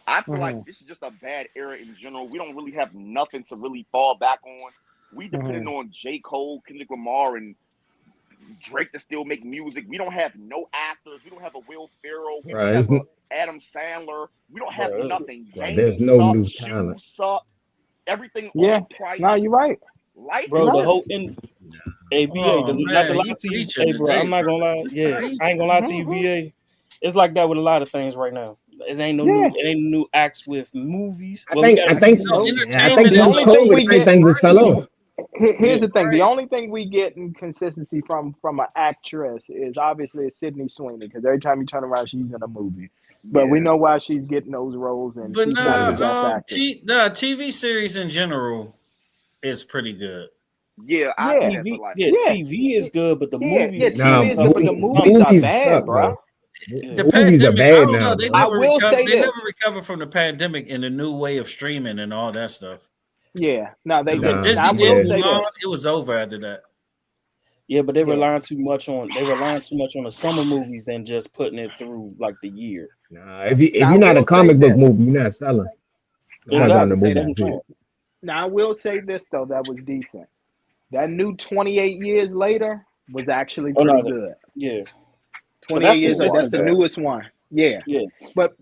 I feel like this is just a bad era in general. We don't really have nothing to really fall back on. We depending on J. Cole, Kendrick Lamar, and Drake to still make music. We don't have no actors. We don't have a Will Ferrell. We don't have a Adam Sandler. We don't have nothing. There's Games no suck. new talent. Shoes suck. Everything overpriced. No, you're right. Life Bro, is the just whole BA, Oh, not to man, lie you to you, preaching bro, today, I'm not gonna lie. Yeah, I ain't gonna lie to you, BA. It's like that with a lot of things right now. It ain't no new acts with movies. I think entertainment since only thing we COVID, get. things just fell off. Here's the thing: the only thing we get in consistency from an actress is obviously Sydney Sweeney, because every time you turn around, she's in a movie. But we know why she's getting those roles, and But she's not the best actor. TV series in general is pretty good. Yeah, I see that. TV, But like, TV is good, but the movies, TV is good, but the movies are bad, bro. The movies are pandemic, I bad don't now, know. They bro. never will recovered. say They this. never recovered from the pandemic and the new way of streaming and all that stuff. Yeah, no, they When didn't. Disney I did will say Mulan, that. it was over after that. Yeah, but they relying too much on the summer movies than just putting it through like the year. Nah, if you're not a comic book movie, you're not selling. I was on the Exactly. movie too. Now I will say this though, that was decent. That new 28 years later was actually pretty good. Yeah. 28 years later, that's consistent, the though. newest one. Yeah. Yeah. But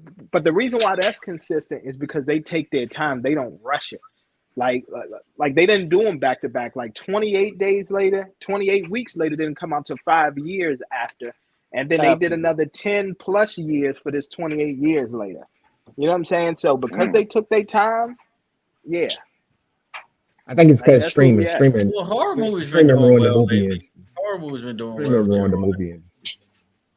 the reason why that's consistent is because they take their time. They don't rush it. Like they didn't do them back to back. Like 28 days later, 28 weeks later didn't come out to 5 years after. And then they did another 10 plus years for this 28 years later. You know what I'm saying? So because they took their time, yeah. I think it's because that's where we streaming. at. Well, horror movies been doing ruined the well movie. lately. Horror movies been doing well. Streaming ruined the too. movie.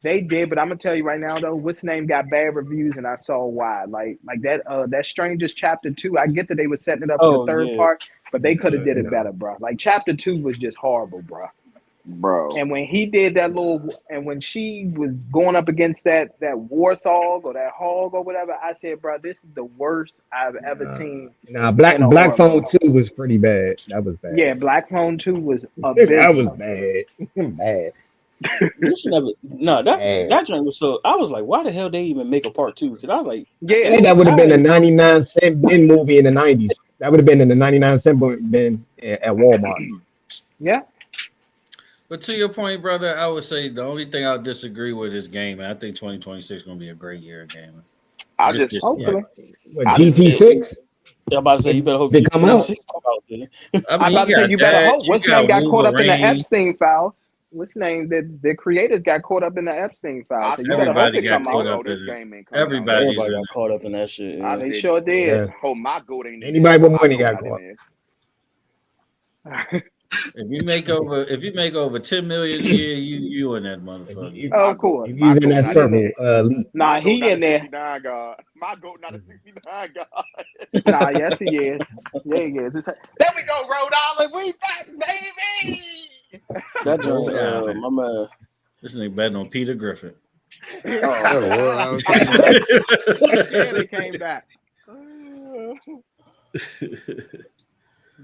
They did, but I'm gonna tell you right now though, what's name got bad reviews, and I saw why. Like that Strangers Chapter 2. I get that they were setting it up for the third part, but they could have did it better, bro. Like Chapter 2 was just horrible, bro. And when he did that and when she was going up against that warthog or that hog or whatever, I said, bro, this is the worst I've ever seen. Nah, Black Phone 2 was pretty bad. That was bad. Yeah, Black Phone 2 was that was bad. Bad. That joint was so. I was like, why the hell they even make a part 2? Because I was like, yeah, that would have been a 99-cent bin movie in the 90s. That would have been in the 99-cent bin at Walmart. Yeah. But to your point, brother, I would say the only thing I'll disagree with is gaming. I think 2026 is going to be a great year of gaming. Hopefully. GT6? I'm about to say you better hope they come out. I'm about to say you better hope. What's name got caught up in the Epstein files? What's name that the creators got caught up in the Epstein files? So everybody got caught up in it. Everybody got caught up in that shit. Yeah. They sure did. Yeah. Oh, my goat ain't anybody with money got caught. If you make over 10 million a year, you in that motherfucker. Oh, of course. He's in that circle. Nah, he in there. My goat not a 69 god. Nah, yes he is. Yeah, he is. There we go, Rhode Island. We back, baby. That joint, my man. This nigga betting on Peter Griffin. Yeah, they came back.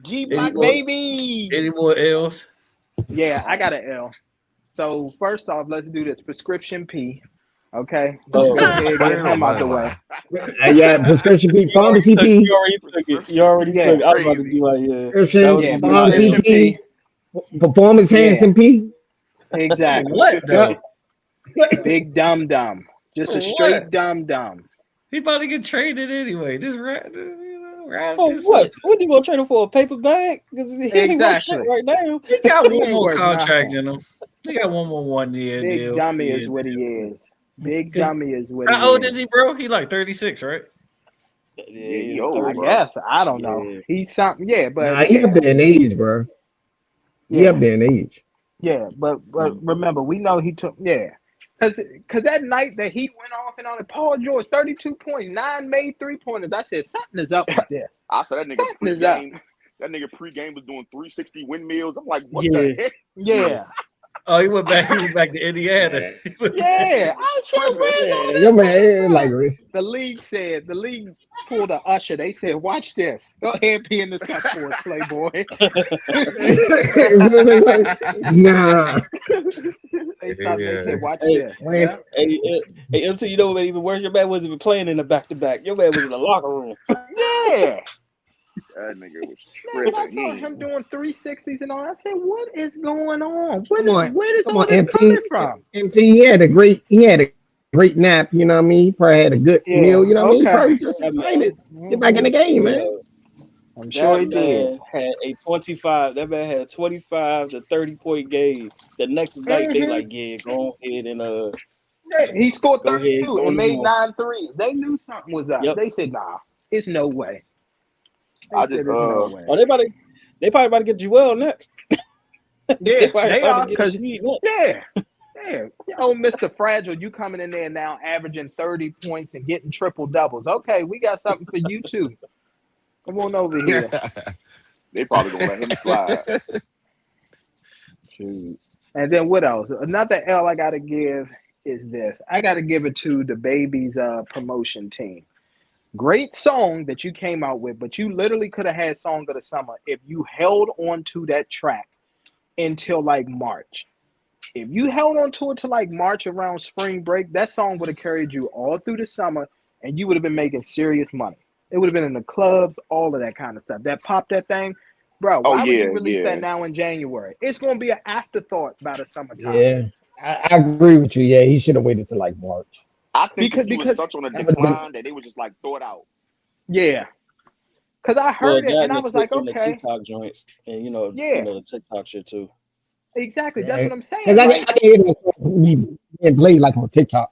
G Block, baby. Any more L's? Yeah, I got an L. So first off, let's do this. Prescription P. Okay. Oh, get him out the way. Yeah, Prescription P, Pharmacy P. You already took it. You already took it. I was about to be like, Prescription, Pharmacy P. Performance Hanson P. Exactly. What though? Big dumb. Just a straight dumb. He about to get traded anyway. Just for what? What you gonna trade him for? A paper bag? Because he ain't worth shit right now. He got one more contract in him. He got one more 1 year Big deal. dummy is what he is. Big dummy is what he is. How old is he, bro? He like 36, right? Yeah, I guess. I don't know. Yeah. He's something. Yeah, but Nah, he up there in age, bro. He up there in age. Yeah, but remember, we know he took because that night that he went off and on it, Paul George 32 points, 9 made 3-pointers. I said something is up with this. I said that nigga pregame. That nigga pregame was doing 360 windmills. I'm like, what the heck? Yeah. Oh, he went back to Indiana. Yeah, I said, your man, like the league pulled a Usher. They said, watch this. Go ahead, pee in this cup for us, Playboy. Nah. They said, watch this. Yeah. Hey, MC, you know what made even worse? Your man wasn't even playing in the back-to-back. Your man was in the locker room. Yeah. That nigga was Man, I saw him doing 360s and all. I said, "What is going on? Where is all this MC, coming from?" MC, he had a great nap. You know what I mean? He probably had a good meal. You know what I mean? He probably just excited. Get back in the game, man. I'm sure he did. Had a 25. That man had a 25 to 30-point game. The next night, they like, yeah, go ahead and he scored 32 and made 9 threes. They knew something was up. Yep. They said, "Nah, it's no way." I just oh, they probably about to get Joel next. Yeah, they are because yeah. Oh, Mr. Fragile, you coming in there now averaging 30 points and getting triple doubles. Okay, we got something for you too. Come on over here. They probably gonna let him slide. Shoot. And then what else? Another L I gotta give is this. I gotta give it to the baby's promotion team. Great song that you came out with, but you literally could have had Song of the Summer if you held on to that track until like March. If you held on to it to like March around spring break, that song would have carried you all through the summer and you would have been making serious money. It would have been in the clubs, all of that kind of stuff. That popped that thing. Bro, why would you release that now in January? It's going to be an afterthought by the summertime. Yeah, I agree with you. Yeah, he should have waited till like March. I think because he was such on a decline that they would just like throw it out. Yeah. Because I heard it and I was like, okay. The TikTok joints and you know the TikTok shit too. Exactly. That's what I'm saying. Because I didn't hear it being played like on TikTok.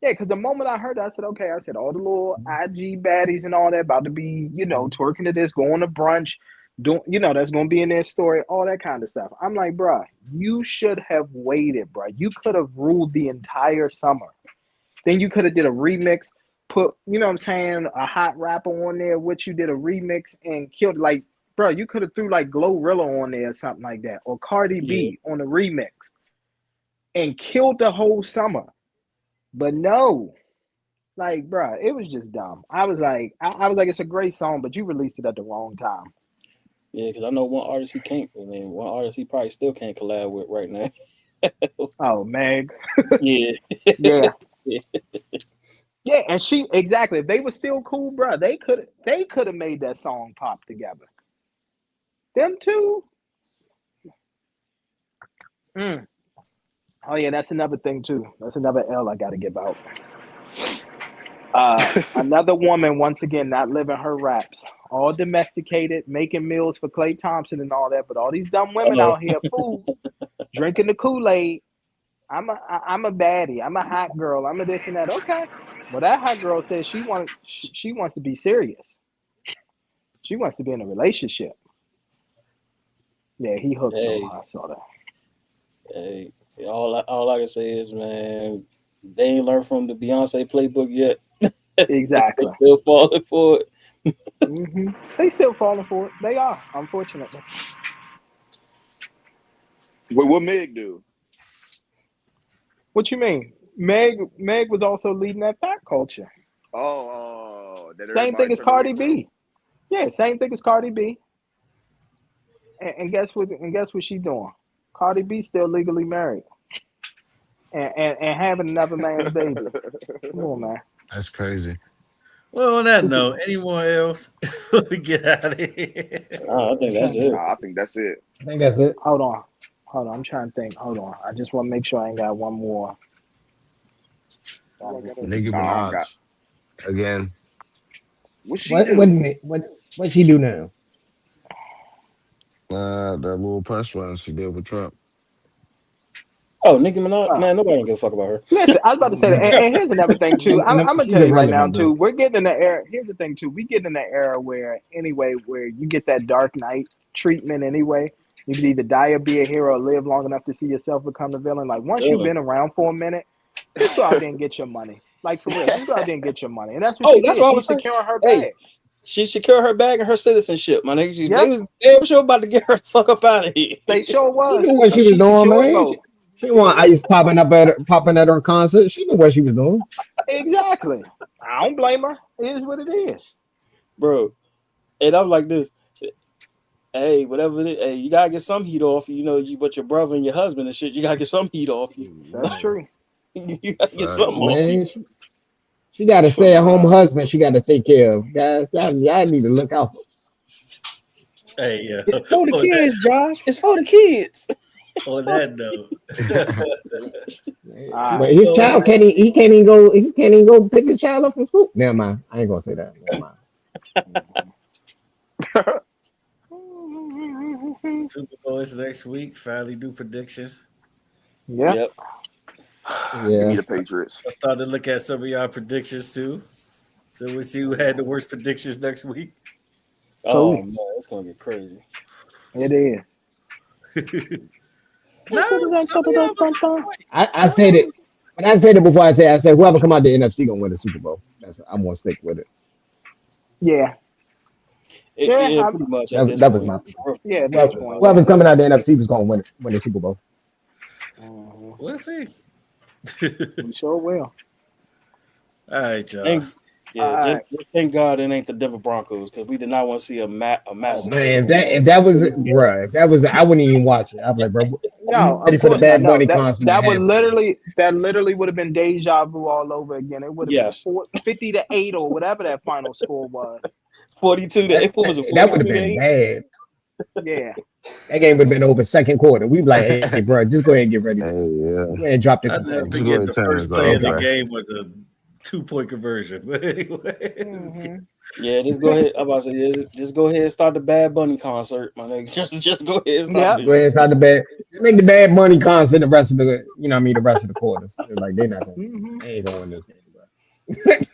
Yeah, because the moment I heard that, I said, okay, all the little IG baddies and all that about to be, twerking to this, going to brunch, doing, that's going to be in their story, all that kind of stuff. I'm like, bruh, you should have waited, bruh. You could have ruled the entire summer. Then you could have did a remix, put, a hot rapper on there, which you did a remix and killed, like, bruh, you could have threw like Glorilla on there or something like that, or Cardi B on a remix and killed the whole summer. But no, like, bro, it was just dumb. I was like, it's a great song, but you released it at the wrong time. Yeah, because I know one artist he can't. I mean, one artist he probably still can't collab with right now. Oh, Meg. Yeah. Yeah, and she exactly. If they were still cool, bro, they could have made that song pop together. Them two. Oh yeah, that's another thing too. That's another L I got to give out. Another woman, once again, not living her raps. All domesticated, making meals for Klay Thompson and all that. But all these dumb women out here, fool, drinking the Kool-Aid. I'm a baddie. I'm a hot girl. I'm a this and that. Okay. Well, that hot girl says she wants to be serious. She wants to be in a relationship. Yeah, he hooked on her. I saw that. Hey, all I can say is, man, they ain't learned from the Beyonce playbook yet. Exactly. They still falling for it. They still falling for it. They are, unfortunately. Wait, what Meg do? What you mean? Meg was also leading that fat culture. Oh, same thing as Cardi B. Yeah, same thing as Cardi B. And guess what? And guess what she's doing? Cardi B still legally married, and having another man's baby. Come on, man. That's crazy. Well, on that note, anyone else? We get out of here. I think that's it. I think that's it. Hold on. I'm trying to think. Hold on. I just want to make sure I ain't got one more. Nicki Minaj. Again. What's she do now? That little press run she did with Trump. Oh, Nicki Minaj, man, nobody don't give a fuck about her. Listen, I was about to say that, and here's another thing too. I'm gonna tell you right now too. We're getting in the era. Here's the thing too. We get in the era where you get that Dark Knight treatment anyway. You can either die or be a hero, or live long enough to see yourself become the villain. Like once you've been around for a minute, just go out there and get your money. Like for real, just go out there and get your money. And that's what that's what I was securing her bag. She secured her bag and her citizenship, my nigga. They was damn sure about to get her the fuck up out of here. They sure was. She knew what she was doing, man. She want ice popping at her concert. She knew what she was doing. Exactly. I don't blame her. It is what it is, bro. And I'm like this. Hey, whatever it is, hey, you gotta get some heat off you. But your brother and your husband and shit, you gotta get some heat off you. That's true. You gotta get something off you. She got a stay-at-home husband. She got to take care of. Guys, y'all need to look out. Hey, it's for the kids, Josh. It's for the kids. On that note, but his child can't even go pick his child up from school. Never mind. I ain't gonna say that. Never mind. Super Bowl is next week. Finally do predictions. Yep. Yeah. The Patriots. I started to look at some of y'all predictions too. So we see who had the worst predictions next week. Oh man, it's gonna get crazy. It is. I said it. When I said it before, I said whoever come out the NFC gonna win the Super Bowl. I'm gonna stick with it. Yeah. Pretty much. That was my. Yeah. Whoever's coming out the NFC was gonna win the Super Bowl. We'll see. We sure will. All right, y'all. Yeah, just thank God it ain't the Denver Broncos because we did not want to see a massive. Man, if that was I wouldn't even watch it. I'd be like, bro, No, ready of for the course not. Bad No, Bunny concert to happen. that literally would have been deja vu all over again. It would have been 50-8 or whatever that final score was. 42-8. What was it? That would have been bad. Yeah. That game would have been over second quarter. We'd be like, hey, bro, just go ahead and get ready. Hey, yeah. Go ahead and drop this. I never forget the first play of the game was a 2-point conversion. But anyway. Yeah, just go ahead. I'm about to say, just go ahead and start the Bad Bunny concert, my nigga. Just go ahead and start. Go ahead and start the bad. Make the Bad Bunny concert the rest of the, the rest of the quarters. They're like, they're not going. They ain't going to win this game,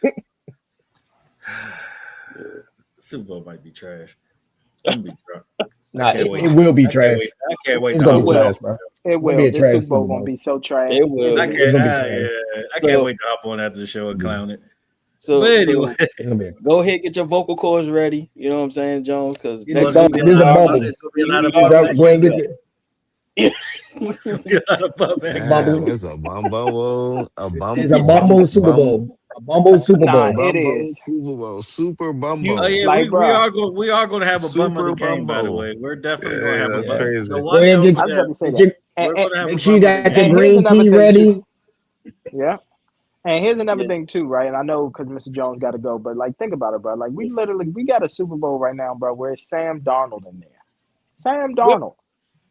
bro. Super Bowl might be trash. I'm gonna be drunk. Nah, it will be trash. I can't wait. It's gonna be trash, bro. It will. This Super Bowl gonna be so trash. It will. I can't wait to hop on after the show and clown it. So, anyway, go ahead, get your vocal cords ready. You know what I'm saying, Jones? Because there's a bubble. It's gonna be a lot of It's a bumble. It's a bumble Super Bowl. A bumble Super Bowl. It is Super Bowl. Super bumble. Oh yeah, like, we are going to have a bum of the game. By the way, we're definitely going to have a bum. Crazy. So watch make sure you got your green tea ready. Yeah. And here's another thing too, right? And I know because Mr. Jones got to go, but like, think about it, bro. Like, we got a Super Bowl right now, bro, where it's Sam Darnold in there. Sam Darnold.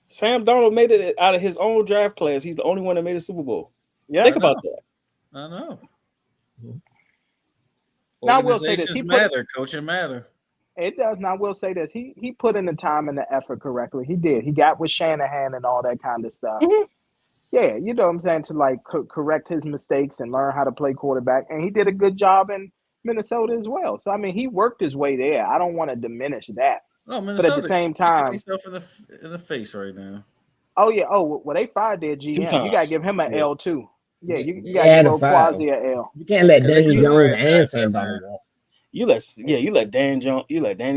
Sam Darnold made it out of his own draft class. He's the only one that made a Super Bowl. Yeah, think about that. I know. Now I will say this: coaching matter. It does. Now I will say this: he put in the time and the effort correctly. He did. He got with Shanahan and all that kind of stuff. Mm-hmm. Yeah, you know what I'm saying, to like correct his mistakes and learn how to play quarterback. And he did a good job in Minnesota as well. So I mean, he worked his way there. I don't want to diminish that. Oh, Minnesota, but at the same time, himself in the face right now. Oh yeah. Oh, well, they fired their GM. You gotta give him an L too. Yeah, you got to go Quasi a L. You can't let Danny Jones and Sam Darnold walk. You let Danny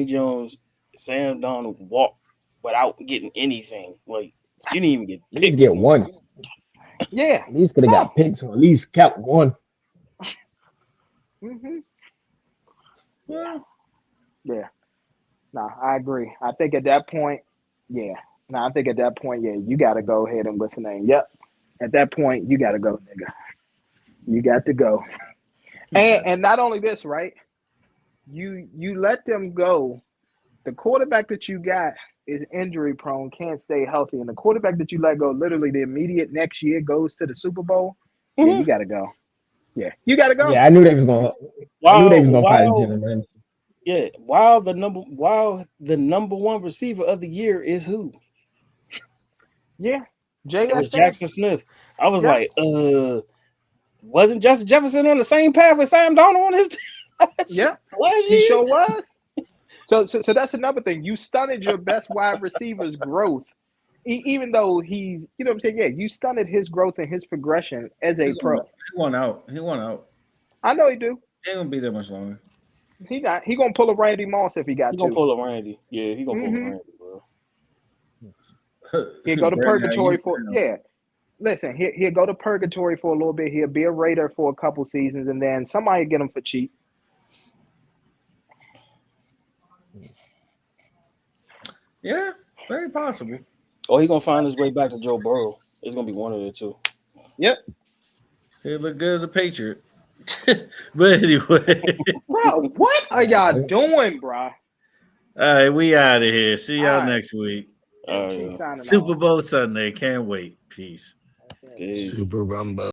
Jones, Sam Darnold walk without getting anything. Like, you didn't even get picked. You get one. Yeah. At least could have got picked, so at least kept one. Mm-hmm. Yeah. No, I agree. I think at that point, you got to go ahead and what's the name? Yep. At that point, you got to go, nigga. You got to go. And not only this, right? You let them go. The quarterback that you got is injury prone, can't stay healthy. And the quarterback that you let go, literally the immediate next year goes to the Super Bowl. Mm-hmm. Yeah, you got to go. Yeah, you got to go. Yeah, I knew they was going to fight each other, man. Yeah, while the number one receiver of the year is who? Yeah. It was Jackson Smith. I was like, wasn't Justin Jefferson on the same path with Sam Darnold on his team? Yeah, he sure was. So that's another thing. You stunted your best wide receiver's growth, even though he's, you know what I'm saying? Yeah, you stunted his growth and his progression as a pro. He won out. I know he do. He ain't gonna be there much longer. He gonna pull a Randy Moss if he got to. He gonna pull a Randy. Yeah, he gonna pull a Randy, bro. He'll go to purgatory for Listen, he'll go to purgatory for a little bit. He'll be a Raider for a couple seasons, and then somebody get him for cheap. Yeah, very possible. Or he gonna find his way back to Joe Burrow. It's gonna be one of the two. Yep. He look good as a Patriot. But anyway, bro, what are y'all doing, bro? All right, we out of here. See y'all next week. Super Bowl Sunday. Can't wait. Peace. Super Rumble.